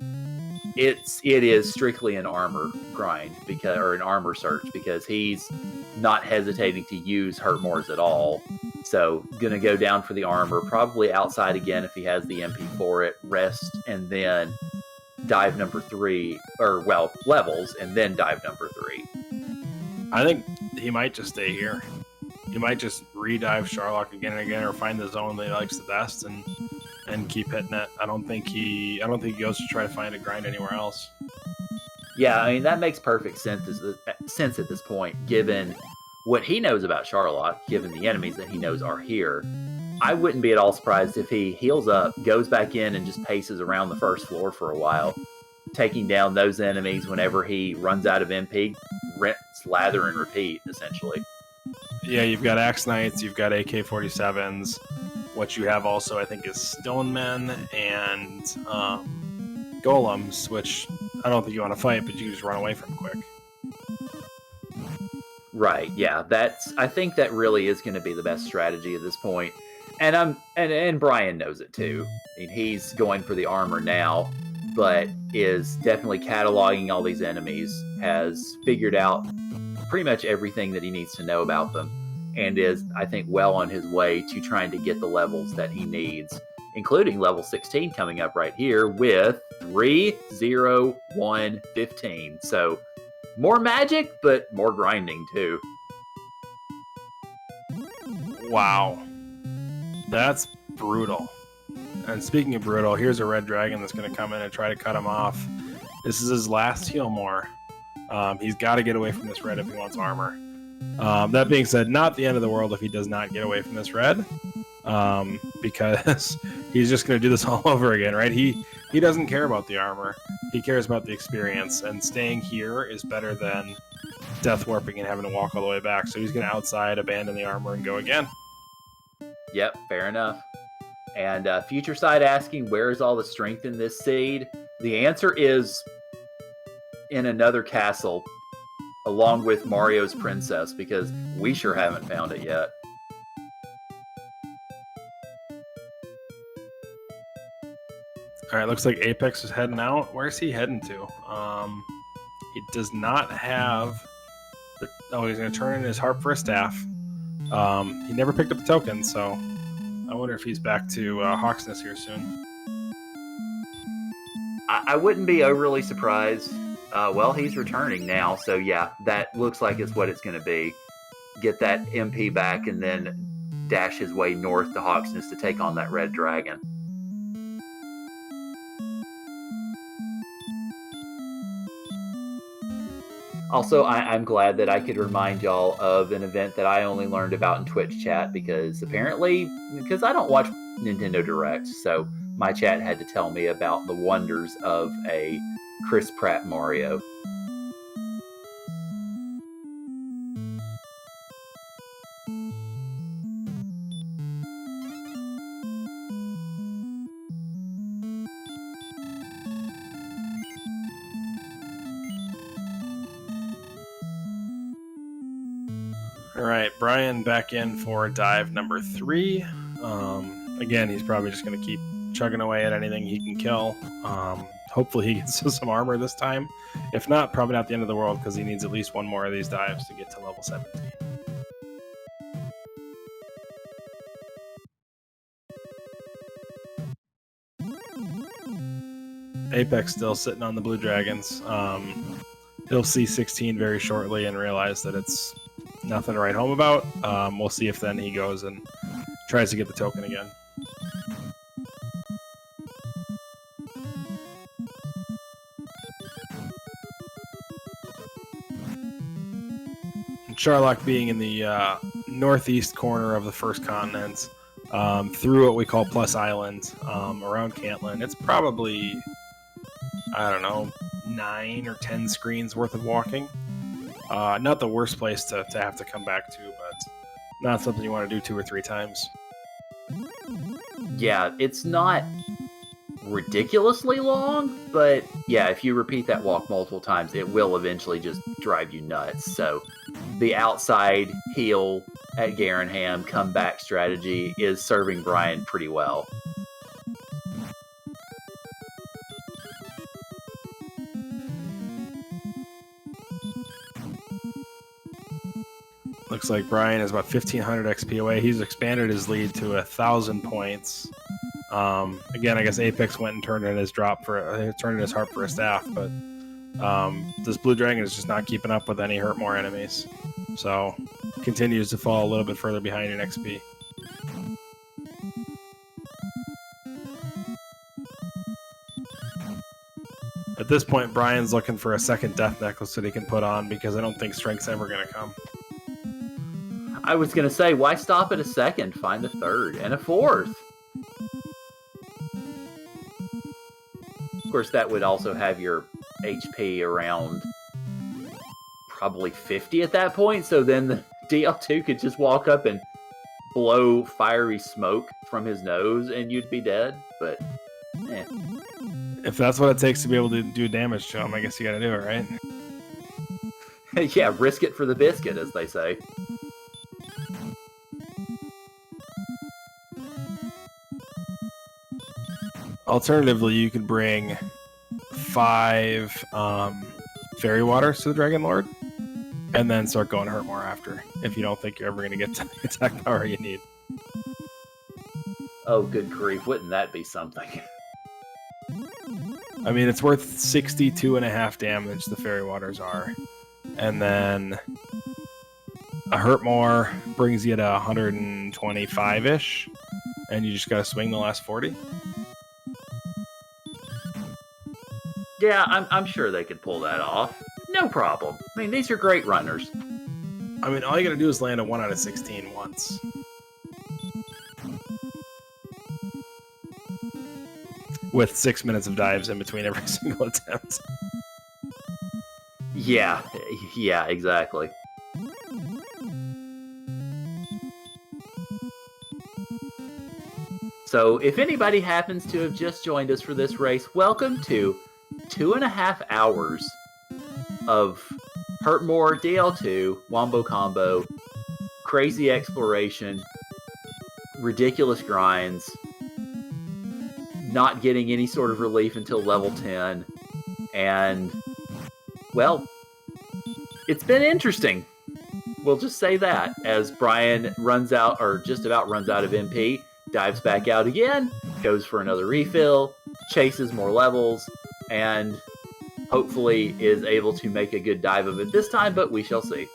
it is strictly an armor grind or an armor search, because he's not hesitating to use Hurt Mores at all. So gonna go down for the armor, probably outside again if he has the MP for it, rest, and then dive number 3, or levels, and then dive number 3. I think he might just stay here. He might just re-dive Sharlock again and again, or find the zone that he likes the best and keep hitting it. I don't think he goes to try to find a grind anywhere else. Yeah, I mean, that makes perfect sense at this point, given what he knows about Sharlock, given the enemies that he knows are here. I wouldn't be at all surprised if he heals up, goes back in, and just paces around the first floor for a while, taking down those enemies whenever he runs out of MP, rinse, lather, and repeat, essentially. Yeah, you've got Axe Knights, you've got AK-47s. What you have also, I think, is Stonemen and Golems, which I don't think you want to fight, but you just run away from quick. Right, yeah, I think that really is going to be the best strategy at this point. And Brian knows it too. I mean, he's going for the armor now, but is definitely cataloging all these enemies, has figured out pretty much everything that he needs to know about them, and is, I think, well on his way to trying to get the levels that he needs, including level 16 coming up right here with 30115. So more magic, but more grinding too. Wow. That's brutal. And speaking of brutal, here's a red dragon that's going to come in and try to cut him off. This is his last heal more. He's got to get away from this red if he wants armor. That being said, not the end of the world if he does not get away from this red, because he's just going to do this all over again, right? He doesn't care about the armor. He cares about the experience, and staying here is better than death warping and having to walk all the way back. So he's going to outside, abandon the armor, and go again. Yep, fair enough. And Future Side asking, where is all the strength in this seed? The answer is in another castle along with Mario's princess, because we sure haven't found it yet. All right, looks like Apex is heading out. Where's he heading to? He does not have... he's going to turn in his harp for a staff. He never picked up the token, so I wonder if he's back to Hawksness here soon. I wouldn't be overly surprised. Well, he's returning now, so yeah, that looks like it's what it's going to be. Get that MP back and then dash his way north to Hawksness to take on that red dragon. Also, I'm glad that I could remind y'all of an event that I only learned about in Twitch chat because I don't watch Nintendo Directs, so my chat had to tell me about the wonders of a Chris Pratt Mario. All right, Brian back in for dive number 3. Again, he's probably just going to keep chugging away at anything he can kill. Hopefully he gets some armor this time. If not, probably not the end of the world because he needs at least one more of these dives to get to level 17. Apex still sitting on the blue dragons. He'll see 16 very shortly and realize that it's nothing to write home about. We'll see if then he goes and tries to get the token again. And Charlock being in the northeast corner of the first continent, through what we call Plus Island, around Cantlin, it's probably, I don't know, 9 or 10 screens worth of walking. Not the worst place to have to come back to, but not something you want to do 2 or 3 times. Yeah, it's not ridiculously long, but yeah, if you repeat that walk multiple times, it will eventually just drive you nuts. So the outside heal at Garenham comeback strategy is serving Brian pretty well. Looks like Brian is about 1,500 XP away. He's expanded his lead to 1,000 points. Again, I guess Apex went and turned in his harp for a staff, but this blue dragon is just not keeping up with any hurt more enemies. So continues to fall a little bit further behind in XP. At this point, Brian's looking for a second death necklace that he can put on because I don't think strength's ever going to come. I was going to say, why stop at a second? Find a third and a fourth. Of course, that would also have your HP around probably 50 at that point, so then the DL2 could just walk up and blow fiery smoke from his nose and you'd be dead, but eh. If that's what it takes to be able to do damage to him, I guess you gotta do it, right? Yeah, risk it for the biscuit, as they say. Alternatively, you could bring 5 fairy waters to the Dragon Lord, and then start going hurt more after, if you don't think you're ever going to get to the attack power you need. Oh, good grief, wouldn't that be something? I mean, it's worth 62.5 damage, the fairy waters are. And then a hurt more brings you to 125-ish, and you just got to swing the last 40. Yeah, I'm sure they could pull that off. No problem. I mean, these are great runners. I mean, all you gotta do is land a 1 out of 16 once. With 6 minutes of dives in between every single attempt. Yeah, exactly. So, if anybody happens to have just joined us for this race, welcome to 2.5 hours of Hurt More, DL2, Wombo Combo, crazy exploration, ridiculous grinds, not getting any sort of relief until level 10, and, well, it's been interesting. We'll just say that, as Brian runs out, or just about runs out of MP, dives back out again, goes for another refill, chases more levels, and hopefully is able to make a good dive of it this time, but we shall see.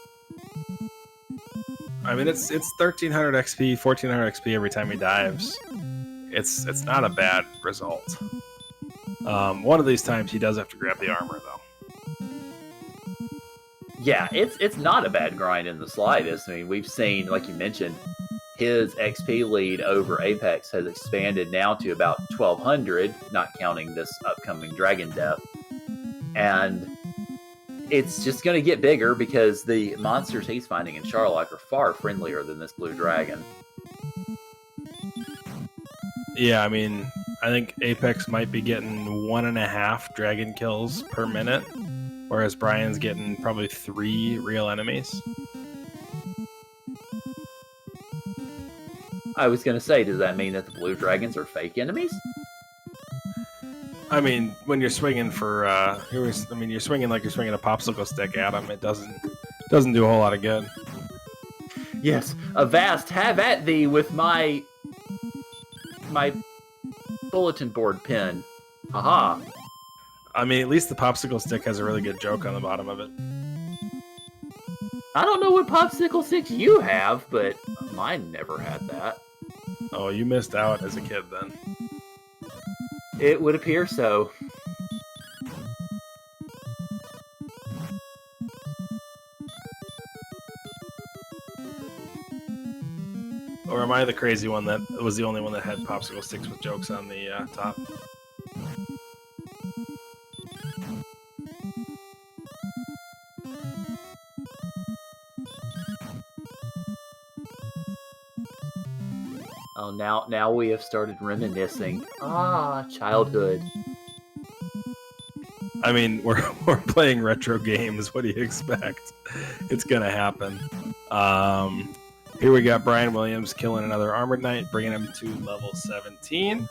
I mean, it's 1300 XP, 1400 XP every time he dives. It's not a bad result. One of these times he does have to grab the armor, though. Yeah, it's not a bad grind in the slightest. I mean, we've seen, like you mentioned, his XP lead over Apex has expanded now to about 1200, not counting this upcoming Dragon Death. And it's just going to get bigger because the monsters he's finding in Sharlock are far friendlier than this blue dragon. Yeah, I mean, I think Apex might be getting 1.5 dragon kills per minute, whereas Brian's getting probably 3 real enemies. I was going to say, does that mean that the blue dragons are fake enemies? I mean, when you're swinging for, you're swinging like you're swinging a popsicle stick at them. It doesn't do a whole lot of good. Yes, Avast, have at thee with my bulletin board pen. Haha. I mean, at least the popsicle stick has a really good joke on the bottom of it. I don't know what popsicle sticks you have, but mine never had that. Oh, you missed out as a kid then. It would appear so. Or am I the crazy one that was the only one that had popsicle sticks with jokes on the top? Oh, now we have started reminiscing. Ah, childhood. I mean, we're playing retro games. What do you expect? It's gonna happen. Here we got Brian Williams killing another Armored Knight, bringing him to level 17.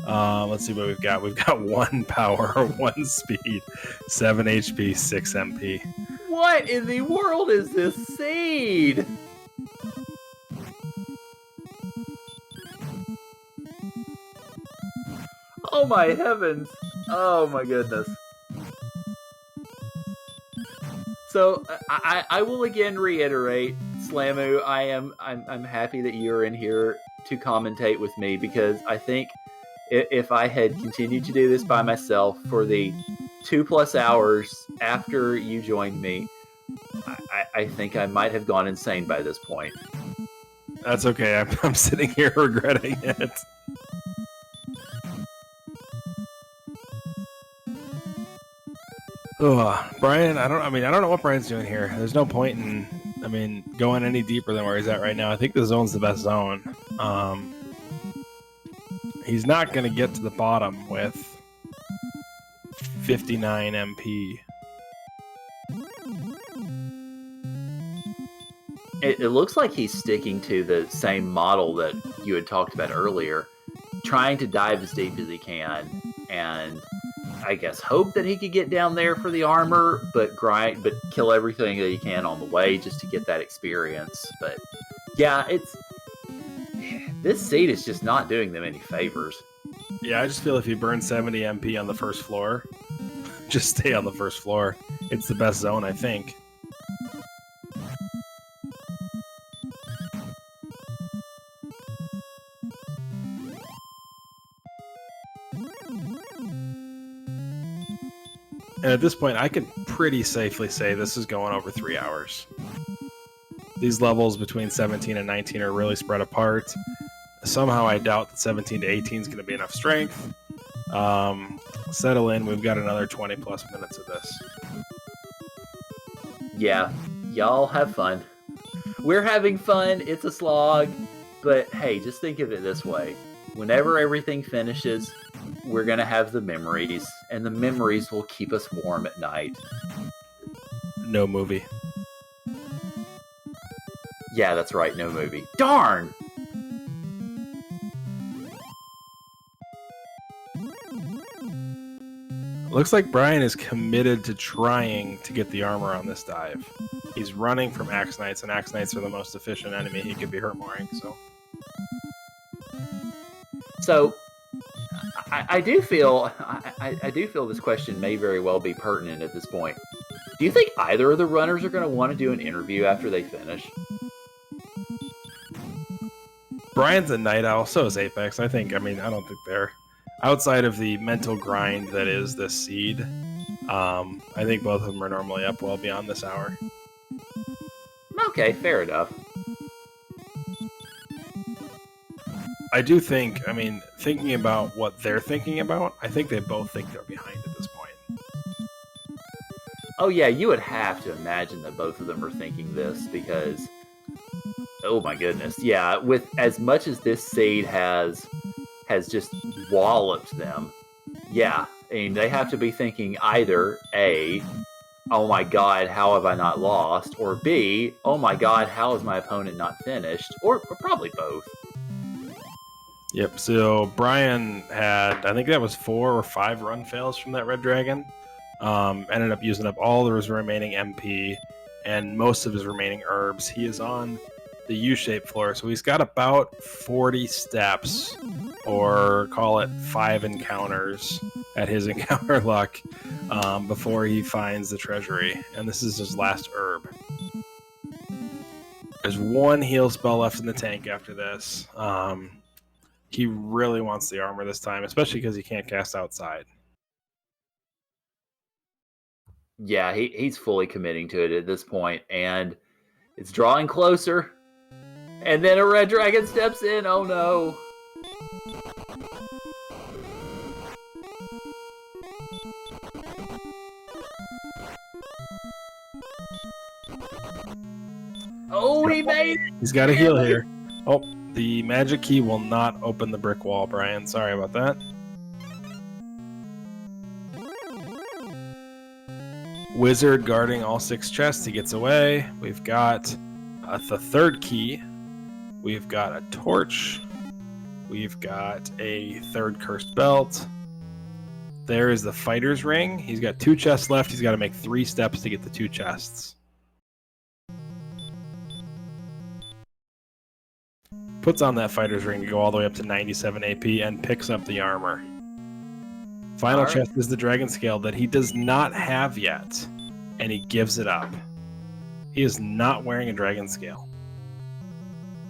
Let's see what we've got. We've got 1 power, 1 speed, 7 HP, 6 MP. What in the world is this seed? Oh my heavens. Oh my goodness. So I will again reiterate, Slamu, I'm happy that you're in here to commentate with me, because I think if I had continued to do this by myself for the 2+ hours after you joined me, I think I might have gone insane by this point. That's okay. I'm sitting here regretting it. Oh, Brian, I don't know what Brian's doing here. There's no point in, going any deeper than where he's at right now. I think the zone's the best zone. He's not going to get to the bottom with 59 MP. It looks like he's sticking to the same model that you had talked about earlier, trying to dive as deep as he can, and I guess hope that he could get down there for the armor, but kill everything that he can on the way just to get that experience. But yeah, this seed is just not doing them any favors. Yeah, I just feel if you burn 70 MP on the first floor, just stay on the first floor. It's the best zone, I think. And at this point, I can pretty safely say this is going over 3 hours. These levels between 17 and 19 are really spread apart. Somehow I doubt that 17 to 18 is going to be enough strength. Settle in, we've got another 20 plus minutes of this. Yeah, y'all have fun. We're having fun, it's a slog, but hey, just think of it this way. Whenever everything finishes, we're going to have the memories, and the memories will keep us warm at night. No movie. Yeah, that's right. No movie. Darn! Looks like Brian is committed to trying to get the armor on this dive. He's running from Axe Knights, and Axe Knights are the most efficient enemy he could be hurt-mooring, so... So, I do feel this question may very well be pertinent at this point. Do you think either of the runners are going to want to do an interview after they finish? Brian's a night owl, so is Apex. I don't think they're... Outside of the mental grind that is this seed, I think both of them are normally up well beyond this hour. Okay, fair enough. I do think, thinking about what they're thinking about, I think they both think they're behind at this point. Oh yeah, you would have to imagine that both of them are thinking this because, oh my goodness, yeah, with as much as this seed has just walloped them, yeah, I mean, they have to be thinking either A, oh my god, how have I not lost, or B, oh my god, how is my opponent not finished, or probably both. Yep, so Brian had, I think that was 4 or 5 run fails from that red dragon. Ended up using up all of his remaining MP and most of his remaining herbs. He is on the U-shaped floor, so he's got about 40 steps, or call it 5 encounters at his encounter luck, before he finds the treasury, and this is his last herb. There's 1 heal spell left in the tank after this. He really wants the armor this time, especially because he can't cast outside. Yeah, he's fully committing to it at this point, and it's drawing closer. And then a red dragon steps in. Oh no. Oh, he made it! He's got a heal here. Oh, the magic key will not open the brick wall, Brian. Sorry about that. Wizard guarding all 6 chests. He gets away. We've got the 3rd key. We've got a torch. We've got a 3rd cursed belt. There is the fighter's ring. He's got 2 chests left. He's got to make 3 steps to get the 2 chests. Puts on that fighter's ring to go all the way up to 97 AP and picks up the armor. Final chest is the dragon scale that he does not have yet, and he gives it up. He is not wearing a dragon scale.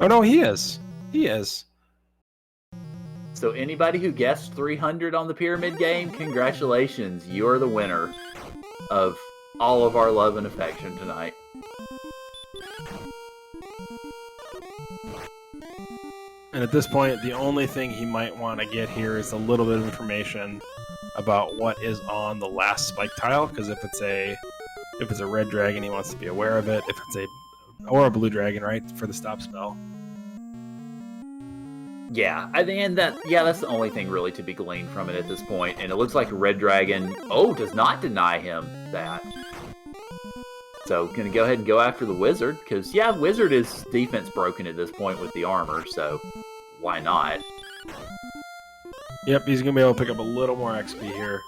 Oh no, he is. He is. So anybody who guessed 300 on the pyramid game, congratulations. You're the winner of all of our love and affection tonight. And at this point, the only thing he might want to get here is a little bit of information about what is on the last spike tile, because if it's a red dragon, he wants to be aware of it. If it's or a blue dragon, right, for the stop spell. Yeah, I think that's the only thing really to be gleaned from it at this point. And it looks like a red dragon, does not deny him that. So, gonna go ahead and go after the wizard, because, yeah, wizard is defense broken at this point with the armor, so why not? Yep, he's gonna be able to pick up a little more XP here.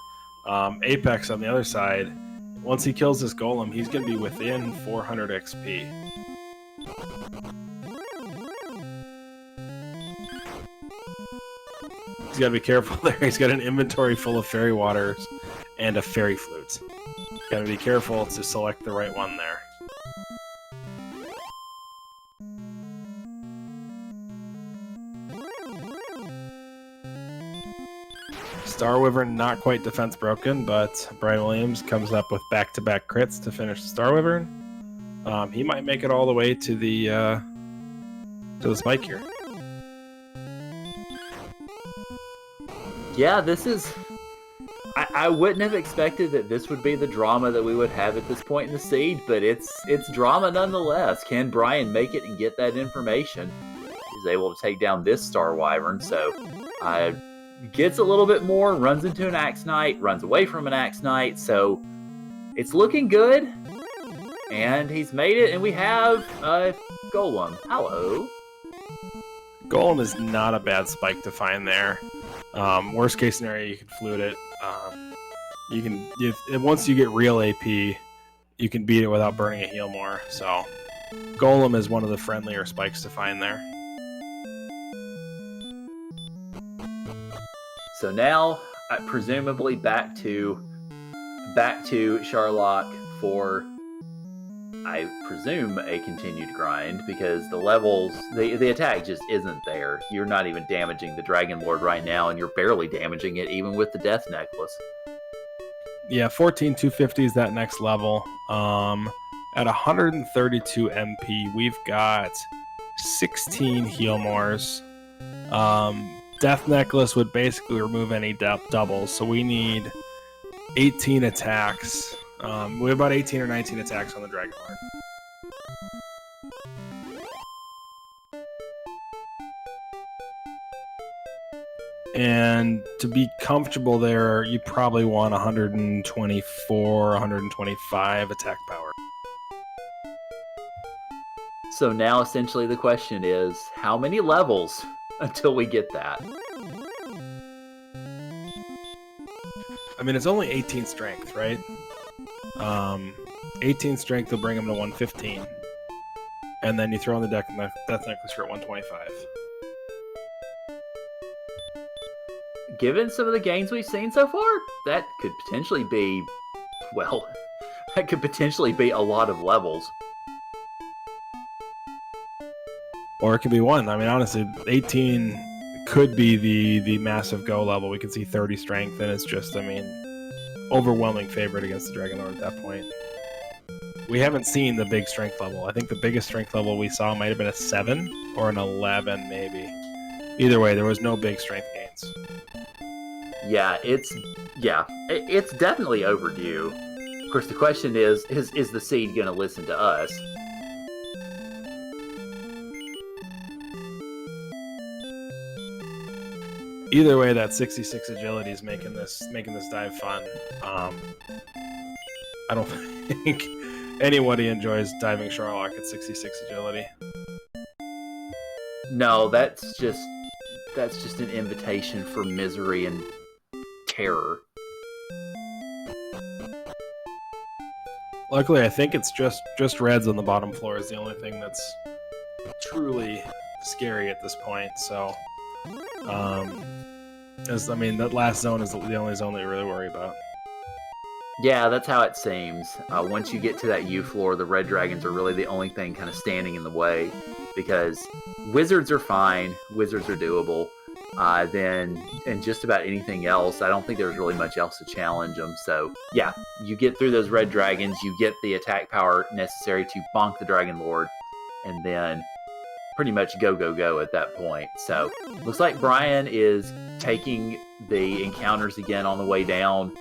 Apex on the other side, once he kills this golem, he's gonna be within 400 XP. He's got to be careful there. He's got an inventory full of fairy waters and a fairy flute. Got to be careful to select the right one there. Star Wyvern not quite defense broken, but Brian Williams comes up with back-to-back crits to finish the Star Wyvern. He might make it all the way to the spike here. Yeah, this is... I wouldn't have expected that this would be the drama that we would have at this point in the seed, but it's drama nonetheless. Can Brian make it and get that information? He's able to take down this Star Wyvern, so gets a little bit more, runs into an Axe Knight, runs away from an Axe Knight, so it's looking good. And he's made it, and we have Golem. Hello. Golem is not a bad spike to find there. Worst case scenario, you can flute it. Once you get real AP, you can beat it without burning a heal more. So Golem is one of the friendlier spikes to find there. So now, presumably back to Sherlock for, I presume, a continued grind, because the levels, the attack just isn't there. You're not even damaging the Dragon Lord right now, and you're barely damaging it even with the Death Necklace. Yeah, 14,250 is that next level. At 132 MP, we've got 16 heal mores. Death Necklace would basically remove any doubles, so we need 18 attacks. We have about 18 or 19 attacks on the Dragon Lord. And to be comfortable there, you probably want 124, 125 attack power. So now essentially the question is, how many levels until we get that? I mean, it's only 18 strength, right? 18 strength will bring him to 115. And then you throw in the Death Necklace for 125. Given some of the gains we've seen so far, that could potentially be, well, that could potentially be a lot of levels. Or it could be one. I mean, honestly, 18 could be the massive go level. We could see 30 strength, and it's just, I mean, overwhelming favorite against the Dragon Lord at that point. We haven't seen the big strength level. I think the biggest strength level we saw might have been a 7 or an 11, maybe. Either way, there was no big strength gains. Yeah, it's definitely overdue. Of course, the question is the seed going to listen to us? Either way, that 66 agility is making this dive fun. I don't think anybody enjoys diving Sherlock at 66 agility. No, that's just an invitation for misery and terror. Luckily, I think it's just reds on the bottom floor is the only thing that's truly scary at this point. So, that last zone is the only zone that you really worry about. Yeah, that's how it seems. Once you get to that U floor, the red dragons are really the only thing kind of standing in the way, because wizards are fine, wizards are doable. And just about anything else, I don't think there's really much else to challenge them. So yeah, you get through those red dragons, you get the attack power necessary to bonk the Dragon Lord, and then pretty much go at that point. So looks like Brian is taking the encounters again on the way down,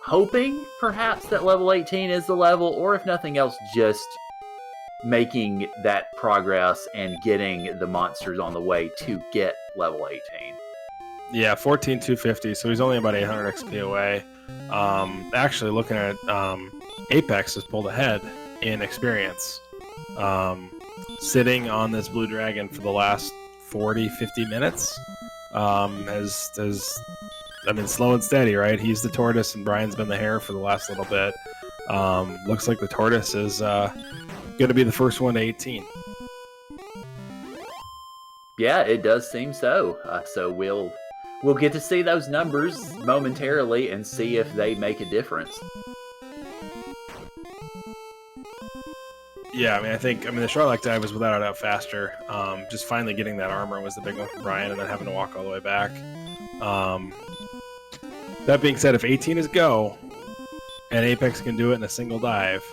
hoping perhaps that level 18 is the level, or if nothing else, just making that progress and getting the monsters on the way to get level 18. Yeah, 14,250, so he's only about 800 XP away. Actually, looking at Apex has pulled ahead in experience. Sitting on this blue dragon for the last 40-50 minutes has slow and steady, right? He's the tortoise and Brian's been the hare for the last little bit. Looks like the tortoise is going to be the first one to 18. Yeah, it does seem so. So we'll get to see those numbers momentarily and see if they make a difference. Yeah, I think the Sherlock dive was without a doubt faster. Just finally getting that armor was the big one for Brian, and then having to walk all the way back. That being said, if 18 is go, and Apex can do it in a single dive,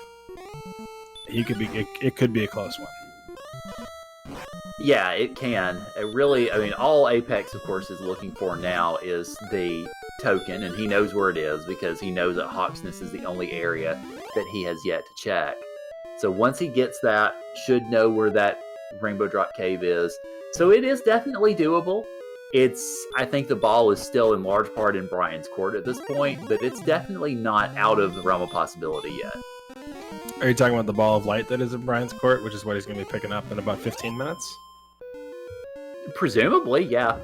it could be a close one. Yeah, it can. It really, all Apex, of course, is looking for now is the token, and he knows where it is because he knows that Hawksness is the only area that he has yet to check. So once he gets that, should know where that Rainbow Drop Cave is. So it is definitely doable. I think the ball is still in large part in Brian's court at this point, but it's definitely not out of the realm of possibility yet. Are you talking about the ball of light that is in Brian's court, which is what he's going to be picking up in about 15 minutes? Presumably, yeah.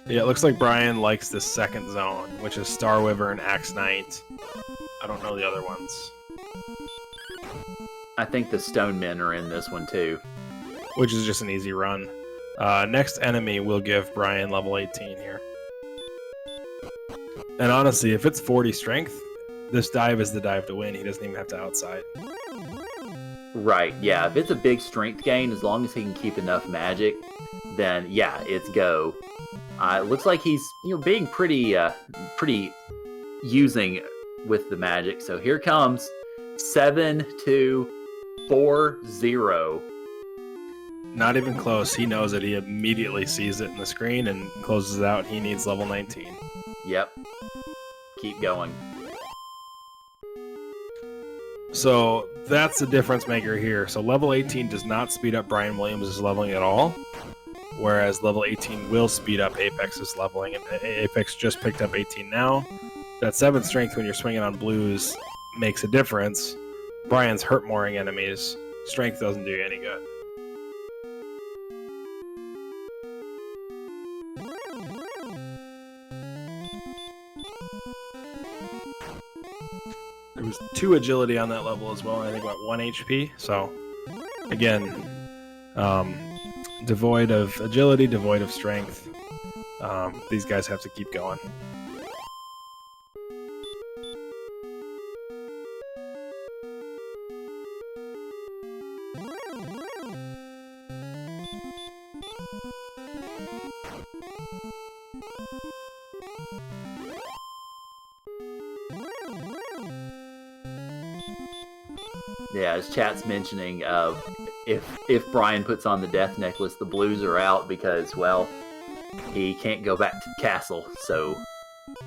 Yeah, it looks like Brian likes this second zone, which is Star Wyvern, Axe Knight. I don't know the other ones. I think the Stone Men are in this one too. Which is just an easy run. Next enemy will give Brian level 18 here. And honestly, if it's 40 strength, this dive is the dive to win. He doesn't even have to outside. Right, yeah. If it's a big strength gain, as long as he can keep enough magic, then yeah, it's go. It looks like he's being pretty using with the magic. So here comes 7, 2, 4, 0. Not even close. He knows it. He immediately sees it in the screen and closes it out. He needs level 19. Yep. Keep going. So that's the difference maker here. So level 18 does not speed up Brian Williams' leveling at all, whereas level 18 will speed up Apex's leveling. And Apex just picked up 18 now. That 7 strength when you're swinging on blues makes a difference. Brian's hurt mooring enemies. Strength doesn't do you any good. There was 2 agility on that level as well, and I think about 1 HP. So, again, devoid of agility, devoid of strength. These guys have to keep going. Yeah, as chat's mentioning, if Brian puts on the death necklace, the blues are out because, well, he can't go back to the castle. So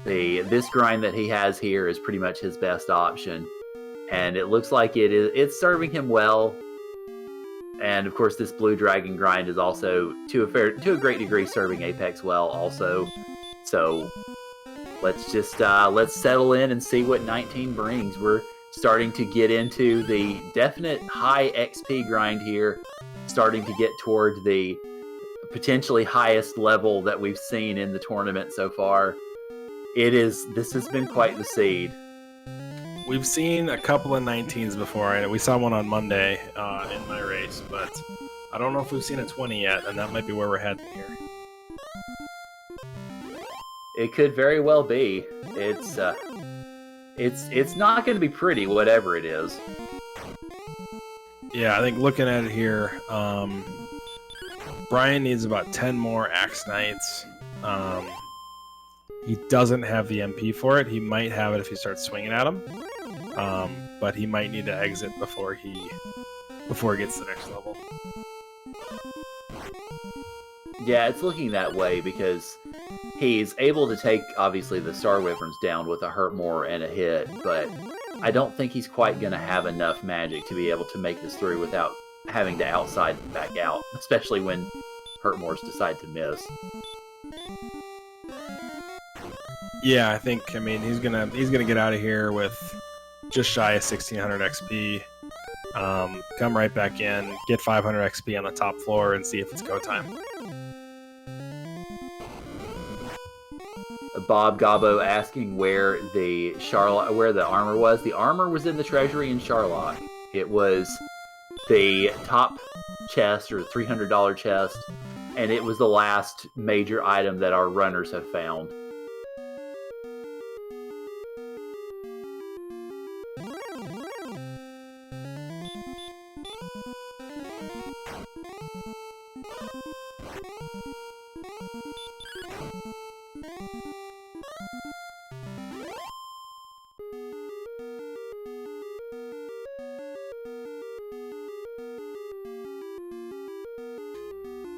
this grind that he has here is pretty much his best option, and it looks like it's serving him well. And of course, this blue dragon grind is also to a great degree serving Apex well, also. So let's just let's settle in and see what 19 brings. We're starting to get into the definite high XP grind here, starting to get toward the potentially highest level that we've seen in the tournament so far. This has been quite the seed. We've seen a couple of 19s before. We saw one on Monday in my race, but I don't know if we've seen a 20 yet, and that might be where we're heading here. It could very well be. It's not going to be pretty, whatever it is. Yeah, I think looking at it here, Brian needs about 10 more Axe Knights. He doesn't have the MP for it. He might have it if he starts swinging at him, but he might need to exit before he gets to the next level. Yeah, it's looking that way because he's able to take, obviously, the Star Wyverns down with a hurt more and a hit, but I don't think he's quite going to have enough magic to be able to make this through without having to outside and back out, especially when hurt mores decide to miss. Yeah, I think, he's gonna get out of here with just shy of 1600 XP. Come right back in, get 500 XP on the top floor, and see if it's go time. Bob Gobbo asking where the armor was. The armor was in the treasury in Charlock. It was the top chest, or $300 chest, and it was the last major item that our runners have found.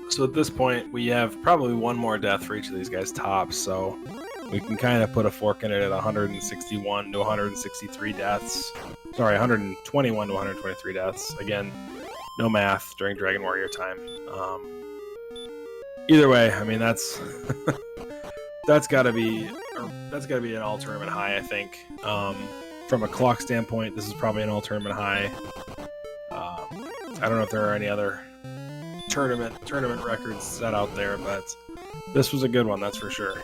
So at this point, we have probably one more death for each of these guys tops, so we can kind of put a fork in it at 161 to 163 deaths. Sorry, 121 to 123 deaths. Again, no math during Dragon Warrior time. Either way, that's That's got to be an all tournament high, I think. From a clock standpoint, this is probably an all tournament high. I don't know if there are any other tournament records set out there, but this was a good one, that's for sure.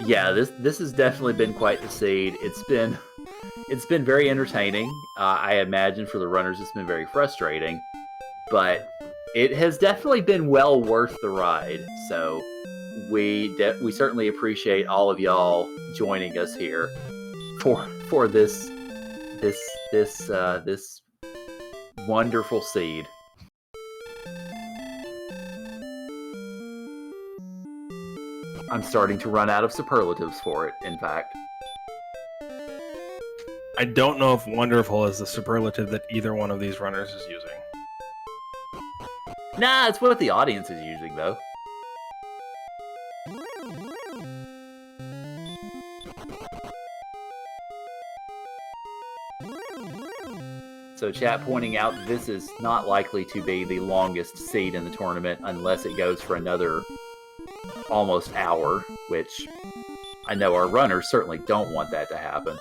Yeah, this has definitely been quite the seed. It's been very entertaining. I imagine for the runners it's been very frustrating, but it has definitely been well worth the ride. So we certainly appreciate all of y'all joining us here for this wonderful seed. I'm starting to run out of superlatives for it, in fact. I don't know if wonderful is the superlative that either one of these runners is using. Nah, it's what the audience is using, though. So chat pointing out this is not likely to be the longest seed in the tournament unless it goes for another almost hour, which I know our runners certainly don't want that to happen.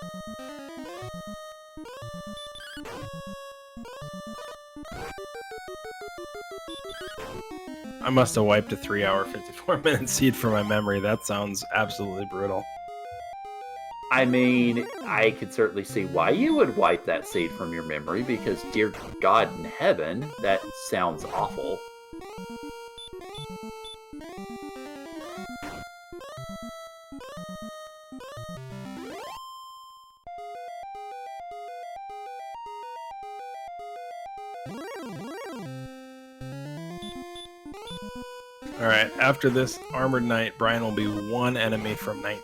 I must have wiped a 3-hour, 54-minute seed from my memory. That sounds absolutely brutal. I mean, I could certainly see why you would wipe that seed from your memory, because dear God in heaven, that sounds awful. Alright, after this Armored Knight, Brian will be one enemy from 19.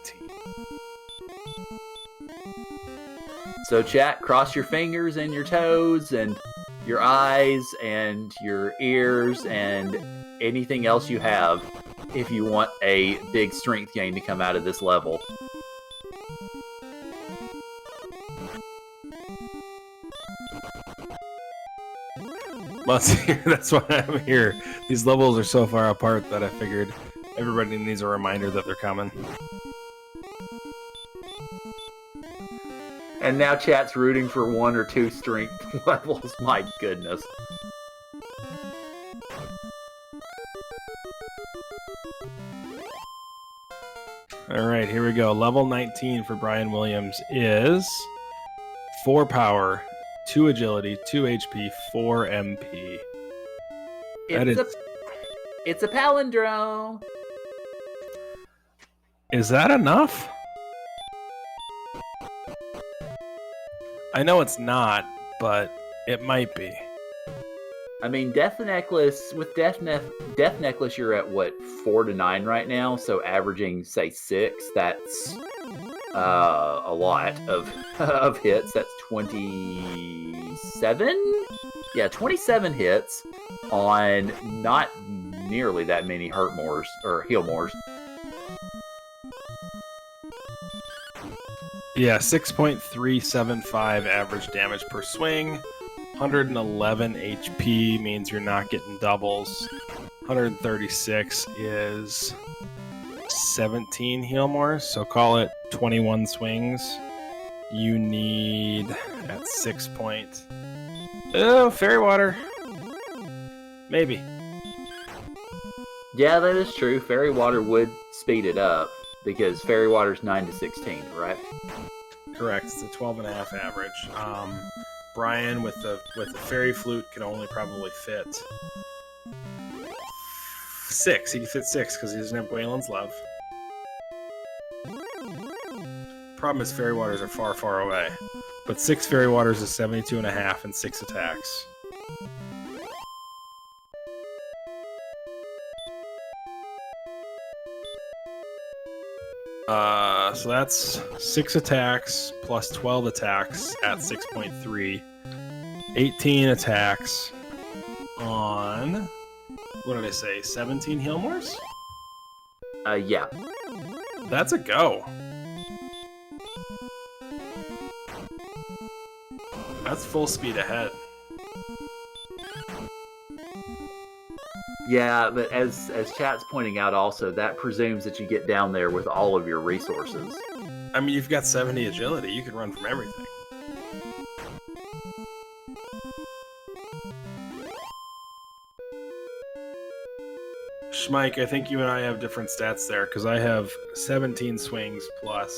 So chat, cross your fingers and your toes and your eyes and your ears and anything else you have if you want a big strength gain to come out of this level. That's why I'm here. These levels are so far apart that I figured everybody needs a reminder that they're coming. And now chat's rooting for 1 or 2 strength levels. My goodness. Alright, here we go. Level 19 for Brian Williams is 4 power, 2 agility, 2 HP, 4 MP. It's a palindrome. Is that enough? I know it's not, but it might be. I mean, Death Necklace, with Death Necklace, you're at what, 4 to 9 right now, so averaging, say, 6, that's a lot of hits. That's 27? Yeah, 27 hits on not nearly that many Hurtmores, or Healmores. Yeah, 6.375 average damage per swing. 111 HP means you're not getting doubles. 136 is 17 Healmores, so call it 21 swings. You need at 6 point. Oh, Fairy Water. Maybe. Yeah, that is true. Fairy Water would speed it up, because Fairy Water's 9 to 16, right? Correct. It's a 12.5 average. Brian with the Fairy Flute can only probably fit 6. He can fit 6 because he doesn't have Gwaelin's Love. Problem is Fairy Waters are far, far away. But 6 Fairy Waters is 72.5 and 6 attacks. So that's 6 attacks plus 12 attacks at 6.3. 18 attacks on, what did I say, 17 Healmores? Yeah. That's a go. That's full speed ahead. Yeah, but as chat's pointing out, also that presumes that you get down there with all of your resources. I mean, you've got 70 agility. You can run from everything. Schmike, I think you and I have different stats there because I have 17 swings plus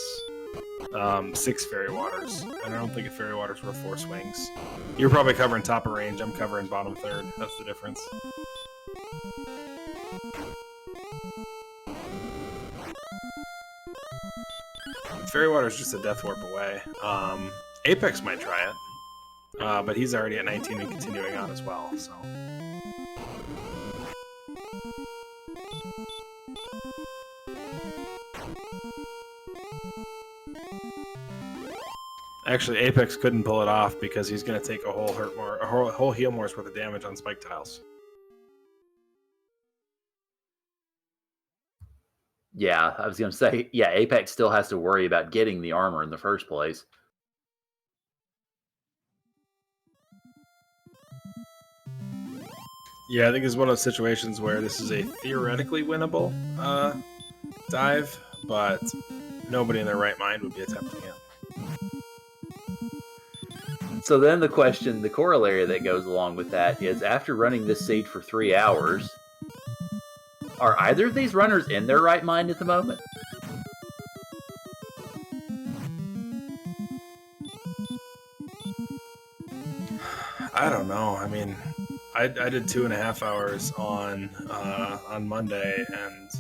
6 fairy waters. And I don't think a fairy water's worth 4 swings. You're probably covering top of range. I'm covering bottom third. That's the difference. Fairy water's just a death warp away. Apex might try it, but he's already at 19 and continuing on as well. So. Actually, Apex couldn't pull it off because he's going to take a whole heal more's worth of damage on spike tiles. Yeah, I was going to say, yeah, Apex still has to worry about getting the armor in the first place. Yeah, I think it's one of those situations where this is a theoretically winnable dive, but nobody in their right mind would be attempting it. So then the question, the corollary that goes along with that is, after running this seed for 3 hours, are either of these runners in their right mind at the moment? I don't know. I mean, I did 2.5 hours on Monday, and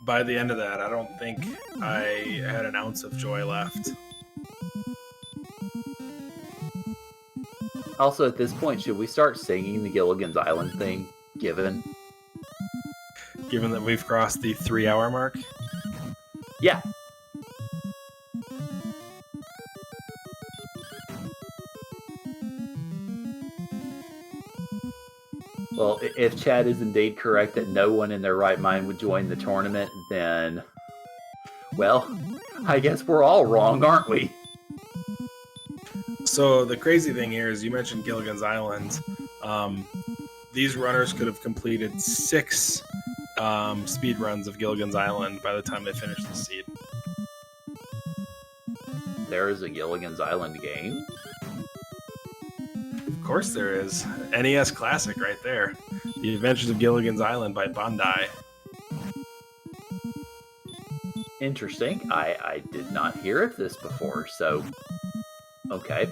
by the end of that, I don't think I had an ounce of joy left. Also, at this point, should we start singing the Gilligan's Island thing, given that we've crossed the 3-hour mark? Yeah. Well, if Chad is indeed correct that no one in their right mind would join the tournament, then, well, I guess we're all wrong, aren't we? So the crazy thing here is, you mentioned Gilligan's Island. These runners could have completed 6 speed runs of Gilligan's Island by the time they finished the seed. There is a Gilligan's Island game? Of course there is. NES classic right there. The Adventures of Gilligan's Island by Bandai. Interesting. I did not hear of this before, so okay.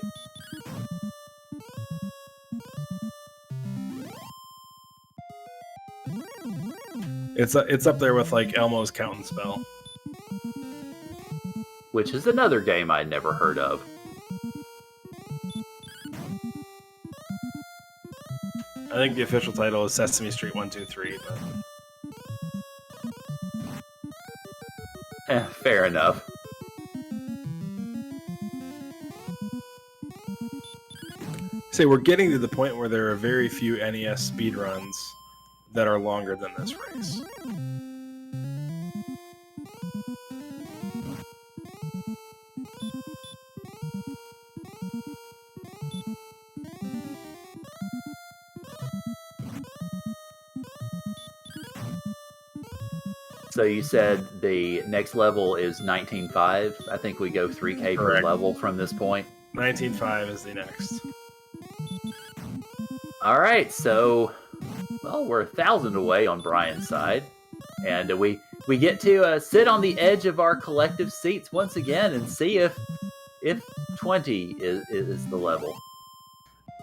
It's up there with like Elmo's Counting Spell. Which is another game I'd never heard of. I think the official title is Sesame Street 1, 2, 3, but Fair enough. say we're getting to the point where there are very few NES speedruns that are longer than this race. So you said the next level is 19.5. I think we go 3K per Correct. level from this point. 19.5 is the next. All right, so well, we're 1,000 away on Brian's side, and we get to sit on the edge of our collective seats once again and see if 20 is the level.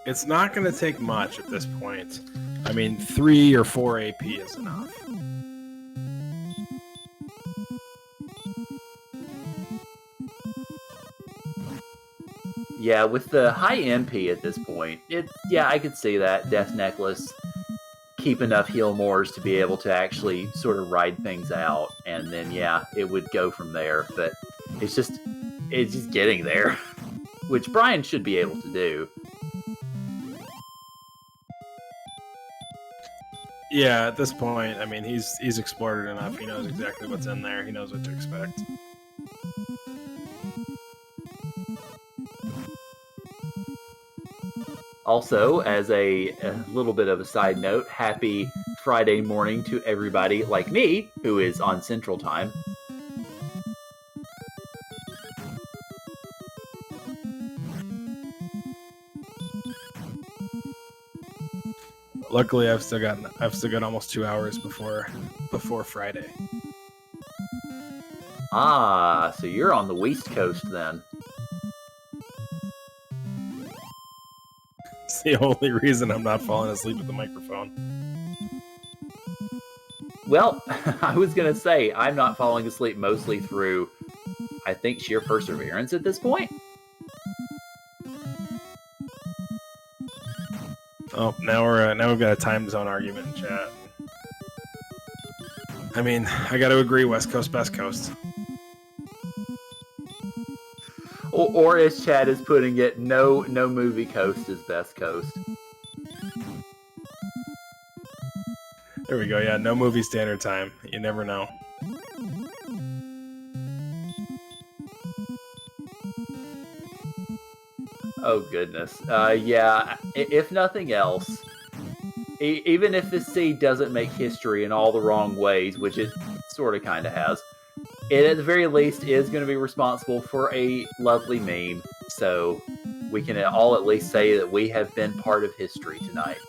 It's not going to take much at this point. I mean, 3 or 4 AP is enough. Yeah, with the high MP at this point, I could see that. Death Necklace, keep enough heal mores to be able to actually sort of ride things out, and then it would go from there. But it's just getting there, which Brian should be able to do. Yeah, at this point, I mean, he's explored it enough. He knows exactly what's in there. He knows what to expect. Also, as a little bit of a side note, happy Friday morning to everybody like me who is on Central Time. Luckily, I've still got almost 2 hours before Friday. Ah, so you're on the West Coast then. It's the only reason I'm not falling asleep at the microphone. Well, I was going to say, I'm not falling asleep mostly through, I think, sheer perseverance at this point. Oh, now we've got a time zone argument in chat. I mean, I got to agree, West Coast, Best Coast. Or as Chad is putting it, no movie coast is Best Coast. There we go. Yeah, no movie standard time. You never know. Oh, goodness. Yeah, if nothing else, even if this seed doesn't make history in all the wrong ways, which it sort of kind of has, it at the very least is going to be responsible for a lovely meme. So we can all at least say that we have been part of history tonight.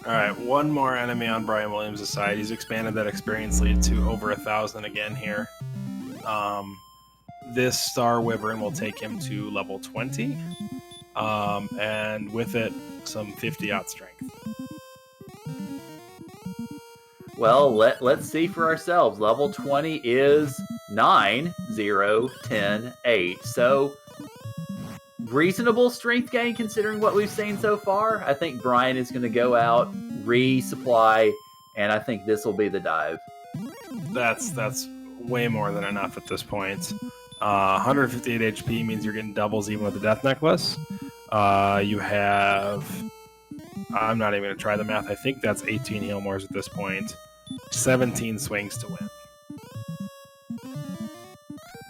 All right, one more enemy on Brian Williams' side. He's expanded that experience lead to over 1,000 again here. This Star Wyvern will take him to level 20, and with it, some 50-aught strength. Well, let's see for ourselves. Level 20 is 9, 0, 10, 8. So, reasonable strength gain considering what we've seen so far. I think Brian is going to go out, resupply, and I think this will be the dive. That's way more than enough at this point. 158 HP means you're getting doubles even with the Death Necklace. You have... I'm not even going to try the math. I think that's 18 heal mores at this point. 17 swings to win.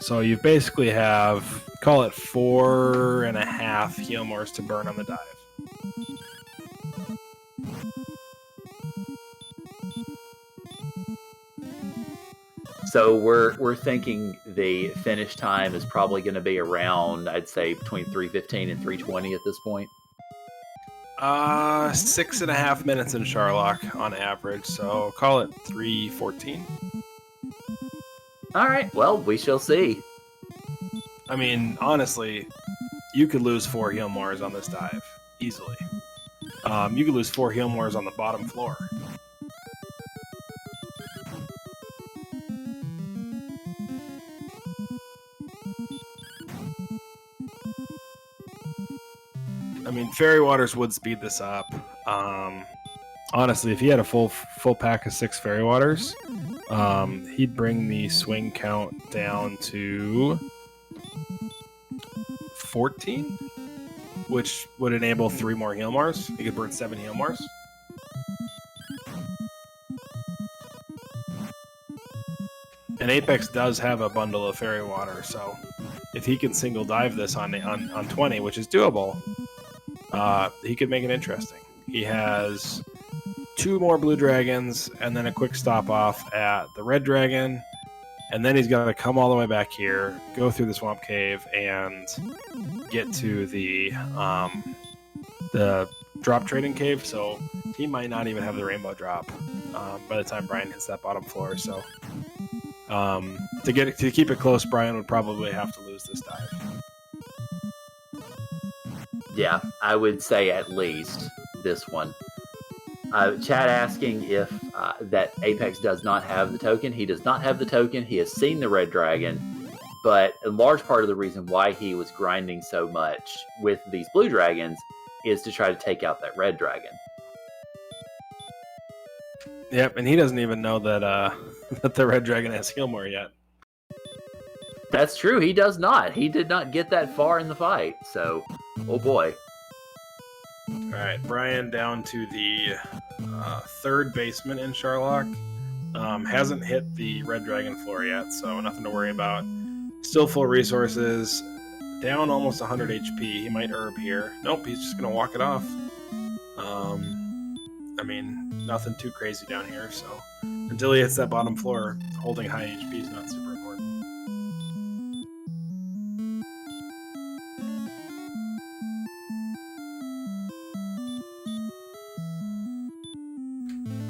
So you basically have, call it 4.5 heal mores to burn on the dive. So we're thinking the finish time is probably going to be around, I'd say, between 3:15 and 3:20 at this point. 6.5 minutes in Sherlock on average, so call it 3:14. All right, well, we shall see. I mean, honestly, you could lose 4 heal mores on this dive easily. You could lose 4 heal mores on the bottom floor. I mean, Fairy Waters would speed this up. Honestly, if he had a full pack of 6 Fairy Waters, he'd bring the swing count down to 14, which would enable 3 more heal mores. He could burn 7 heal mores. And Apex does have a bundle of Fairy Water, so if he can single dive this on 20, which is doable, he could make it interesting. He has 2 more blue dragons and then a quick stop off at the red dragon, and then he's got to come all the way back here, go through the swamp cave, and get to the drop trading cave. So he might not even have the rainbow drop by the time Brian hits that bottom floor. So to keep it close, Brian would probably have to lose this dive. Yeah, I would say at least this one. Chad asking if that Apex does not have the token. He does not have the token. He has seen the red dragon, but a large part of the reason why he was grinding so much with these blue dragons is to try to take out that red dragon. Yep, and he doesn't even know that that the red dragon has heal more yet. That's true. He does not. He did not get that far in the fight. So, oh boy. All right, Brian down to the third basement in Sherlock. Hasn't hit the red dragon floor yet, so nothing to worry about. Still full resources. down almost 100 HP. He might herb here. Nope, he's just going to walk it off. I mean, nothing too crazy down here, so until he hits that bottom floor, holding high HP is not super important.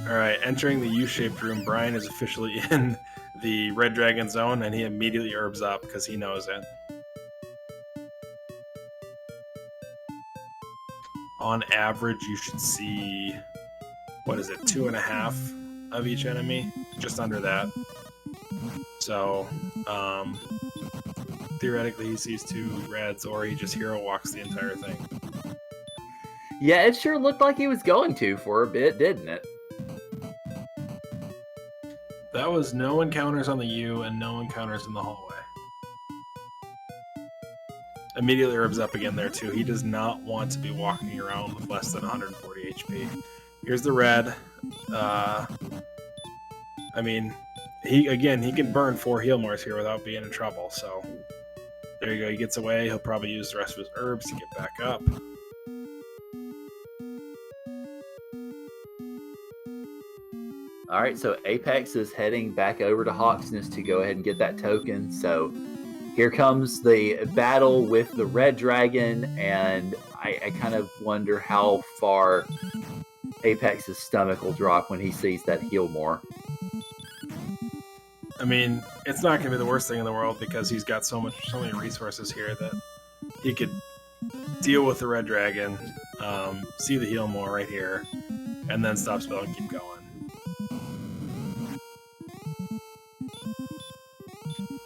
Alright, entering the U-shaped room, Brian is officially in the red dragon zone, and he immediately herbs up because he knows it. On average, you should see, what is it, 2.5 of each enemy? Just under that. So, theoretically, he sees 2 reds, or he just hero walks the entire thing. Yeah, it sure looked like he was going to for a bit, didn't it? That was no encounters on the U and no encounters in the hallway. Immediately herbs up again there too. He does not want to be walking around with less than 140 HP. Here's the red. I mean, he can burn 4 heal mores here without being in trouble. So there you go. He gets away. He'll probably use the rest of his herbs to get back up. All right, so Apex is heading back over to Hawksness to go ahead and get that token. So here comes the battle with the red dragon, and I kind of wonder how far Apex's stomach will drop when he sees that heal more. I mean, it's not going to be the worst thing in the world because he's got so many resources here that he could deal with the red dragon, see the heal more right here, and then stop spell and keep going.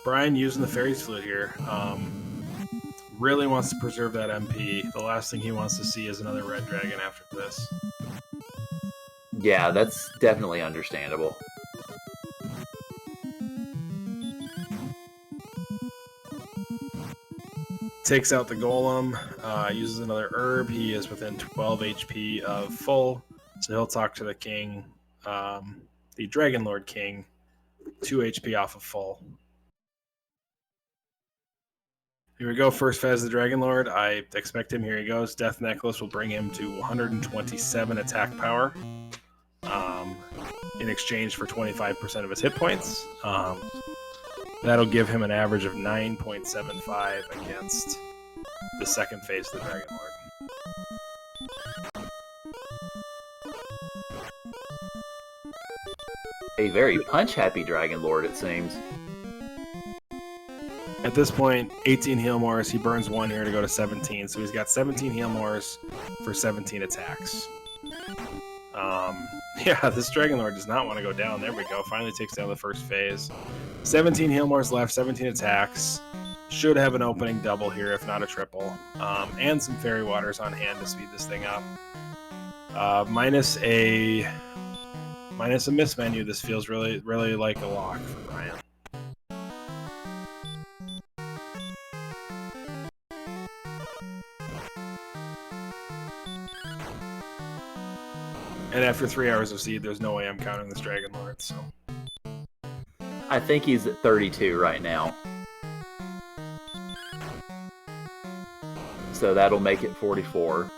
Brian using the Fairy's Flute here really wants to preserve that MP. The last thing he wants to see is another red dragon after this. Yeah, that's definitely understandable. Takes out the golem, uses another herb. He is within 12 HP of full, so he'll talk to the king, the Dragon Lord King, 2 HP off of full. Here we go, first phase the Dragon Lord. I expect him, here he goes. Death Necklace will bring him to 127 attack power in exchange for 25% of his hit points. That'll give him an average of 9.75 against the second phase of the Dragon Lord. A very punch-happy Dragon Lord, it seems. At this point, 18 heal mores. He burns 1 here to go to 17. So he's got 17 heal mores for 17 attacks. Yeah, this Dragon Lord does not want to go down. There we go. Finally takes down the first phase. 17 heal mores left, 17 attacks. Should have an opening double here, if not a triple. And some fairy waters on hand to speed this thing up. Minus a miss menu, this feels really, really like a lock for Brian. And after 3 hours of seed, there's no way I'm counting this Dragon Lord, so. I think he's at 32 right now. So that'll make it 44.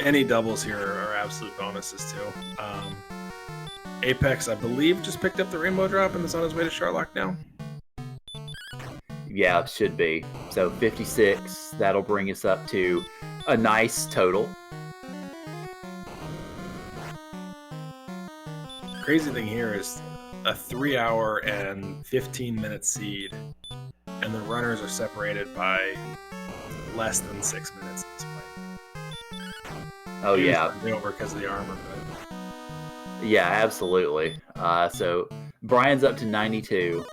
Any doubles here are absolute bonuses, too. Apex, I believe, just picked up the Rainbow Drop and is on his way to Sharlock now. Yeah, it should be. So 56, that'll bring us up to a nice total. Crazy thing here is a 3 hour and 15-minute seed, and the runners are separated by less than 6 minutes at this point. Oh, yeah. Over because of the armor, but... Yeah, absolutely. So Brian's up to 92.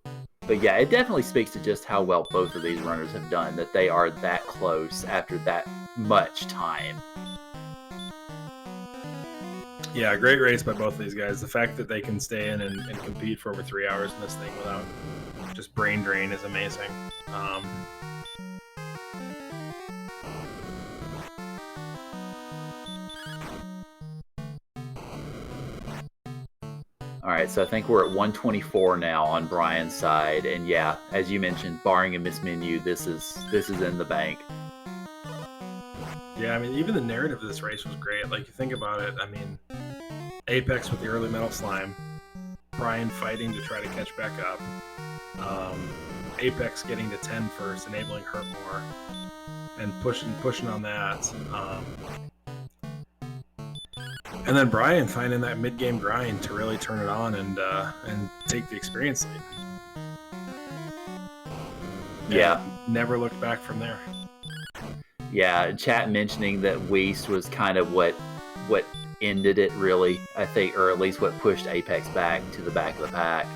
But yeah, it definitely speaks to just how well both of these runners have done, that they are that close after that much time. Yeah, great race by both of these guys. The fact that they can stay in and compete for over 3 hours in this thing without just brain drain is amazing. right, so I think we're at 124 now on Brian's side, and yeah, as you mentioned, barring a mismenu, this is in the bank. Yeah, I mean, even the narrative of this race was great. Like, you think about it, I mean, Apex with the early metal slime, Brian fighting to try to catch back up, Apex getting to 10 first, enabling Hurt more, and pushing on that. And then Brian finding that mid-game grind to really turn it on and take the experience lead. Yeah. And never looked back from there. Yeah, chat mentioning that Weiss was kind of what ended it, really, I think, or at least what pushed Apex back to the back of the pack.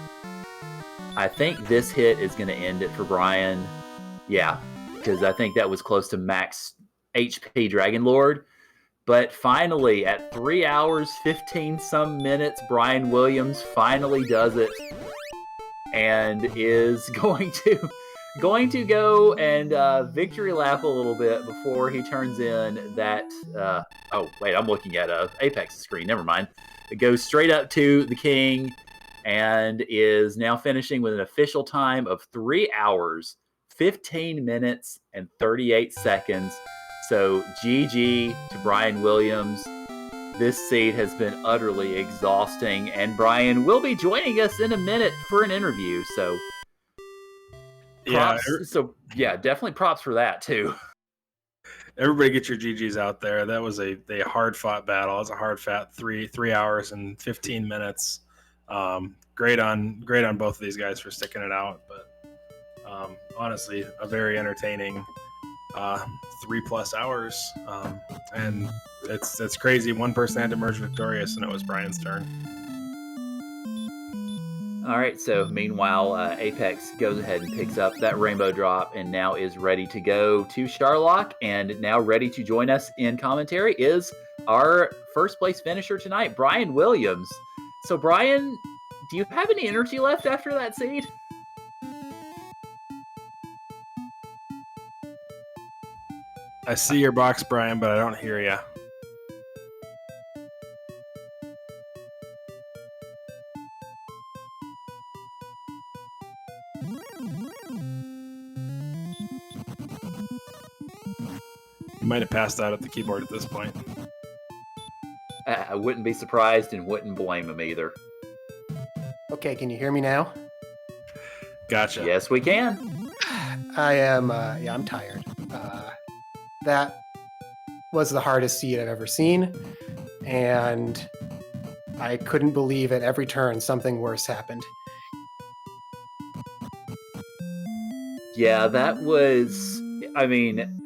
I think this hit is going to end it for Brian. Yeah, because I think that was close to max HP Dragon Lord. But finally, at 3 hours, 15 some minutes, Brian Williams finally does it and is going to go and victory lap a little bit before he turns in that. Oh, wait, I'm looking at Apex's screen. Never mind. It goes straight up to the king and is now finishing with an official time of 3 hours, 15 minutes, and 38 seconds. So GG to Brian Williams. This seed has been utterly exhausting, and Brian will be joining us in a minute for an interview. So props. Yeah, definitely props for that too. Everybody get your GGs out there. That was a hard fought battle. It was a hard fought 3 hours and 15 minutes. Great on both of these guys for sticking it out. But honestly, a very entertaining 3+ hours. And it's crazy. One person had to emerge victorious, and it was Brian's turn. All right, so meanwhile, Apex goes ahead and picks up that rainbow drop and now is ready to go to Charlock, and now ready to join us in commentary is our first place finisher tonight, Brian Williams. So Brian, do you have any energy left after that seed? I see your box, Brian, but I don't hear you. You might have passed out at the keyboard at this point. I wouldn't be surprised and wouldn't blame him either. Okay, can you hear me now? Gotcha. Yes, we can. I am, I'm tired. That was the hardest seed I've ever seen, and I couldn't believe at every turn something worse happened. Yeah, that was, I mean,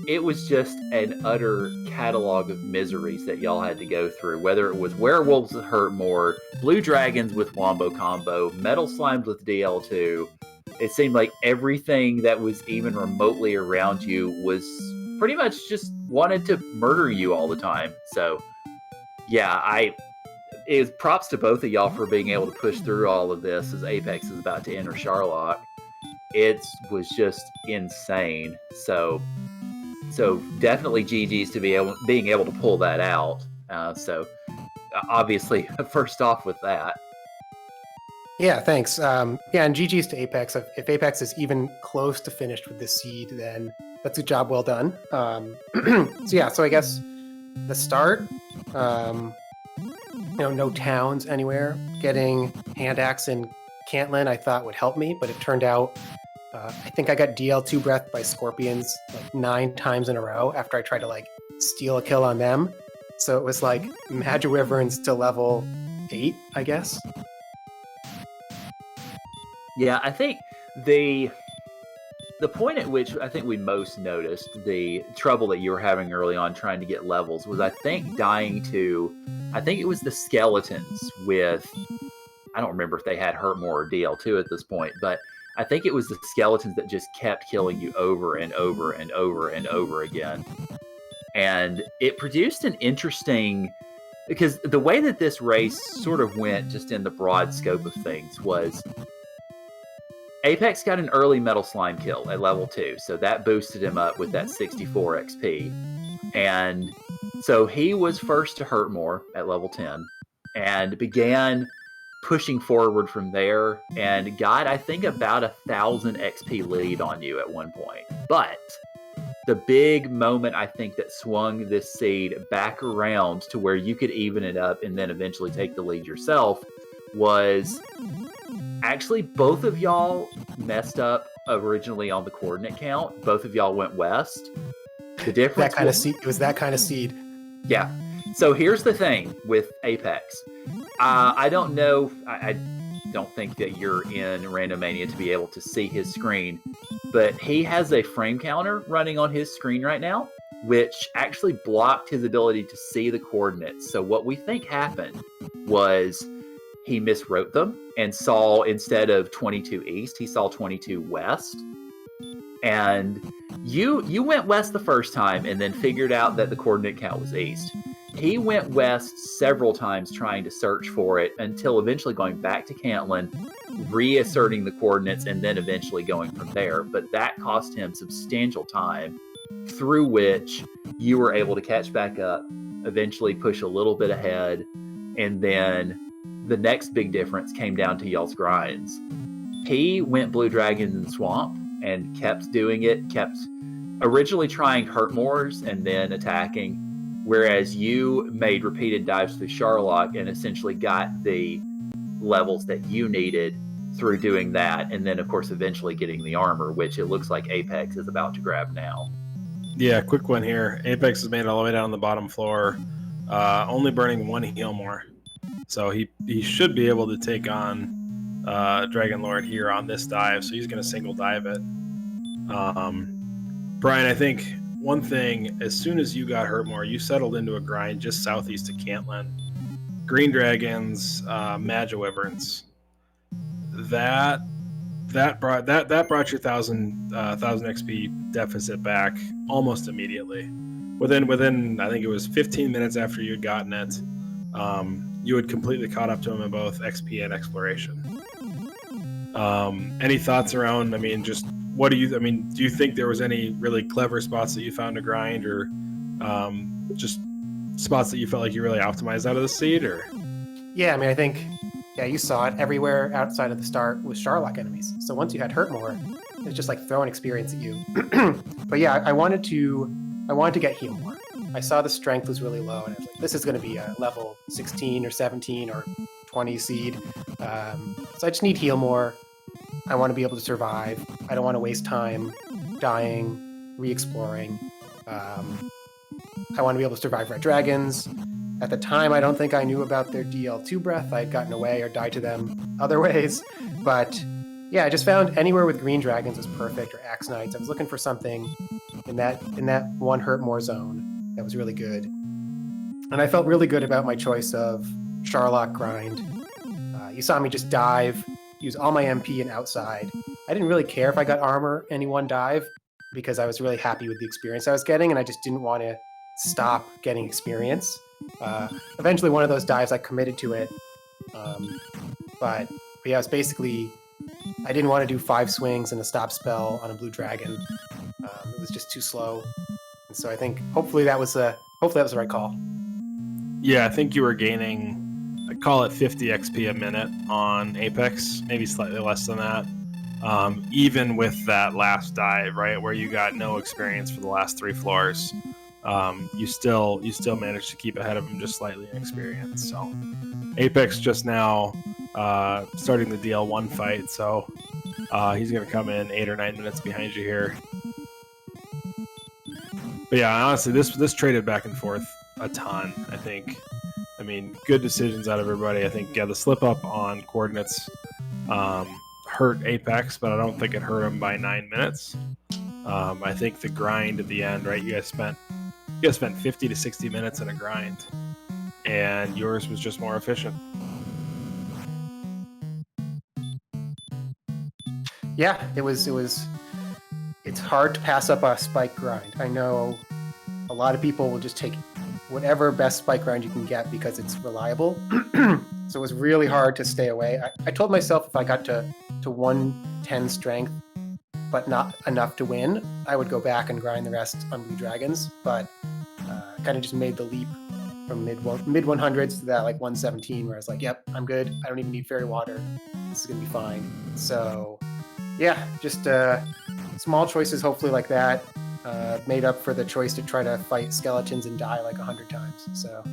it was just an utter catalog of miseries that y'all had to go through, whether it was werewolves that hurt more, blue dragons with wombo combo, metal slimes with DL2. It seemed like everything that was even remotely around you was pretty much just wanted to murder you all the time. So, yeah, it's props to both of y'all for being able to push through all of this as Apex is about to enter Charlock. It was just insane. So definitely GG's to being able to pull that out. So obviously, first off with that. Yeah, thanks. And GG's to Apex. If Apex is even close to finished with this seed, then that's a job well done. So I guess the start, no towns anywhere. Getting Hand Axe in Cantlin I thought would help me, but it turned out I think I got DL2 breathed by Scorpions like 9 times in a row after I tried to like steal a kill on them. So it was like Magic Wyverns to level 8, I guess. Yeah, I think the point at which I think we most noticed the trouble that you were having early on trying to get levels was, I think, dying to, I think it was the skeletons with, I don't remember if they had Hurt More or DL2 at this point, but I think it was the skeletons that just kept killing you over and over and over and over again. And it produced an interesting, because the way that this race sort of went just in the broad scope of things was Apex got an early Metal Slime kill at level 2, so that boosted him up with that 64 XP. And so he was first to Hurt More at level 10 and began pushing forward from there and got, I think, about 1,000 XP lead on you at one point. But the big moment, I think, that swung this seed back around to where you could even it up and then eventually take the lead yourself was actually both of y'all messed up originally on the coordinate count. Both of y'all went west. The difference It was that kind of seed. Yeah. So here's the thing with Apex. I don't know. I don't think that you're in Randomania to be able to see his screen, but he has a frame counter running on his screen right now, which actually blocked his ability to see the coordinates. So what we think happened was he miswrote them and saw, instead of 22 east, he saw 22 west. And you went west the first time and then figured out that the coordinate count was east. He went west several times trying to search for it until eventually going back to Cantlin, reasserting the coordinates, and then eventually going from there. But that cost him substantial time, through which you were able to catch back up, eventually push a little bit ahead, and then the next big difference came down to y'all's grinds. He went Blue Dragons in Swamp and kept doing it, kept originally trying Hurtmoors and then attacking, whereas you made repeated dives through Charlock and essentially got the levels that you needed through doing that, and then of course eventually getting the armor, which it looks like Apex is about to grab now. Yeah, quick one here. Apex has made it all the way down the bottom floor, only burning 1 heal more. So he should be able to take on Dragon Lord here on this dive, so he's going to single dive it. Brian, I think one thing, as soon as you got hurt more, you settled into a grind just southeast of Cantlin. Green Dragons, Magi Wyverns. That brought your 1,000 XP deficit back almost immediately. Within I think it was 15 minutes after you'd gotten it, you had completely caught up to him in both XP and exploration. Any thoughts around? I mean, just what do you think there was any really clever spots that you found to grind, or just spots that you felt like you really optimized out of the seed? Or Yeah, I mean, I think, you saw it everywhere outside of the start with Charlock enemies. So once you had Hurtmore, it's just like throwing experience at you. But yeah, I wanted to get heal more. I saw the strength was really low, and I was like, this is going to be a level 16 or 17 or 20 seed. So I just need heal more. I want to be able to survive. I don't want to waste time dying, re-exploring. I want to be able to survive Red Dragons. At the time, I don't think I knew about their DL2 breath. I had gotten away or died to them other ways. But yeah, I just found anywhere with Green Dragons was perfect, or Axe Knights. I was looking for something in that one Hurtmore zone that was really good. And I felt really good about my choice of Charlock grind. You saw me just dive, use all my MP and outside. I didn't really care if I got armor any one dive, because I was really happy with the experience I was getting, and I just didn't want to stop getting experience. Eventually, one of those dives, I committed to it. But yeah, it was basically, I didn't want to do 5 swings and a stop spell on a Blue Dragon. It was just too slow. And so I think hopefully that was the right call. Yeah, I think you were gaining, I call it 50 XP a minute on Apex, maybe slightly less than that. Even with that last dive, right, where you got no experience for the last 3 floors, you still managed to keep ahead of him just slightly in experience. So Apex just now starting the DL1 fight, so he's going to come in 8 or 9 minutes behind you here. But yeah, honestly, this traded back and forth a ton, I think. I mean, good decisions out of everybody. I think, yeah, the slip up on coordinates hurt Apex, but I don't think it hurt him by 9 minutes. I think the grind at the end, right? You guys spent 50 to 60 minutes in a grind, and yours was just more efficient. Yeah, it was. It's hard to pass up a spike grind. I know a lot of people will just take whatever best spike grind you can get because it's reliable. So it was really hard to stay away. I told myself if I got to 110 strength, but not enough to win, I would go back and grind the rest on Blue Dragons. But kind of just made the leap from mid 100s to that like 117, where I was like, yep, I'm good. I don't even need fairy water. This is gonna be fine. So yeah, just small choices, hopefully like that, made up for the choice to try to fight skeletons and die like 100 times. So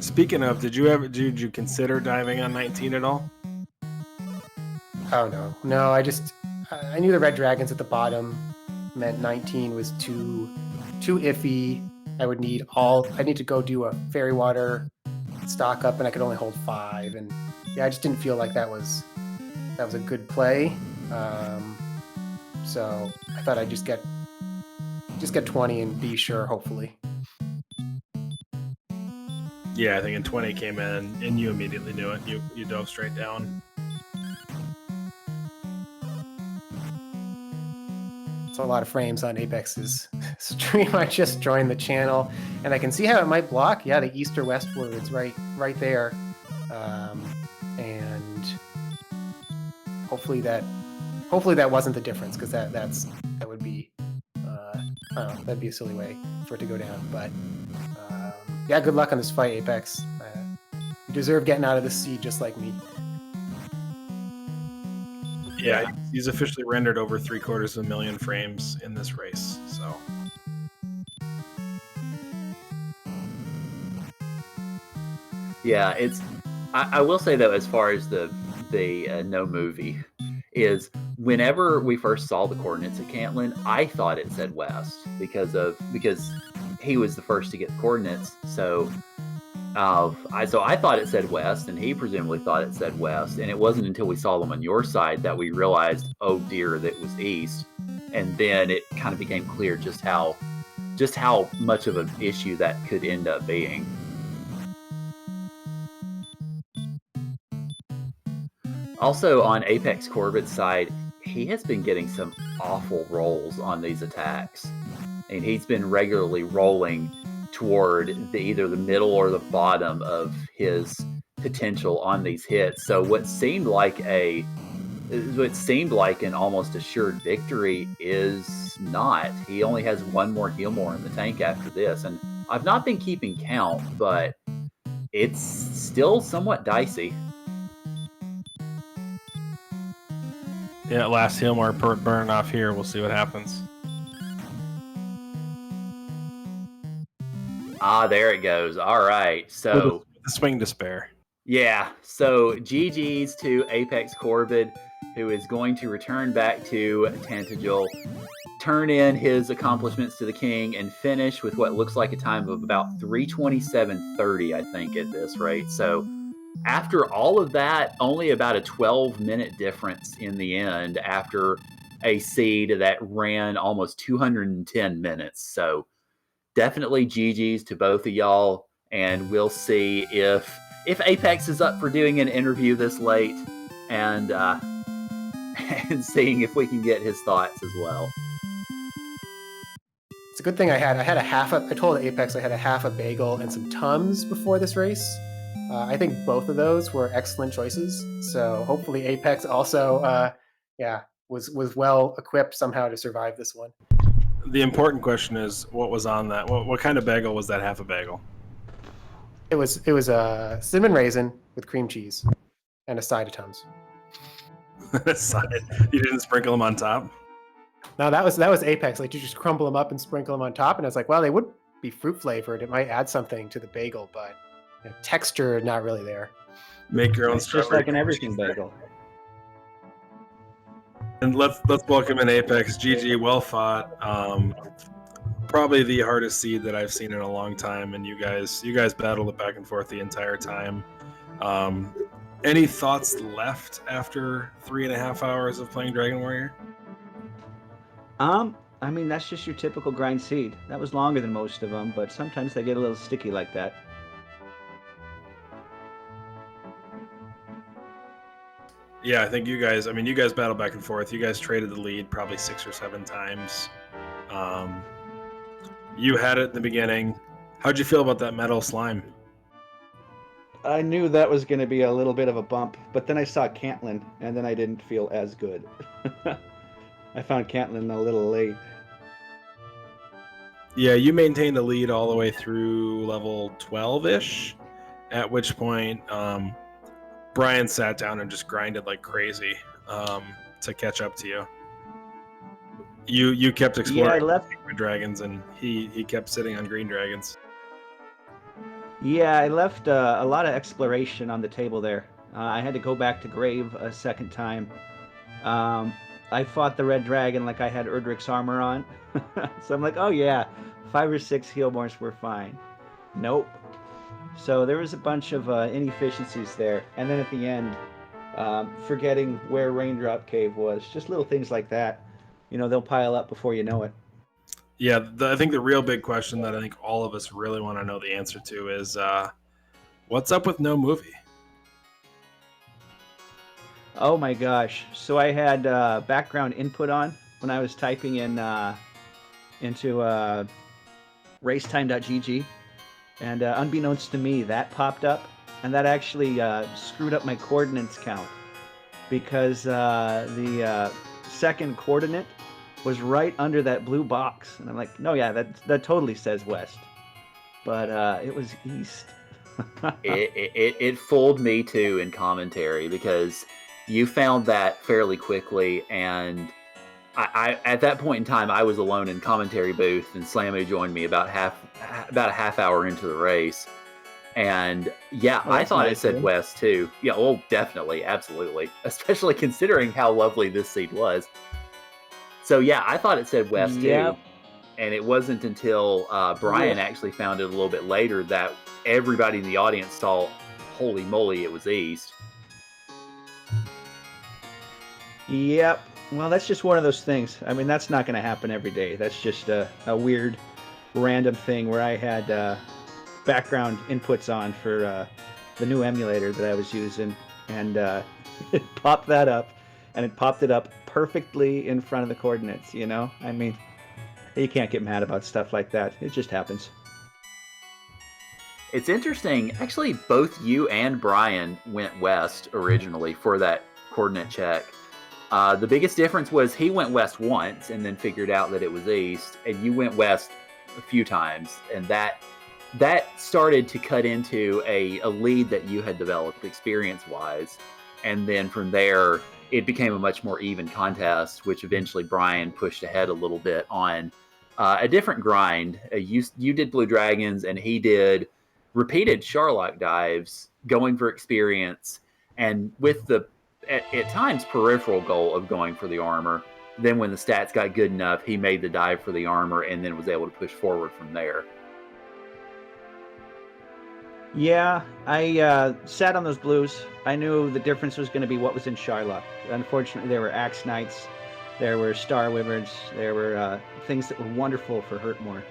Speaking of, did you consider diving on 19 at all? oh no, I knew the red dragons at the bottom meant 19 was too iffy. I need to go do a fairy water stock up, and I could only hold 5, and yeah, I just didn't feel like that was a good play. So I thought I'd just get 20 and be sure, hopefully. Yeah, I think in 20 came in and you immediately knew it. You dove straight down. So a lot of frames on Apex's stream. I just joined the channel, and I can see how it might block. Yeah, the east or westwards, right there, and hopefully that wasn't the difference, because that would be I don't know, that'd be a silly way for it to go down. But yeah, good luck on this fight, Apex. You deserve getting out of the seed just like me. Yeah, he's officially rendered over 750,000 frames in this race. So Yeah, I will say though, as far as the no movie is, whenever we first saw the coordinates at Cantlin, I thought it said west because he was the first to get the coordinates. So I thought it said west, and he presumably thought it said west. And it wasn't until we saw them on your side that we realized, oh dear, that it was east. And then it kind of became clear just how much of an issue that could end up being. Also, on apexcorv's side, he has been getting some awful rolls on these attacks. And he's been regularly rolling toward either the middle or the bottom of his potential on these hits. So what seemed like an almost assured victory is not. He only has one more heal more in the tank after this. And I've not been keeping count, but it's still somewhat dicey. yeah, last Healmore burning off here. We'll see what happens. Ah, there it goes. All right. So the swing to spare. Yeah. So GG's to apexcorv, who is going to return back to Tantagel, turn in his accomplishments to the king, and finish with what looks like a time of about 3:27:30, I think, at this rate. So after all of that, only about a 12-minute difference in the end after a seed that ran almost 210 minutes. So definitely GG's to both of y'all, and we'll see if Apex is up for doing an interview this late, and seeing if we can get his thoughts as well. It's a good thing I told Apex I had a half a bagel and some Tums before this race. I think both of those were excellent choices. So hopefully Apex also, was well equipped somehow to survive this one. The important question is, what was on that? What kind of bagel was that half a bagel? It was a cinnamon raisin with cream cheese and a side of Tums. You didn't sprinkle them on top? No, that was Apex. Like, you just crumble them up and sprinkle them on top, and I was like, well, they would be fruit flavored. It might add something to the bagel, but texture not really there. Make your own. It's just like an everything bagel. And let's welcome in Apex. GG, well fought. Probably the hardest seed that I've seen in a long time, and you guys battled it back and forth the entire time. Any thoughts left after 3.5 hours of playing Dragon Warrior? I mean, that's just your typical grind seed. That was longer than most of them, but sometimes they get a little sticky like that. Yeah, I think you guys battled back and forth. You guys traded the lead probably 6 or 7 times. You had it in the beginning. How'd you feel about that metal slime? I knew that was going to be a little bit of a bump, but then I saw Cantlin, and then I didn't feel as good. I found Cantlin a little late. Yeah, you maintained a lead all the way through level 12-ish, at which point Brian sat down and just grinded like crazy to catch up to you. You kept Yeah, exploring I left. red dragons, and he kept sitting on green dragons. Yeah, I left a lot of exploration on the table there. I had to go back to Grave a second time. I fought the red dragon like I had Erdrick's armor on. So I'm like, oh yeah, 5 or 6 Healmores were fine. Nope. So there was a bunch of inefficiencies there. And then at the end, forgetting where Raindrop Cave was. Just little things like that. They'll pile up before you know it. Yeah, I think the real big question that I think all of us really want to know the answer to is what's up with no movie? Oh my gosh. So I had background input on when I was typing in into racetime.gg. And unbeknownst to me, that popped up. And that actually screwed up my coordinates count. Because the second coordinate was right under that blue box. And I'm like, no, yeah, that totally says west. But it was east. it fooled me too in commentary, because you found that fairly quickly, and I at that point in time I was alone in commentary booth, and Slammy joined me about a half hour into the race. And yeah, I thought nice, it said west too. Yeah, well, definitely, absolutely, especially considering how lovely this seed was. So yeah, I thought it said west too, and it wasn't until Brian actually found it a little bit later that everybody in the audience saw, holy moly, it was east. Yep. Well, that's just one of those things. I mean, that's not going to happen every day. That's just a weird, random thing where I had background inputs on for the new emulator that I was using, and it popped that up, and it popped it up perfectly in front of the coordinates, I mean, you can't get mad about stuff like that. It just happens. It's interesting. Actually, both you and Brian went west originally for that coordinate check. The biggest difference was he went west once and then figured out that it was east, and you went west a few times, and that started to cut into a lead that you had developed experience-wise. And then from there, it became a much more even contest, which eventually Brian pushed ahead a little bit on a different grind. You did Blue Dragons, and he did repeated Charlock dives, going for experience, and with the at times peripheral goal of going for the armor. Then when the stats got good enough, he made the dive for the armor and then was able to push forward from there. Yeah, I sat on those blues. I knew the difference was going to be what was in Charlock. Unfortunately, there were Axe Knights, there were Star Wyverns, there were things that were wonderful for Hurtmore.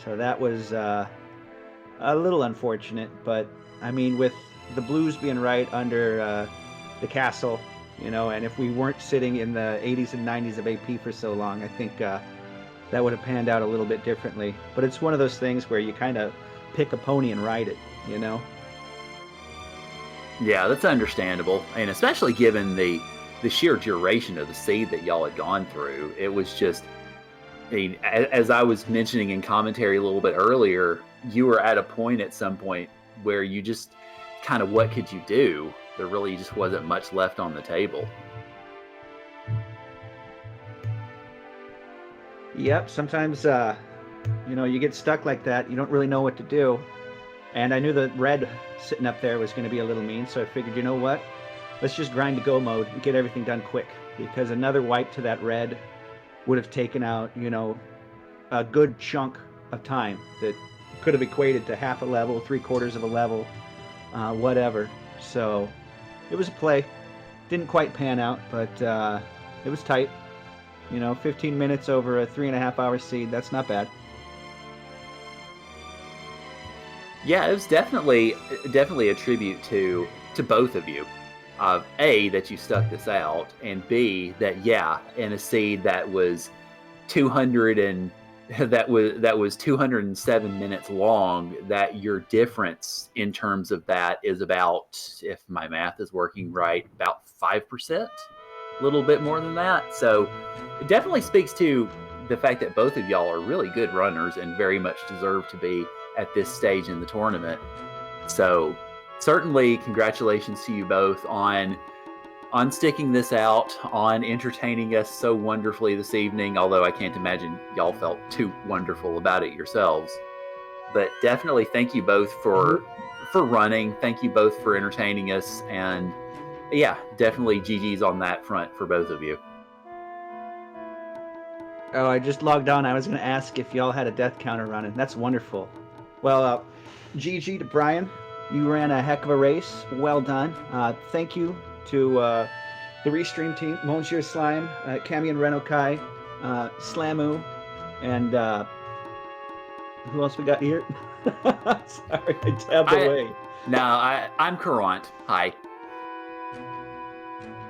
So that was a little unfortunate, but I mean, with the blues being right under the castle, and if we weren't sitting in the 80s and 90s of AP for so long, I think that would have panned out a little bit differently. But it's one of those things where you kind of pick a pony and ride it, Yeah, that's understandable, and especially given the sheer duration of the seed that y'all had gone through. It was just, I mean, as I was mentioning in commentary a little bit earlier, you were at a point at some point where you just kind of, what could you do? There really just wasn't much left on the table. Yep, sometimes you get stuck like that. You don't really know what to do. And I knew the red sitting up there was going to be a little mean, so I figured, you know what? Let's just grind to go mode and get everything done quick, because another wipe to that red would have taken out, a good chunk of time that could have equated to half a level, 3/4 of a level, whatever. So it was a play. Didn't quite pan out, but it was tight. 15 minutes over a 3.5-hour seed. That's not bad. Yeah, it was definitely a tribute to both of you. A, that you stuck this out, and B, that in a seed that was 207 minutes long, that your difference in terms of that is about, if my math is working right, about 5%, a little bit more than that. So it definitely speaks to the fact that both of y'all are really good runners and very much deserve to be at this stage in the tournament. So certainly congratulations to you both on sticking this out, on entertaining us so wonderfully this evening, although I can't imagine y'all felt too wonderful about it yourselves. But definitely thank you both for running. Thank you both for entertaining us. And yeah, definitely GG's on that front for both of you. Oh, I just logged on. I was going to ask if y'all had a death counter running. That's wonderful. Well, GG to Brian. You ran a heck of a race. Well done. Thank you to the Restream team, Monsieur Slime, Cami and Renokai, Slamu, and who else we got here? Sorry, I tabbed away. No, I'm Courant. Hi.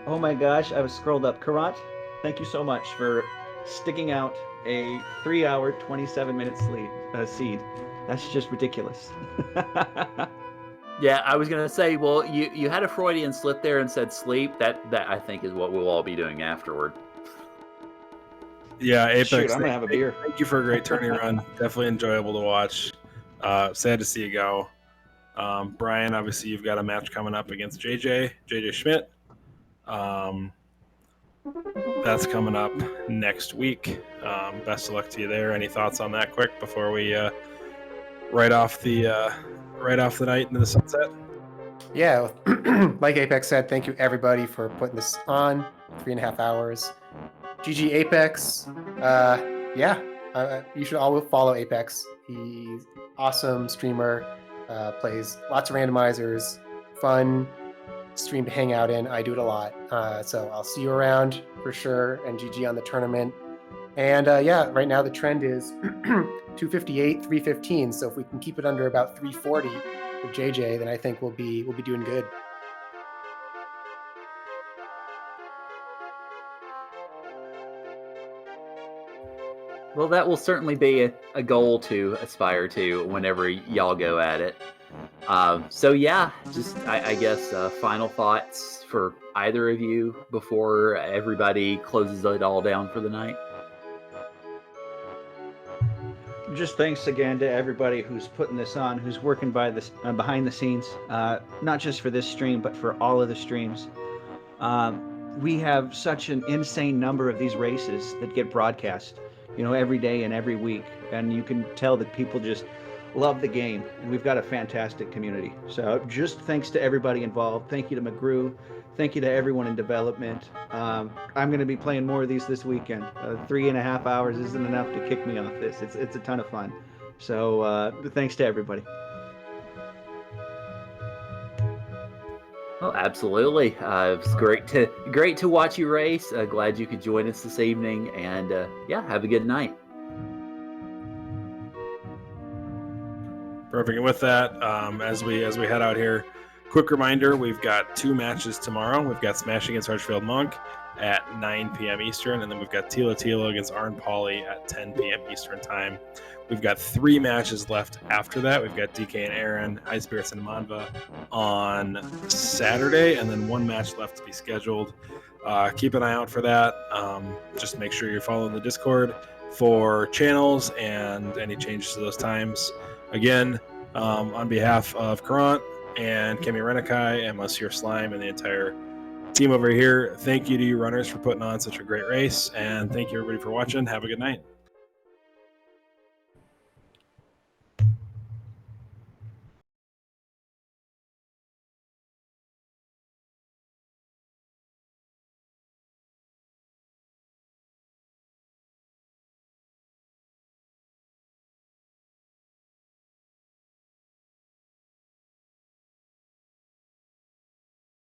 Oh my gosh, I was scrolled up. Courant, thank you so much for sticking out a 3-hour, 27-minute seed. That's just ridiculous. Yeah, I was gonna say, well, you had a Freudian slip there and said sleep. That I think is what we'll all be doing afterward. Yeah, Apex. Shoot, I'm gonna have a beer. Thank you for a great tourney run. Definitely enjoyable to watch. Sad to see you go. Brian, obviously you've got a match coming up against JJ Schmidt. That's coming up next week. Best of luck to you there. Any thoughts on that quick before we right off the night into the sunset? Yeah, like Apex said, thank you everybody for putting this on. 3.5 hours. GG Apex. You should all follow Apex. He's awesome streamer. Plays lots of randomizers. Fun stream to hang out in. I do it a lot. So I'll see you around for sure. And GG on the tournament. And right now the trend is 258, 315. So if we can keep it under about 340 with JJ, then I think we'll be doing good. Well, that will certainly be a goal to aspire to whenever y'all go at it. So yeah, just I guess final thoughts for either of you before everybody closes it all down for the night. Just thanks again to everybody who's putting this on, who's working behind the scenes, not just for this stream, but for all of the streams. We have such an insane number of these races that get broadcast, every day and every week. And you can tell that people just love the game. And we've got a fantastic community. So just thanks to everybody involved. Thank you to McGrew. Thank you to everyone in development. I'm going to be playing more of these this weekend. 3.5 hours isn't enough to kick me off this. It's a ton of fun. So thanks to everybody. Well, absolutely. It was great to watch you race. Glad you could join us this evening, and have a good night. Perfect. And with that, as we head out here, quick reminder: we've got 2 matches tomorrow. We've got Smash against Archfield Monk at 9 p.m. Eastern, and then we've got Tilo against Arn Pauly at 10 p.m. Eastern time. We've got 3 matches left after that. We've got DK and Aaron, High Spirits and Manva on Saturday, and then 1 match left to be scheduled. Keep an eye out for that. Just make sure you're following the Discord for channels and any changes to those times. Again, on behalf of Courant and Kemi Renikai and Monsieur Slime and the entire team over here, thank you to you runners for putting on such a great race, and thank you everybody for watching. Have a good night.